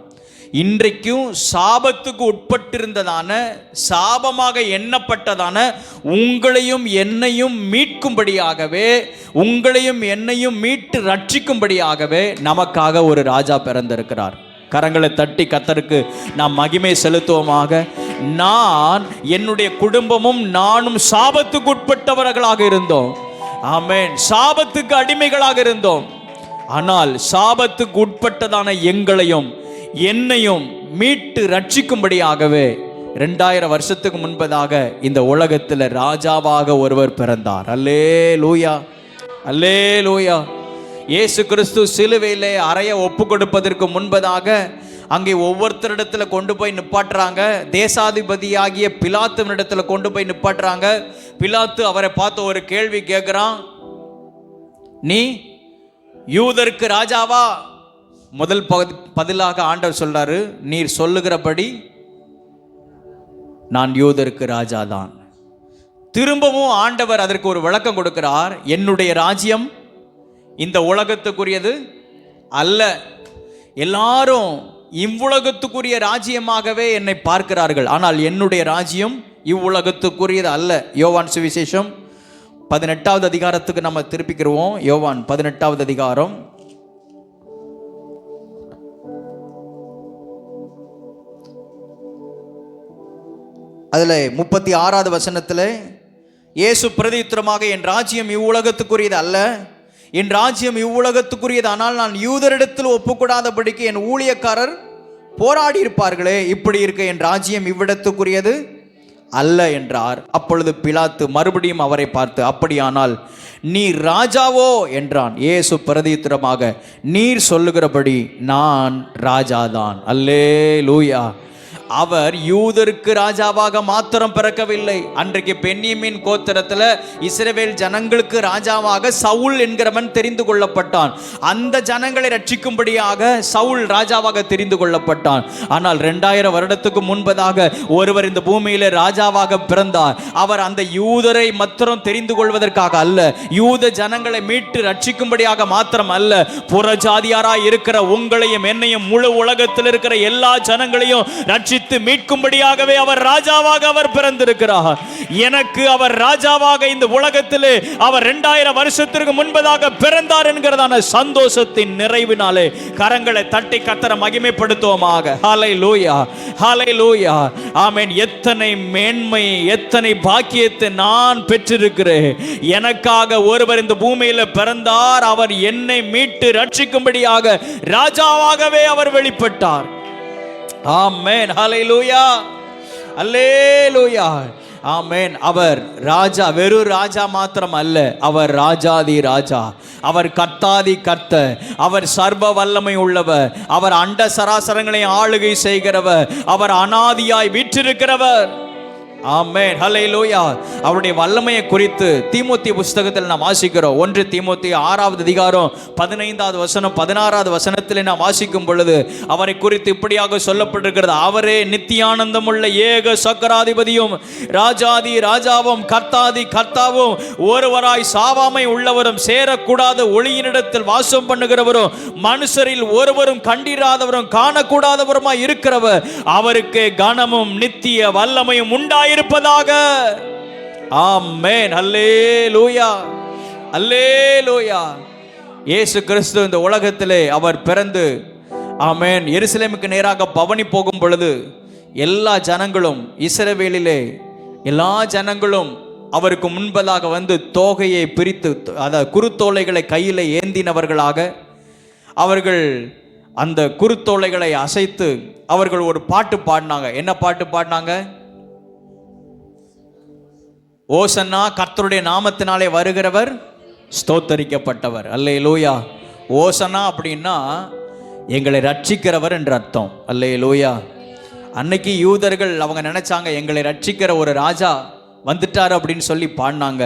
இன்றைக்கும் சாபத்துக்கு உட்பட்டிருந்ததான, சாபமாக எண்ணப்பட்டதான உங்களையும் என்னையும் மீட்கும்படியாகவே, உங்களையும் என்னையும் மீட்டு ரட்சிக்கும்படியாகவே நமக்காக ஒரு ராஜா பிறந்திருக்கிறார். கரங்களை தட்டி கர்த்தருக்கு நாம் மகிமை செலுத்துவோமாக. நான், என்னுடைய குடும்பமும் நானும் சாபத்துக்கு உட்பட்டவர்களாக இருந்தோம். ஆமென். சாபத்துக்கு அடிமைகளாக இருந்தோம். ஆனால் சாபத்துக்கு உட்பட்டதான எங்களையும் என்னையும் மீட்டு ரட்சிக்கும்படியாகவே 2000 வருஷத்துக்கு முன்பதாக இந்த உலகத்தில் ராஜாவாக ஒருவர் பிறந்தார். அல்லேலூயா, அல்லேலூயா. இயேசு கிறிஸ்து சிலுவையிலே அறைய ஒப்பு கொடுப்பதற்கு முன்பதாக அங்கே ஒவ்வொருத்தரிடத்துல கொண்டு போய் நிப்பாட்டுறாங்க. தேசாதிபதியாகிய பிலாத்துவினிடத்துல கொண்டு போய் நிப்பாட்டுறாங்க. பிலாத்து அவரை பார்த்து ஒரு கேள்வி கேட்கிறான், நீ யூதருக்கு ராஜாவா? முதல் பதிலாக ஆண்டவர் சொல்றாரு, நீர் சொல்லுகிறபடி நான் யூதருக்கு ராஜா தான். திரும்பவும் ஆண்டவர் அதற்கு ஒரு விளக்கம் கொடுக்கிறார், என்னுடைய ராஜ்யம் இந்த உலகத்துக்குரியது அல்ல. எல்லாரும் இவ்வுலகத்துக்குரிய ராஜ்யமாகவே என்னை பார்க்கிறார்கள், ஆனால் என்னுடைய ராஜ்யம் இவ்வுலகத்துக்குரியது அல்ல. யோவான் சுவிசேஷம் 18வது அதிகாரத்துக்கு நம்ம திருப்பிக்கிறோம். யோவான் 18வது அதிகாரம் அதில் 36வது வசனத்தில் இயேசு பிரதியுத்தரமாக, என் ராஜ்யம் இவ்வுலகத்துக்குரியது அல்ல, என் ராஜ்யம் இவ்வுலகத்துக்குரியது, ஆனால் நான் யூதரிடத்தில் ஒப்புக்கூடாதபடிக்கு என் ஊழியக்காரர் போராடி இருப்பார்களே, இப்படி இருக்க என் ராஜ்யம் இவ்விடத்துக்குரியது அல்ல என்றார். அப்பொழுது பிலாத்து மறுபடியும் அவரை பார்த்து, அப்படியானால் நீ ராஜாவோ என்றான். இயேசு பிரதியுத்தரமாக, நீர் சொல்லுகிறபடி நான் ராஜாதான். அல்லேலூயா. அவர் யூதருக்கு ராஜாவாக மாத்திரம் பிறக்கவில்லை. அன்றைக்கு பென்யமீன் கோத்திரத்தில் இஸ்ரவேல் ஜனங்களுக்கு ராஜாவாக சவுல் என்கிறவன் தெரிந்து கொள்ளப்பட்டான். அந்த ஜனங்களை ரட்சிக்கும்படியாக சவுல் ராஜாவாக தெரிந்து கொள்ளப்பட்டான். ஆனால் 2000 வருடத்துக்கு முன்பதாக ஒருவர் இந்த பூமியில ராஜாவாக பிறந்தார். அவர் அந்த யூதரை மாத்திரம் தெரிந்து கொள்வதற்காக அல்ல, யூத ஜனங்களை மீட்டு ரட்சிக்கும்படியாக மாத்திரம் அல்ல, புறஜாதியாராய் இருக்கிற உங்களையும் என்னையும் முழு உலகத்தில் இருக்கிற எல்லா ஜனங்களையும் ரட்சி மீட்கும்படியாகவே அவர் ராஜாவாக அவர் பிறந்திருக்கிறார். எனக்கு அவர் ராஜாவாக இந்த உலகத்திலே அவர் 2000 வருஷத்திற்கு முன்பதாக பிறந்தார் என்கிறதான சந்தோஷத்தின் நிறைவினாலே கரங்களை தட்டி கர்த்தரை மகிமைப்படுத்துவோமாக. ஹல்லேலூயா, ஹல்லேலூயா, ஆமென். எத்தனை மேன்மை, எத்தனை பாக்கியத்தை நான் பெற்றிருக்கிறேன். எனக்காக ஒருவர் இந்த பூமியில பிறந்தார், அவர் என்னை மீட்டு ரட்சிக்கும்படியாக ராஜாவாகவே அவர் வெளிப்பட்டார். ஆமென், ஹல்லேலூயா, அல்லேலூயா, ஆமென். அவர் ராஜா, வெறும் ராஜா மாத்திரம் அல்ல, அவர் ராஜாதி ராஜா, அவர் கர்த்தாதி கர்த்தர், அவர் சர்வ வல்லமை உள்ளவர், அவர் அண்ட சராசரங்களை ஆளுகை செய்கிறவர், அவர் அனாதியாய் வீற்றிருக்கிறவர். ஆமென், ஹல்லேலூயா. அவருடைய வல்லமையை குறித்து தீமோத்தேயு புத்தகத்தில் நாம் வாசிக்கிறோம். 1 தீமோத்தேயு 6வது அதிகாரம் 15வது வசனம் 16வது வசனத்தில் நாம் வாசிக்கும் பொழுது அவரை குறித்து இப்படியாக சொல்லப்பட்டிருக்கிறது, அவரே நித்தியானந்தம் உள்ள ஏக சக்கராதிபதியும் ராஜாதி ராஜாவும் கர்த்தாதி கர்த்தாவும் ஒருவராய் சாவாமை உள்ளவரும் சேரக்கூடாத ஒளியினிடத்தில் வாசம் பண்ணுகிறவரும் மனுஷரில் ஒருவரும் கண்டிராதவரும் காணக்கூடாதவருமாய் இருக்கிறவர், அவருக்கு கனமும் நித்திய வல்லமையும் உண்டாய் இருப்பதாக. ஆமென், அல்லேலூயா, அல்லேலூயா. இயேசு கிறிஸ்து இந்த உலகத்திலே அவர் பிறந்து, ஆமென், எருசலேமுக்கு நேராக பவனி போகும் பொழுது எல்லா ஜனங்களும், இஸ்ரவேலிலே எல்லா ஜனங்களும் அவருக்கு முன்பதாக வந்து தோகையை பிரித்து, அதாவது குருத்தோலைகளை கையில் ஏந்தினவர்களாக அவர்கள் அந்த குருத்தோலைகளை அசைத்து அவர்கள் ஒரு பாட்டு பாடினாங்க. என்ன பாட்டு பாடினாங்க? ஓசன்னா, கர்த்தருடைய நாமத்தினாலே வருகிறவர் ஸ்தோத்தரிக்கப்பட்டவர். அல்லேலூயா. ஓசன்னா அப்படின்னா எங்களை ரட்சிக்கிறவர் என்ற அர்த்தம். அல்லேலூயா. அன்னைக்கு யூதர்கள் அவங்க நினைச்சாங்க, எங்களை ரட்சிக்கிற ஒரு ராஜா வந்துட்டார் அப்படின்னு சொல்லி பாடினாங்க.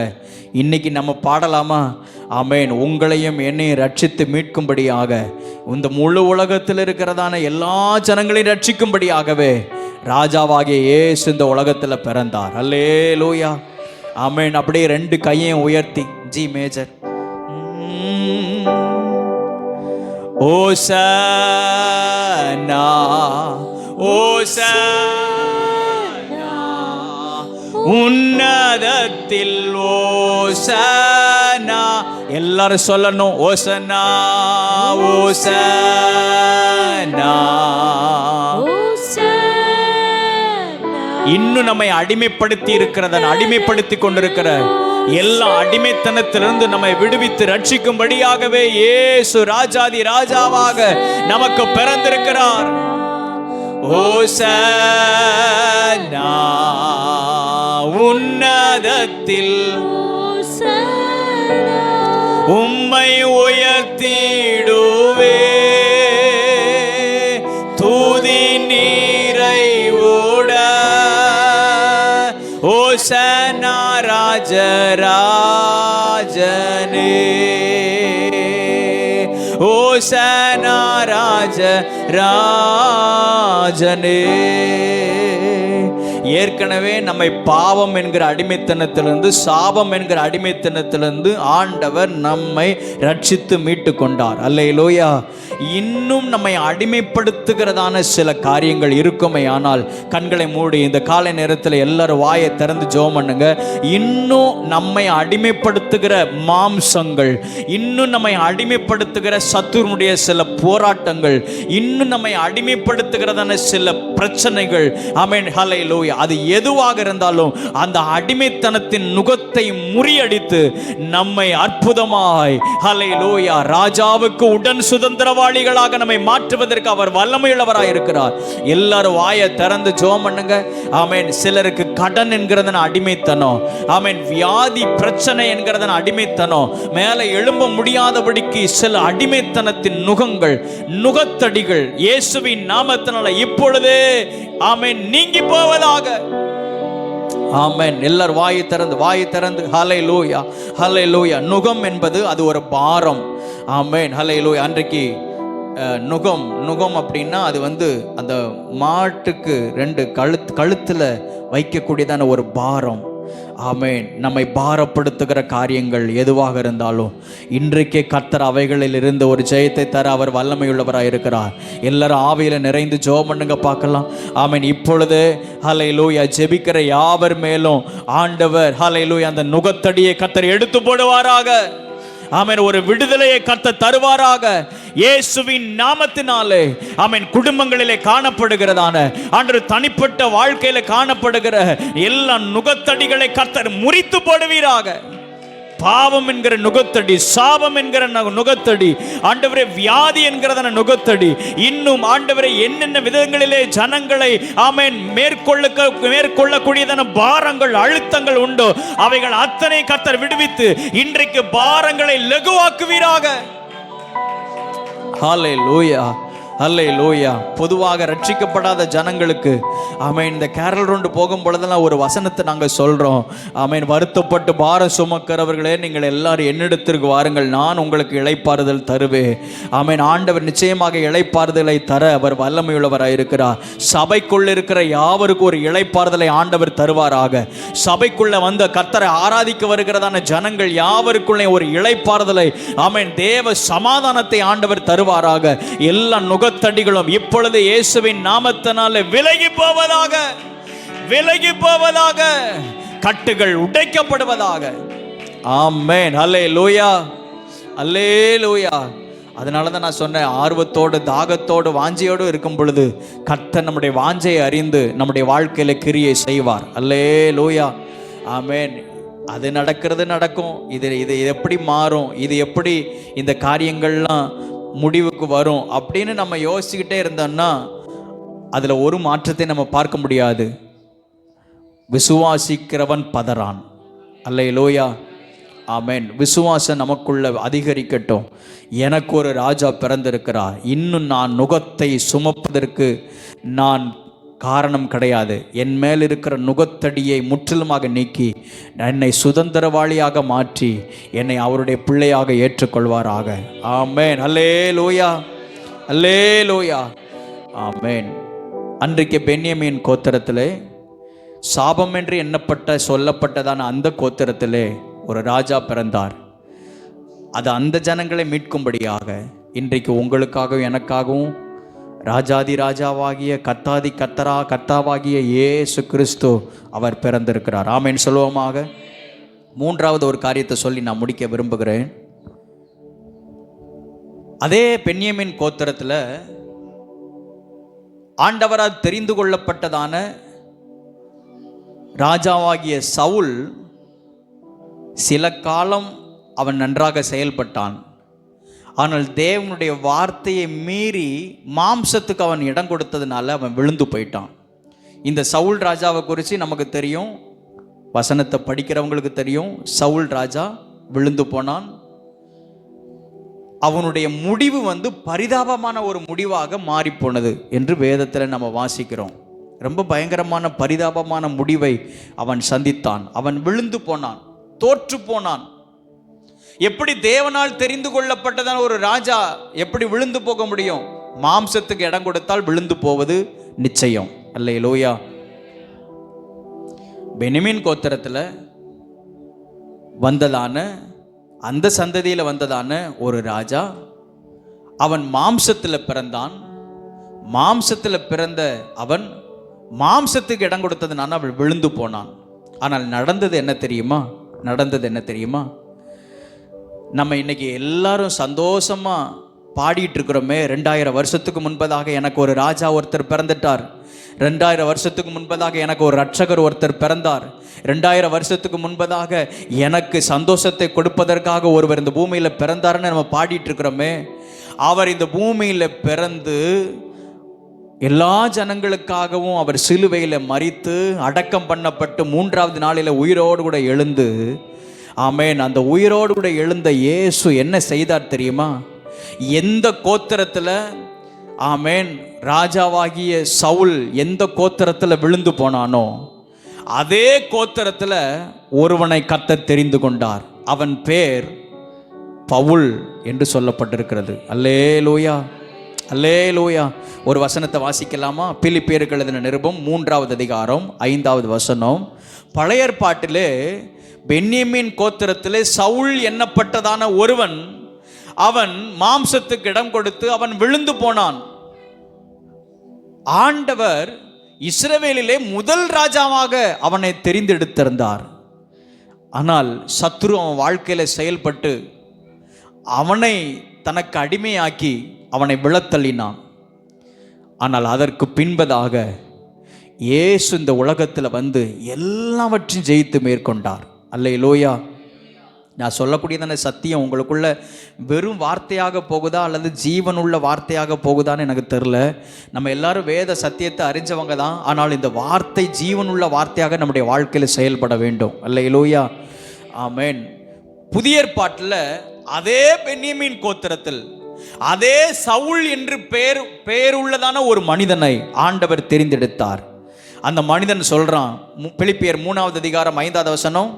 இன்னைக்கு நம்ம பாடலாமா? ஆமென். உங்களையும் என்னையும் ரட்சித்து மீட்கும்படியாக, இந்த முழு உலகத்தில் இருக்கிறதான எல்லா ஜனங்களையும் ரட்சிக்கும்படியாகவே ராஜாவாகிய இயேசு இந்த உலகத்தில் பிறந்தார். அல்லேலூயா, ஆமென். அப்படியே 2 கையையும் உயர்த்தி ஜி மேஜர். ஓசன்னா, ஓசன்னா, உன்னதத்தில் ஓசன்னா. எல்லாரும் சொல்லணும், ஓசன்னா, ஓசன்னா. இன்னும் நம்மை அடிமைப்படுத்தி இருக்கிறத, அடிமைப்படுத்தி கொண்டிருக்கிற எல்லா அடிமைத்தனத்திலிருந்து நம்மை விடுவித்து ரட்சிக்கும்படியாகவே இயேசு ராஜாதி ராஜாவாக நமக்கு பிறந்திருக்கிறார். ஓசன்னா, உன்னதத்தில் உம்மை உயர்த்திடுவே, தூதி நீரை ஓட ஓசனா ராஜராஜனே, ஓசனா ராஜராஜனே. ஏற்கனவே நம்மை பாவம் என்கிற அடிமைத்தனத்திலிருந்து, சாபம் என்கிற அடிமைத்தனத்திலிருந்து ஆண்டவர் நம்மை ரட்சித்து மீட்டு கொண்டார். அல்லேலூயா. இன்னும் நம்மை அடிமைப்படுத்துகிறதான சில காரியங்கள் இருக்குமே, ஆனால் கண்களை மூடி இந்த காலை நேரத்தில் எல்லாரும் வாயை திறந்து ஜெபம் பண்ணுங்க. இன்னும் நம்மை அடிமைப்படுத்துகிற மாம்சங்கள், இன்னும் நம்மை அடிமைப்படுத்துகிற சத்துருடைய சில போராட்டங்கள், இன்னும் நம்மை அடிமைப்படுத்துகிறதான சில பிரச்சனைகள், ஆமென், ஹல்லேலூயா, அது எதுவாக இருந்தாலும் அந்த அடிமைத்தனத்தின் நுகத்தை முறியடித்து நம்மை அற்புதமாய், ஹல்லேலூயா, ராஜாவுக்கு உடன் சுதந்திரவாளிகளாக நம்மை மாற்றுவதற்கு அவர் வல்லமையுள்ளவராய் இருக்கிறார். எல்லாரும் வாயை திறந்து ஜெபம் பண்ணுங்க. ஆமென். சிலருக்கு கடன் என்கிறதன் அடிமைத்தனம், ஆமென், வியாதி பிரச்சனை என்கிறதன் அடிமைத்தனம், மேலே எழும்ப முடியாதபடிக்கு சில அடிமைத்தனத்தின் நுகங்கள், நுகத்தடிகள் இயேசுவின் நாமத்தினால இப்பொழுதே, ஆமென், நீங்கி போவதாக. ஆமென். எல்லாரும் வாயை திறந்து ஹல்லேலூயா, ஹல்லேலூயா. நுகம் என்பது அது ஒரு பாரம். ஆமென், ஹல்லேலூயா. அன்றைக்கு நுகம் அப்படின்னா அது அந்த மாட்டுக்கு 2 கழுத்தில் வைக்கக்கூடியதான ஒரு பாரம். ஆமென். நம்மை பாரப்படுத்துகிற காரியங்கள் எதுவாக இருந்தாலும் இன்றைக்கே கர்த்தர் அவைகளில் இருந்து ஒரு ஜெயத்தை தர அவர் வல்லமையுள்ளவராக இருக்கிறார். எல்லாரும் ஆவியில நிறைந்து ஜெபம் பண்ணுங்க பார்க்கலாம். ஆமென். இப்பொழுது ஹல்லேலூயா ஜெபிக்கிற யாவர் மேலும் ஆண்டவர் ஹல்லேலூயா அந்த நுகத்தடியை கர்த்தர் எடுத்து போடுவாராக. ஆமென். ஒரு விடுதலையை கர்த்தர் தருவாராக இயேசுவின் நாமத்தினாலே. ஆமென். குடும்பங்களிலே காணப்படுகிறதான ஆண்டவர் தனிப்பட்ட வாழ்க்கையில காணப்படுகிற எல்லா நுகத்தடிகளை கர்த்தர் முறித்து போடுவீராக. பாவம் என்கிற நுகத்தடி, சாபம் என்கிற நுகத்தடி, ஆண்டவரே வியாதி என்கிறதான நுகத்தடி, இன்னும் ஆண்டவரே என்னென்ன விதங்களிலே ஜனங்களை ஆமென் மேற்கொள்ளக்கூடியதான பாரங்கள், அழுத்தங்கள் உண்டோ அவைகள் அத்தனை கர்த்தர் விடுவித்து இன்றைக்கு பாரங்களை லகுவாக்குவீராக. ஹல்லேலூயா, ஹல்லேலூயா. பொதுவாக ரட்சிக்கப்படாத ஜனங்களுக்கு ஆமென் இந்த கேரல் ரவுண்டு போகும் பொழுதெல்லாம் ஒரு வசனத்தை நாங்கள் சொல்கிறோம். ஆமென். வருத்தப்பட்டு பாரம் சுமக்கிறவர்களே நீங்கள் எல்லாரும் என்னிடத்திற்கு வாருங்கள், நான் உங்களுக்கு இளைப்பாறுதல் தருவேன். ஆமென். ஆண்டவர் நிச்சயமாக இளைப்பாறுதலை தர அவர் வல்லமையுள்ளவராக இருக்கிறார். சபைக்குள்ள இருக்கிற யாவருக்கும் ஒரு இளைப்பாறுதலை ஆண்டவர் தருவாராக. சபைக்குள்ள வந்த கர்த்தரை ஆராதிக்க வருகிறதான ஜனங்கள் யாவருக்குள்ளே ஒரு இளைப்பாறுதலை, ஆமென், தேவ சமாதானத்தை ஆண்டவர் தருவாராக. எல்லா நுகத்தடிகளும் இப்பொழுது இயேசுவின் நாமத்தினாலே விலகி போவதாக, கட்டுகள் உடைக்கப்படுவதாக. ஆமென். ஹல்லேலூயா, ஹல்லேலூயா. அதனால தான் நான் சொன்னேன், ஆர்வத்தோடு, தாகத்தோடு, வாஞ்சையோடு இருக்கும் பொழுது கர்த்தர் நம்முடைய வாஞ்சையை அறிந்து நம்முடைய வாழ்க்கையில கிரியை செய்வார். அல்லேலூயா, ஆமென். அது நடக்கும். இது எப்படி மாறும், இது எப்படி இந்த காரியங்கள்லாம் முடிவுக்கு வரும் அப்படின்னு நம்ம யோசிச்சுக்கிட்டே இருந்தோம்னா அதில் ஒரு மாற்றத்தை நம்ம பார்க்க முடியாது. விசுவாசிக்கிறவன் பதறான். அல்லேலூயா, ஆமென். விசுவாசம் நமக்குள்ள அதிகரிக்கட்டும். எனக்கு ஒரு ராஜா பிறந்திருக்கிறார். இன்னும் நான் நுகத்தை சுமப்பதற்கு நான் காரணம் கிடையாது. என் மேல் இருக்கிற நுகத்தடியை முற்றிலுமாக நீக்கி என்னை சுதந்திரவாளியாக மாற்றி என்னை அவருடைய பிள்ளையாக ஏற்றுக்கொள்வாராக. ஆமென். அல்லேலூயா, அல்லேலூயா, ஆமென். அன்றைக்கு பென்யமீன் கோத்திரத்திலே சாபம் என்று சொல்லப்பட்டதான அந்த கோத்திரத்திலே ஒரு ராஜா பிறந்தார். அது அந்த ஜனங்களை மீட்கும்படியாக இன்றைக்கு உங்களுக்காகவும் எனக்காகவும் ராஜாதி ராஜாவாகிய கர்த்தாவாகிய இயேசு கிறிஸ்து அவர் பிறந்திருக்கிறார். ஆமென் சொல்லுவோமாக. மூன்றாவது ஒரு காரியத்தை சொல்லி நான் முடிக்க விரும்புகிறேன். அதே பென்யமீன் கோத்திரத்தில் ஆண்டவரால் தெரிந்து கொள்ளப்பட்டதான ராஜாவாகிய சவுல் சில காலம் அவன் நன்றாக செயல்பட்டான். ஆனால் தேவனுடைய வார்த்தையை மீறி மாம்சத்துக்கு அவன் இடம் கொடுத்ததுனால அவன் விழுந்து போயிட்டான். இந்த சவுல் ராஜாவை குறித்து நமக்கு தெரியும். வசனத்தை படிக்கிறவங்களுக்கு தெரியும். சவுல் ராஜா விழுந்து போனான். அவனுடைய முடிவு பரிதாபமான ஒரு முடிவாக மாறி போனது என்று வேதத்தில் நம்ம வாசிக்கிறோம். ரொம்ப பயங்கரமான பரிதாபமான முடிவை அவன் சந்தித்தான். அவன் விழுந்து போனான், தோற்று போனான். எப்படி தேவனால் தெரிந்து கொள்ளப்பட்டதான ஒரு ராஜா எப்படி விழுந்து போக முடியும்? மாம்சத்துக்கு இடம் கொடுத்தால் விழுந்து போவது நிச்சயம். அல்லேலூயா. பென்யமீன் கோத்திரத்தில் வந்ததான அந்த சந்ததியில் வந்ததான ஒரு ராஜா, அவன் மாம்சத்தில் பிறந்தான். மாம்சத்தில் பிறந்த அவன் மாம்சத்துக்கு இடம் கொடுத்ததுனால அவள் விழுந்து போனான். ஆனால் நடந்தது என்ன தெரியுமா? நம்ம இன்னைக்கு எல்லாரும் சந்தோஷமா பாடிட்டு இருக்கிறோமே, 2000 வருஷத்துக்கு முன்பதாக எனக்கு ஒரு ராஜா ஒருத்தர் பிறந்துட்டார், 2000 வருஷத்துக்கு முன்பதாக எனக்கு ஒரு ரட்சகர் ஒருத்தர் பிறந்தார், 2000 வருஷத்துக்கு முன்பதாக எனக்கு சந்தோஷத்தை கொடுப்பதற்காக ஒருவர் இந்த பூமியில் பிறந்தாருன்னு நம்ம பாடிட்டு இருக்கிறோமே. அவர் இந்த பூமியில் பிறந்து எல்லா ஜனங்களுக்காகவும் அவர் சிலுவையில் மரித்து அடக்கம் பண்ணப்பட்டு 3ஆவது நாளில் உயிரோடு கூட எழுந்து, ஆமேன், அந்த உயிரோடு கூட எழுந்த இயேசு என்ன செய்தார் தெரியுமா? எந்த கோத்திரத்தில், ஆமேன், ராஜாவாகிய சவுல் எந்த கோத்திரத்தில் விழுந்து போனானோ அதே கோத்திரத்தில் ஒருவனை கர்த்தர் தெரிந்து கொண்டார். அவன் பேர் பவுல் என்று சொல்லப்பட்டிருக்கிறது. அல்லேலூயா, அல்லேலூயா. ஒரு வசனத்தை வாசிக்கலாமா? பிலிப்பியருக்கு எழுதின நிருபம் 3ஆவது அதிகாரம் 5ஆவது வசனம். பழைய ஏற்பாட்டிலே பென்யமீன் கோத்திரத்திலே சவுல் எண்ணப்பட்டதான ஒருவன், அவன் மாம்சத்துக்கு இடம் கொடுத்து அவன் விழுந்து போனான். ஆண்டவர் இஸ்ரவேலிலே முதல் ராஜாவாக அவனை தெரிந்தெடுத்திருந்தார். ஆனால் சத்துரு அவன் வாழ்க்கையில செயல்பட்டு அவனை தனக்கு அடிமையாக்கி அவனை விழத்தள்ளினான். ஆனால் அதற்கு பின்பதாக இயேசு இந்த உலகத்தில் வந்து எல்லாவற்றையும் ஜெயித்து மேற்கொண்டார். அல்லேலூயா. நான் சொல்லக்கூடியதான சத்தியம் உங்களுக்குள்ள வெறும் வார்த்தையாக போகுதா அல்லது ஜீவனுள்ள வார்த்தையாக போகுதான்னு எனக்கு தெரில. நம்ம எல்லாரும் வேத சத்தியத்தை அறிஞ்சவங்க தான். ஆனால் இந்த வார்த்தை ஜீவனுள்ள வார்த்தையாக நம்முடைய வாழ்க்கையில் செயல்பட வேண்டும். அல்லேலூயா, ஆமென். புதிய ஏற்பாட்டில் அதே பென்யமீன் கோத்திரத்தில் அதே சவுல் என்று பெயருள்ளதான ஒரு மனிதனை ஆண்டவர் தெரிந்தெடுத்தார். அந்த மனிதன் சொல்றான், பிலிப்பியர் 3ஆவது அதிகாரம் 5ஆவது வசனம்.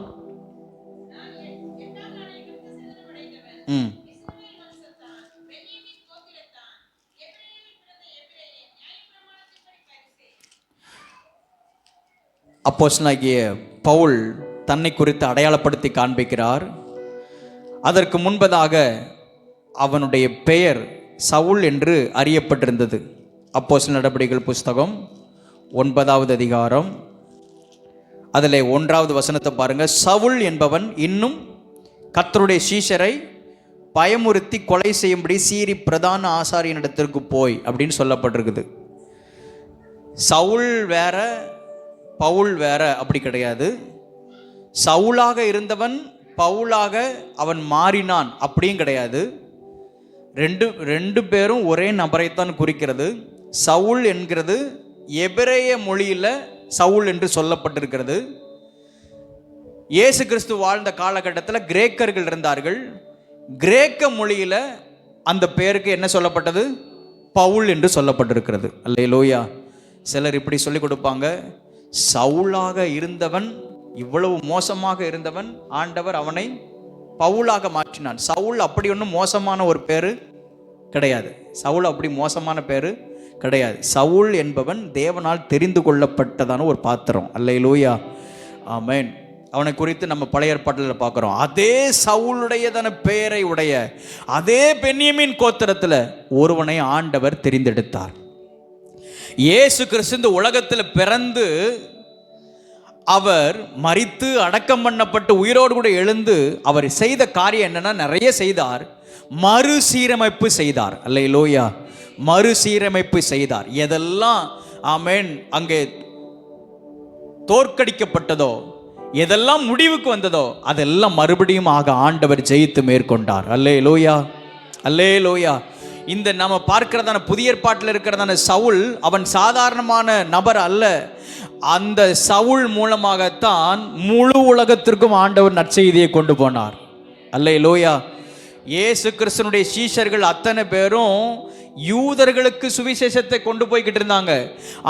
அப்போஸ்தலனாகிய பவுல் தன்னை குறித்து அடையாளப்படுத்தி காண்பிக்கிறார். அதற்கு முன்பதாக அவனுடைய பெயர் சவுல் என்று அறியப்பட்டிருந்தது. அப்போஸ்தலர் நடபடிகள் புஸ்தகம் 9ஆவது அதிகாரம் அதில் 1ஆவது வசனத்தை பாருங்க. சவுல் என்பவன் இன்னும் கர்த்தருடைய சீஷரை பயமுறுத்தி கொலை செய்யும்படி சீரி பிரதான ஆசாரியனிடத்திற்கு போய் அப்படின்னு சொல்லப்பட்டிருக்குது. சவுல் வேற பவுல் வேற அப்படி கிடையாது. சவுலாக இருந்தவன் பவுலாக அவன் மாறினான் அப்படியும் கிடையாது. ரெண்டு பேரும் ஒரே நபரைத்தான் குறிக்கிறது. சவுல் என்கிறது எபிரேய மொழியில் சவுல் என்று சொல்லப்பட்டிருக்கிறது. இயேசு கிறிஸ்து வாழ்ந்த காலகட்டத்தில் கிரேக்கர்கள் இருந்தார்கள். கிரேக்க மொழியில் அந்த பேருக்கு என்ன சொல்லப்பட்டது? பவுல் என்று சொல்லப்பட்டிருக்கிறது. அல்லேலூயா. சிலர் இப்படி சொல்லி கொடுப்பாங்க, சவுலாக இருந்தவன், இவ்வளவு மோசமாக இருந்தவன், ஆண்டவர் அவனை பவுலாக மாற்றினான். சவுல் அப்படி ஒன்றும் மோசமான ஒரு பேரு கிடையாது. சவுல் அப்படி மோசமான பேரு கிடையாது. சவுல் என்பவன் தேவனால் தெரிந்து கொள்ளப்பட்டதான ஒரு பாத்திரம். அல்லேலூயா, ஆமென். அவனை குறித்து நம்ம பழைய ஏற்பாட்டில் பார்க்குறோம். அதே சவுலுடையதான பெயரை உடைய அதே பென்யமீன் கோத்திரத்தில் ஒருவனை ஆண்டவர் தெரிந்தெடுத்தார். இயேசு கிறிஸ்து இந்த உலகத்தில் பிறந்து அவர் மரித்து அடக்கம் பண்ணப்பட்டு உயிரோடு கூட எழுந்து அவர் செய்த காரியம் என்னன்னா, நிறைய செய்தார். மறுசீரமைப்பு செய்தார். அல்லேலூயா, மறுசீரமைப்பு செய்தார். எதெல்லாம் ஆமென் அங்கே தோற்கடிக்கப்பட்டதோ, எதெல்லாம் முடிவுக்கு வந்ததோ அதெல்லாம் மறுபடியும் ஆண்டவர் ஜெயித்து மேற்கொண்டார். அல்லேலூயா, அல்லேலூயா. இந்த நம்ம பார்க்கிறதான புதிய ஏற்பாட்டில் இருக்கிறதான சவுல் அவன் சாதாரணமான நபர் அல்ல. அந்த சவுல் மூலமாகத்தான் முழு உலகத்திற்கும் ஆண்டவர் நற்செய்தியை கொண்டு போனார். அல்லேலூயா. இயேசு கிறிஸ்துனுடைய சீஷர்கள் அத்தனை பேரும் யூதர்களுக்கு சுவிசேஷத்தை கொண்டு போய்கிட்டு இருந்தாங்க.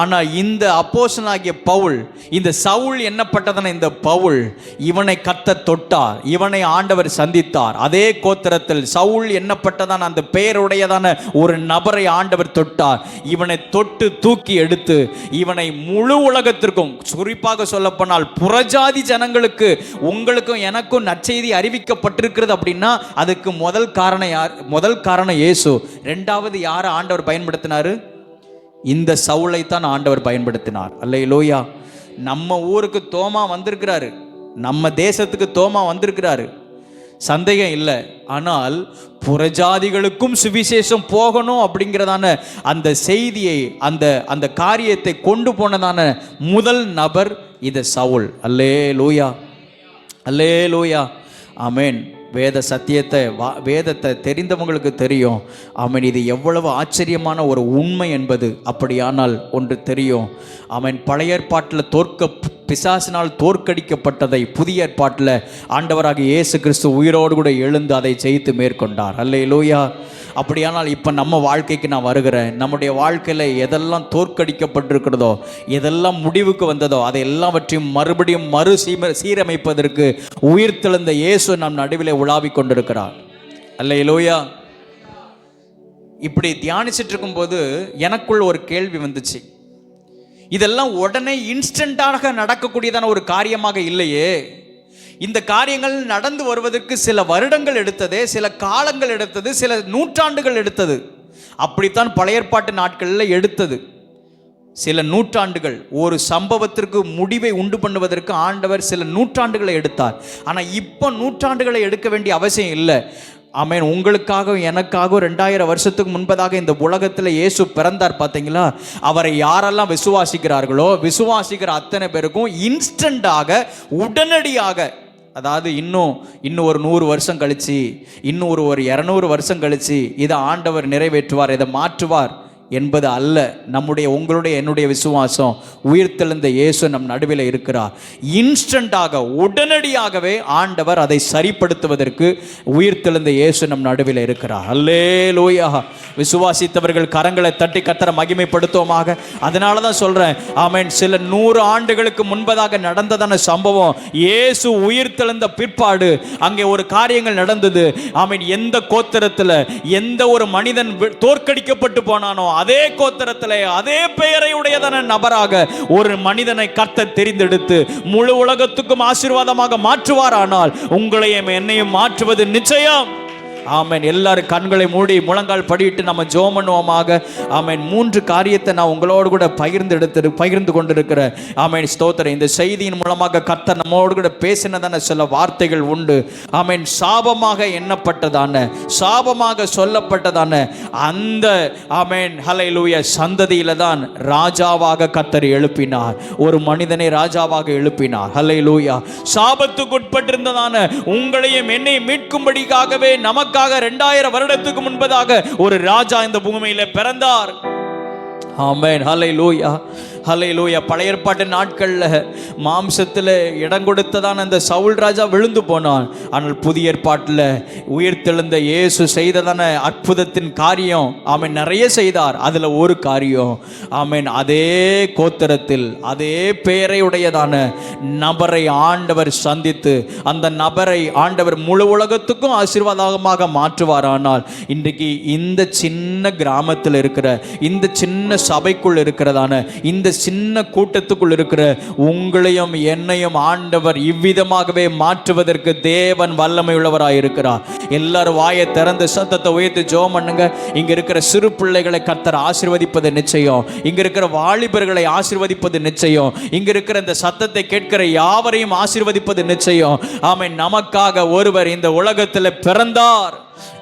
ஆனா இந்த அப்போஸ்தலனாகிய பவுல், இந்த சவுல் என்னப்பட்டதான இந்த பவுல், இவனை கர்த்தர் தொட்டார், இவனை ஆண்டவர் சந்தித்தார். அதே கோத்திரத்தில் சவுல் என்னப்பட்டதான அந்த பெயருடையதான ஒரு நபரை ஆண்டவர் தொட்டார். இவனை தொட்டு தூக்கி எடுத்து இவனை முழு உலகத்திற்கும், குறிப்பாக சொல்லப்போனால் புறஜாதி ஜனங்களுக்கு, உங்களுக்கும் எனக்கும் நற்செய்தி அறிவிக்கப்பட்டிருக்கிறது அப்படின்னா அதுக்கு முதல் காரணம் யார்? முதல் காரணம் இயேசு. இரண்டாவது யாரை ஆண்டவர் பயன்படுத்தினாரு? இந்த சவுலை தான் ஆண்டவர் பயன்படுத்தினார். அல்லேலூயா. நம்ம ஊருக்கு தோமா வந்திருக்கிறாரு, நம்ம தேசத்துக்கு தோமா வந்திருக்கிறாரு, சந்தேகம் இல்லை. ஆனால் புறஜாதிகளுக்கும் சுவிசேஷம் போகணும் அப்படிங்கிறதான அந்த செய்தியை, அந்த காரியத்தை கொண்டு போனதான முதல் நபர் இது சவுல். அல்லேலூயா, அல்லேலூயா, ஆமென். வேத சத்தியத்தை, வேதத்தை தெரிந்தவங்களுக்கு தெரியும், ஆமென், இது எவ்வளவு ஆச்சரியமான ஒரு உண்மை என்பது. அப்படியானால் ஒன்று தெரியும், ஆமென், பழைய ஏற்பாட்டில் பிசாசினால் தோற்கடிக்கப்பட்டதை புதிய ஏற்பாட்டில் ஆண்டவராகிய இயேசு கிறிஸ்து உயிரோடு கூட எழுந்து அதை ஜெயித்து மேற்கொண்டார். அல்லேலூயா. அப்படியானால் இப்போ நம்ம வாழ்க்கைக்கு நான் வருகிறேன். நம்முடைய வாழ்க்கையில் எதெல்லாம் தோற்கடிக்கப்பட்டிருக்கிறதோ, எதெல்லாம் முடிவுக்கு வந்ததோ, அதை எல்லாவற்றையும் மறுபடியும் சீரமைப்பதற்கு உயிர்த்தெழுந்த இயேசு நம் நடுவிலே உலாவிக் கொண்டிருக்கிறார். அல்லேலூயா. இப்படி தியானிச்சுட்டு இருக்கும்போது எனக்குள்ள ஒரு கேள்வி வந்துச்சு. இதெல்லாம் உடனே இன்ஸ்டன்டாக நடக்கக்கூடியதான ஒரு காரியமாக இல்லையே. இந்த காரியங்கள் நடந்து வருவதற்கு சில வருடங்கள் எடுத்தது, சில காலங்கள் எடுத்தது, சில நூற்றாண்டுகள் எடுத்தது. அப்படித்தான் பழைய ஏற்பாட்டு நாட்களில் எடுத்தது. சில நூற்றாண்டுகள், ஒரு சம்பவத்திற்கு முடிவை உண்டு பண்ணுவதற்கு ஆண்டவர் சில நூற்றாண்டுகளை எடுத்தார். ஆனால் இப்போ நூற்றாண்டுகளை எடுக்க வேண்டிய அவசியம் இல்லை. ஆமென். உங்களுக்காக எனக்காக 2000 வருஷத்துக்கு முன்பதாக இந்த உலகத்தில் இயேசு பிறந்தார். பார்த்தீங்களா? அவரை யாரெல்லாம் விசுவாசிக்கிறார்களோ, விசுவாசிக்கிற அத்தனை பேருக்கும் இன்ஸ்டண்டாக, உடனடியாக, அதாவது இன்னும் ஒரு 100 வருஷம் கழிச்சு, இன்னும் ஒரு 200 வருஷம் கழிச்சு இதை ஆண்டவர் நிறைவேற்றுவார், இதை மாற்றுவார் என்பது அல்ல. நம்முடைய, உங்களுடைய, என்னுடைய விசுவாசம் உயிர்த்தெழுந்த இயேசு நம் நடுவில் இருக்கிறார். இன்ஸ்டண்டாக, உடனடியாகவே ஆண்டவர் அதை சரிப்படுத்துவதற்கு உயிர்த்தெழுந்த இயேசு நம் நடுவில் இருக்கிறார். அல்லேலூயா. விசுவாசித்தவர்கள் கரங்களை தட்டி கர்த்தரை மகிமைப்படுத்துவோமாக. அதனால தான் சொல்றேன், ஆமென், சில 100 ஆண்டுகளுக்கு முன்பதாக நடந்ததான சம்பவம் இயேசு உயிர்த்தெழுந்த பிற்பாடு அங்கே ஒரு காரியங்கள் நடந்தது. ஆமென். எந்த கோத்திரத்தில் எந்த ஒரு மனிதன் தோற்கடிக்கப்பட்டு போனானோ, அதே கோத்திரத்திலே அதே பெயரை உடையதான நபராக ஒரு மனிதனை கர்த்தர் தெரிந்தெடுத்து முழு உலகத்துக்கும் ஆசீர்வாதமாக மாற்றுவாரானால் உங்களையும் என்னையும் மாற்றுவது நிச்சயம். ஆமென். எல்லாரும் கண்களை மூடி முழங்கால் படிட்டு நம்ம ஜெபம் பண்ணுவோமாக. ஆமென். 3 காரியத்தை நான் உங்களோடு கூட பகிர்ந்து கொண்டிருக்கிறேன். ஆமென். ஸ்தோத்திரம். இந்த செய்தியின் மூலமாக கர்த்தர் நம்மோடு கூட பேசினதான சில வார்த்தைகள் உண்டு. ஆமென். சாபமாக எண்ணப்பட்டதான, சாபமாக சொல்லப்பட்டதான அந்த, ஆமென், ஹல்லேலூயா, சந்ததியில தான் ராஜாவாக கர்த்தர் எழுப்பினார். ஒரு மனிதனை ராஜாவாக எழுப்பினார். ஹல்லேலூயா. சாபத்துக்கு உட்பட்டிருந்ததான உங்களையும் என்னையும் மீட்கும்படியாகவே நமக்கு 2000 வருடத்துக்கு முன்பதாக ஒரு ராஜா இந்த பூமியில பிறந்தார். ஆமென். ஹல்லேலூயா, ஹல்லேலூயா. பழைய ஏற்பாட்டு நாட்கள்ல மாம்சத்தில் இடம் கொடுத்ததான் அந்த சவுல் ராஜா விழுந்து போனான். ஆனால் புதிய ஏற்பாட்டில் உயிர்த்தெழுந்த இயேசு செய்ததான அற்புதத்தின் காரியம், ஆமென், நிறைய செய்தார். அதுல ஒரு காரியம், ஆமென், அதே கோத்திரத்தில் அதே பெயரை உடையதான நபரை ஆண்டவர் சந்தித்து அந்த நபரை ஆண்டவர் முழு உலகத்துக்கும் ஆசீர்வாதமாக மாற்றுவார். ஆனால் இன்றைக்கு இந்த சின்ன கிராமத்தில் இருக்கிற, இந்த சின்ன சபைக்குள் இருக்கிறதான, இந்த சின்ன கூட்டத்துக்குள் இருக்கிற உங்களையும் என்னையும் ஆண்டவர் இவ்விதமாகவே மாற்றுவதற்கு தேவன் வல்லமை உள்ளவராய் இருக்கிறார். எல்லாரும் வாயை திறந்து சத்தத்தை உயர்த்தி ஜெபம் பண்ணுங்க. இங்க இருக்கிற சிறு பிள்ளைகளை கர்த்தர் ஆசீர்வதிப்பது நிச்சயம். இங்க இருக்கிற வாலிபர்களை ஆசீர்வதிப்பது நிச்சயம். இங்க இருக்கிற இந்த சத்தத்தை கேட்கிற யாவரையும் ஆசீர்வதிப்பது நிச்சயம். ஆமென். நமக்காக ஒருவர் இந்த உலகத்தில் பிறந்தார்.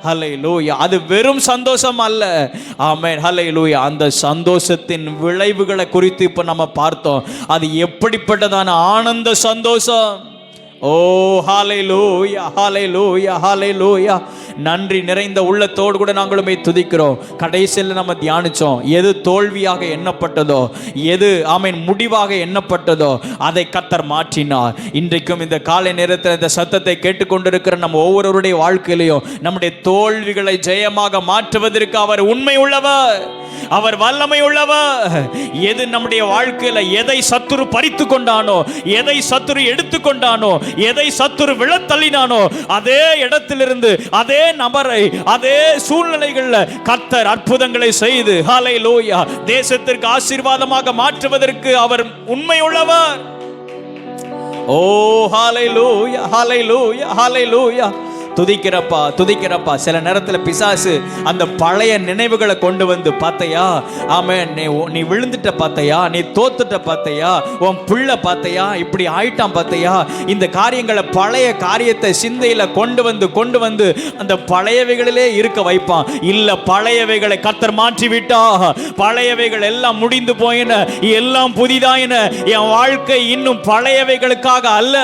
ஹல்லேலூயா. அது வெறும் சந்தோஷம் அல்ல. ஆமென். ஹல்லேலூயா. அந்த சந்தோஷத்தின் விளைவுகளை குறித்து இப்ப நம்ம பார்த்தோம். அது எப்படிப்பட்டதான ஆனந்த சந்தோஷம். ஓ ஹalleluya ஹalleluya ஹalleluya. நன்றி நிறைந்த உள்ளத்தோடு கூட நாங்களுமே துதிக்கிறோம். கடைசியில் நம்ம தியானிச்சோம், எது தோல்வியாக எண்ணப்பட்டதோ, எது ஆமென் முடிவாக எண்ணப்பட்டதோ அதை கர்த்தர் மாற்றினார். இன்றைக்கும் இந்த காலை நேரத்தில் இந்த சத்தத்தை கேட்டுக்கொண்டிருக்கிற நம்ம ஒவ்வொருவருடைய வாழ்க்கையிலையும் நம்முடைய தோல்விகளை ஜெயமாக மாற்றுவதற்கு அவர் உண்மை உள்ளவர், அவர் வல்லமை உள்ளவர். எது நம்முடைய வாழ்க்கையில எதை சத்துரு பறித்து கொண்டானோ, எதை சத்துரு எடுத்துக்கொண்டானோ, எதை சத்துரு விழத்தள்ளினானோ, அதே இடத்திலிருந்து அதே நபரை அதே சூழ்நிலைகள்ல கர்த்தர் அற்புதங்களை செய்து ஹalleluya தேசத்திற்கு ஆசீர்வாதமாக மாற்றுவதற்கு அவர் உண்மை உள்ளவர். ஓ ஹalleluya ஹalleluya ஹalleluya. துதிக்கிறப்பா துதிக்கிறப்பா. சில நேரத்தில் பிசாசு அந்த பழைய நினைவுகளை கொண்டு வந்து, பார்த்தையா ஆமென், நீ விழுந்துட்ட பார்த்தையா, நீ தோத்துட்ட பார்த்தையா, உன் பிள்ளை பார்த்தையா இப்படி ஆயிட்டான் பார்த்தையா, இந்த காரியங்களை பழைய காரியத்தை சிந்தையில கொண்டு வந்து அந்த பழையவைகளிலே இருக்க வைப்பான். இல்ல, பழையவைகளை கர்த்தர் மாற்றி விட்டா, பழையவைகள் எல்லாம் முடிந்து போயின, எல்லாம் புதிதாயின. என் வாழ்க்கை இன்னும் பழையவைகளுக்காக அல்ல,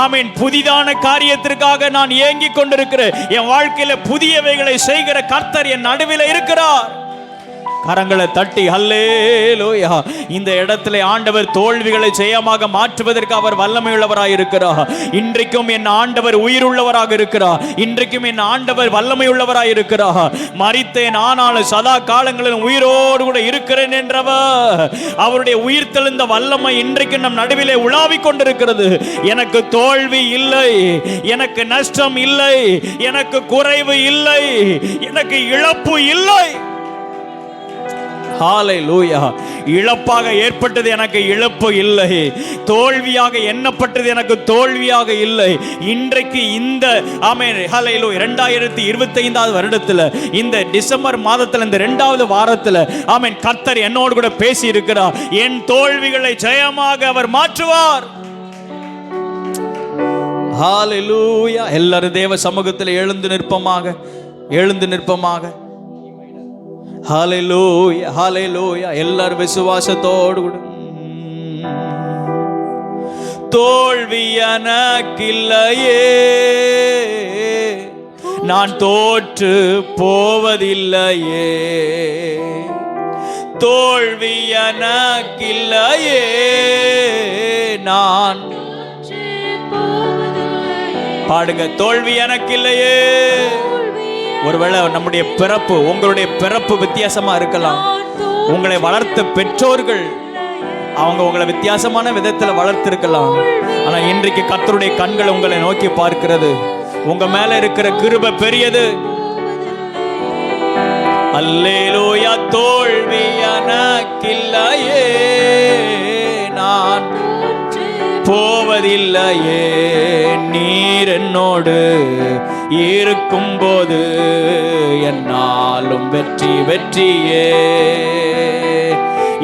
ஆமென், புதிதான காரியத்திற்காக நான் ஏங்கி கொண்டிருக்கிறேன். என் வாழ்க்கையில புதியவைகளை செய்கிற கர்த்தர் என் நடுவில் இருக்கிறார். கரங்களை தட்டி ஹல்லேலூயா. இந்த இடத்துல ஆண்டவர் தோல்விகளை ஜெயமாக மாற்றுவதற்கு அவர் வல்லமை உள்ளவராக இருக்கிறார். இன்றைக்கும் என் ஆண்டவர் உயிருள்ளவராக இருக்கிறார். இன்றைக்கும் என் ஆண்டவர் வல்லமை உள்ளவராக இருக்கிறார். மரித்தேன் ஆனாலும் சதா காலங்களில் உயிரோடு கூட இருக்கிறேன் என்றவர். அவருடைய உயிர் தெழுந்த வல்லமை இன்றைக்கு நம் நடுவிலே உலாவிக் கொண்டிருக்கிறது. எனக்கு தோல்வி இல்லை, எனக்கு நஷ்டம் இல்லை, எனக்கு குறைவு இல்லை, எனக்கு இழப்பு இல்லை. ஹalleluya. இழப்பாக ஏற்பட்டது எனக்கு இழப்பு இல்லை, தோல்வியாக எண்ணப்பட்டது எனக்கு தோல்வியாக இல்லை. இன்றைக்கு இந்த ஆமென் ஹalleluya 2025வது வருடத்தில் இந்த டிசம்பர் மாதத்தில் இந்த 2வது வாரத்தில் ஆமென் கர்த்தர் என்னோடு கூட பேசி இருக்கிறார். என் தோல்விகளை ஜெயமாக அவர் மாற்றுவார். ஹalleluya. எல்லாரும் தேவ சமூகத்தில் எழுந்து நிற்பமாக. ஹalleluya ஹalleluya. எல்லாரும் விசுவாசத்தோடு கூட. தோல்வி எனக்கில்லையே, நான் தோற்று போவதில்லையே. தோல்வி எனக்கில்லையே, நான் பாடுங்க, தோல்வி எனக்கில்லையே. ஒருவேளை நம்முடைய பிறப்பு, உங்களுடைய பிறப்பு வித்தியாசமா இருக்கலாம். உங்களை வளர்த்த பெற்றோர்கள் அவங்க உங்களை வித்தியாசமான விதத்தில் வளர்த்திருக்கலாம். ஆனா இன்றைக்கு கர்த்தருடைய கண்கள் உங்களை நோக்கி பார்க்கிறது. உங்க மேல இருக்கிற கிருபை பெரியது. அல்லேலூயா. தோல்வி எனக்கில்லையே, நான் போவதில்லையே. நீர் என்னோடு இருக்கும்போது என்னாலும் வெற்றியே.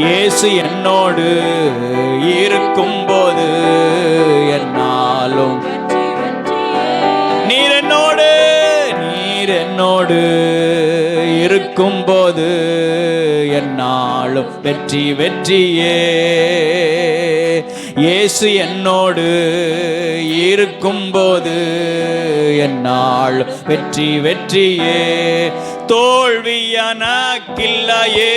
இயேசு என்னோடு இருக்கும்போது என்னாலும் நீர் என்னோடு இருக்கும்போது என்னாலும் வெற்றியே. இயேசு என்னோடு இருக்கும்போது என்னால் வெற்றியே. தோல்வி எனக்கில்லையே,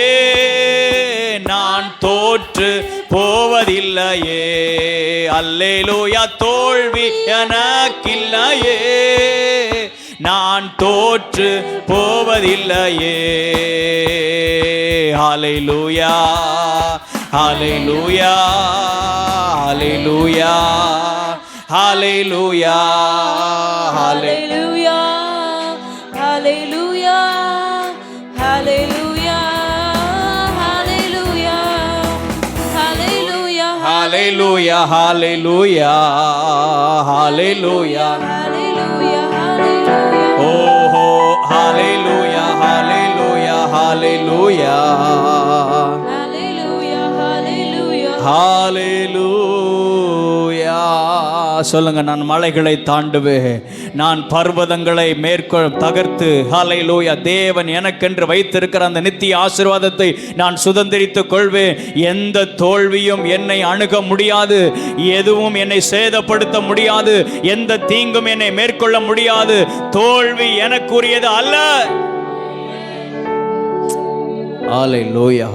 நான் தோற்று போவதில்லையே. அல்லேலூயா. தோல்வி எனக்கில்லையே, நான் தோற்று போவதில்லையே. ஹalleluya ஹalleluya ஹalleluya ஹalleluya ஹalleluya ஹalleluya ஹalleluya ஹalleluya ஹalleluya ஹalleluya ஹalleluya ஹalleluya ஓஹோ ஹalleluya ஹalleluya ஹalleluya ஹalleluya. சொல்லுங்க, நான் மலைகளை தாண்டுவேன், நான் பர்வதங்களை தகர்த்து, ஹalleluya, தேவன் எனக்கென்று வைத்திருக்கிற அந்த நித்திய ஆசீர்வாதத்தை நான் சுதந்திரித்துக் கொள்வேன். எந்த தோல்வியும் என்னை அணுக முடியாது, எதுவும் என்னை சேதப்படுத்த முடியாது, எந்த தீங்கும் என்னை மேற்கொள்ள முடியாது. தோல்வி எனக்குரியது அல்ல. ஹalleluya.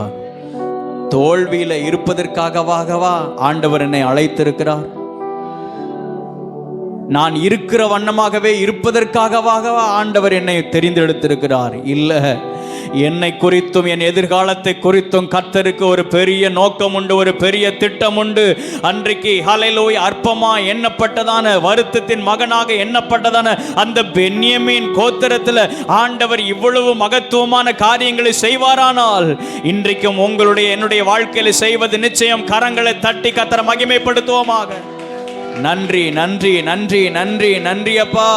தோல்வியில இருப்பதற்காகவா ஆண்டவர் என்னை அழைத்திருக்கிறார்? நான் இருக்கிற வண்ணமாகவே இருப்பதற்காகவா ஆண்டவர் என்னை தெரிந்தெடுத்திருக்கிறார்? இல்ல, என்னை குறித்தும் என் எதிர்காலத்தை குறித்தும் கர்த்தருக்கு ஒரு பெரிய நோக்கம் உண்டு, ஒரு பெரிய திட்டம் உண்டு. அன்றைக்கு ஹல்லேலூயா அற்பமா எண்ணப்பட்டதான, வருத்தத்தின் மகனாக எண்ணப்பட்டதான அந்த பென்யமீன் கோத்திரத்தில் ஆண்டவர் இவ்வளவு மகத்துவமான காரியங்களை செய்வாரானால், இன்றைக்கும் உங்களுடைய என்னுடைய வாழ்க்கையில் செய்வது நிச்சயம். கரங்களை தட்டி கர்த்தரை மகிமைப்படுத்துவோமாக. நன்றி நன்றி நன்றி நன்றி நன்றி அப்பா.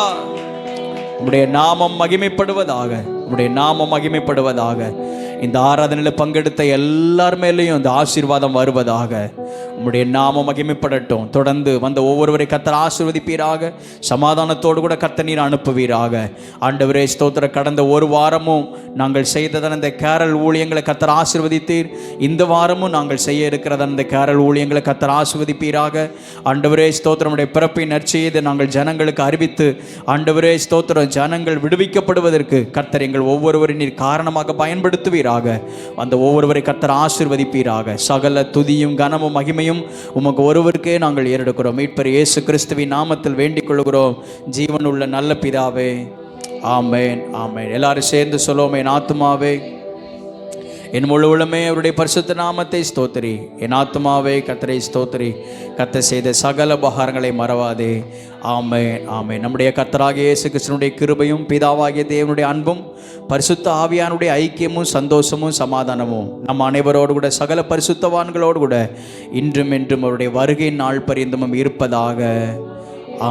உம்முடைய நாமம் மகிமைப்படுவதாக, உம்முடைய நாமம் மகிமைப்படுவதாக. இந்த ஆராதனையில் பங்கெடுத்த எல்லார் மேலேயும் இந்த ஆசீர்வாதம் வருவதாக. உம்முடைய நாமம் மகிமைப்படட்டும். தொடர்ந்து வந்த ஒவ்வொருவரை கர்த்தர் ஆசீர்வதிப்பீராக. சமாதானத்தோடு கூட கர்த்தர் நீர் அனுப்புவீராக. ஆண்டவரே ஸ்தோத்திர, கடந்த ஒரு வாரமும் நாங்கள் செய்ததான இந்த கேரல் ஊழியங்களை கர்த்தர் ஆசீர்வதித்தீர். இந்த வாரமும் நாங்கள் செய்ய இருக்கிறதான இந்த கேரல் ஊழியங்களை கர்த்தர் ஆசீர்வதிப்பீராக. ஆண்டவரே ஸ்தோத்திரம், உடைய பிறப்பின் நற்செய்தியை நாங்கள் ஜனங்களுக்கு அறிவித்து, ஆண்டவரே ஸ்தோத்திரம், ஜனங்கள் விடுவிக்கப்படுவதற்கு கர்த்தர் எங்கள் ஒவ்வொருவரையும் நீர் காரணமாக பயன்படுத்துவீராக. அந்த ஒவ்வொருவரை கர்த்தர் ஆசீர்வதிப்பீராக. சகல துதியும் கனமும் மகிமையும் உமக்கு ஒருவருக்கே நாங்கள் ஏறெடுக்கிறோம். மீட்பர் இயேசு கிறிஸ்துவின் நாமத்தில் வேண்டிக் கொள்கிறோம், ஜீவனுள்ள நல்ல பிதாவே. ஆமென் ஆமென். எல்லாரும் சேர்ந்து சொல்லுவோம், என் ஆத்துமாவே என் முழு உள்ளமே அவருடைய பரிசுத்த நாமத்தை ஸ்தோத்திரி. என் ஆத்துமாவே கர்த்தரை ஸ்தோத்திரி. கர்த்தர் செய்த சகல உபகாரங்களை மறவாதே. ஆமென் ஆமென். நம்முடைய கர்த்தராகிய இயேசு கிறிஸ்துவினுடைய கிருபையும் பிதாவாகிய தேவனுடைய அன்பும் பரிசுத்த ஆவியானுடைய ஐக்கியமும் சந்தோஷமும் சமாதானமும் நம் அனைவரோடு கூட சகல பரிசுத்தவான்களோடு கூட இன்றும் என்றும் அவருடைய வருகை நாள் பரியந்தமும் இருப்பதாக.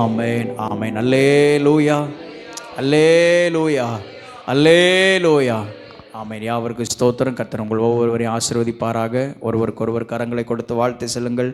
ஆமென் ஆமென். அல்லேலூயா அல்லேலூயா அல்லேலூயா. ஆமென். யாவருக்கு ஸ்தோத்திரம். கர்த்தர் உங்கள் ஒவ்வொருவரையும் ஆசீர்வதிப்பாராக. ஒருவருக்கு ஒருவர் கரங்களை கொடுத்து வாழ்த்து செல்லுங்கள்.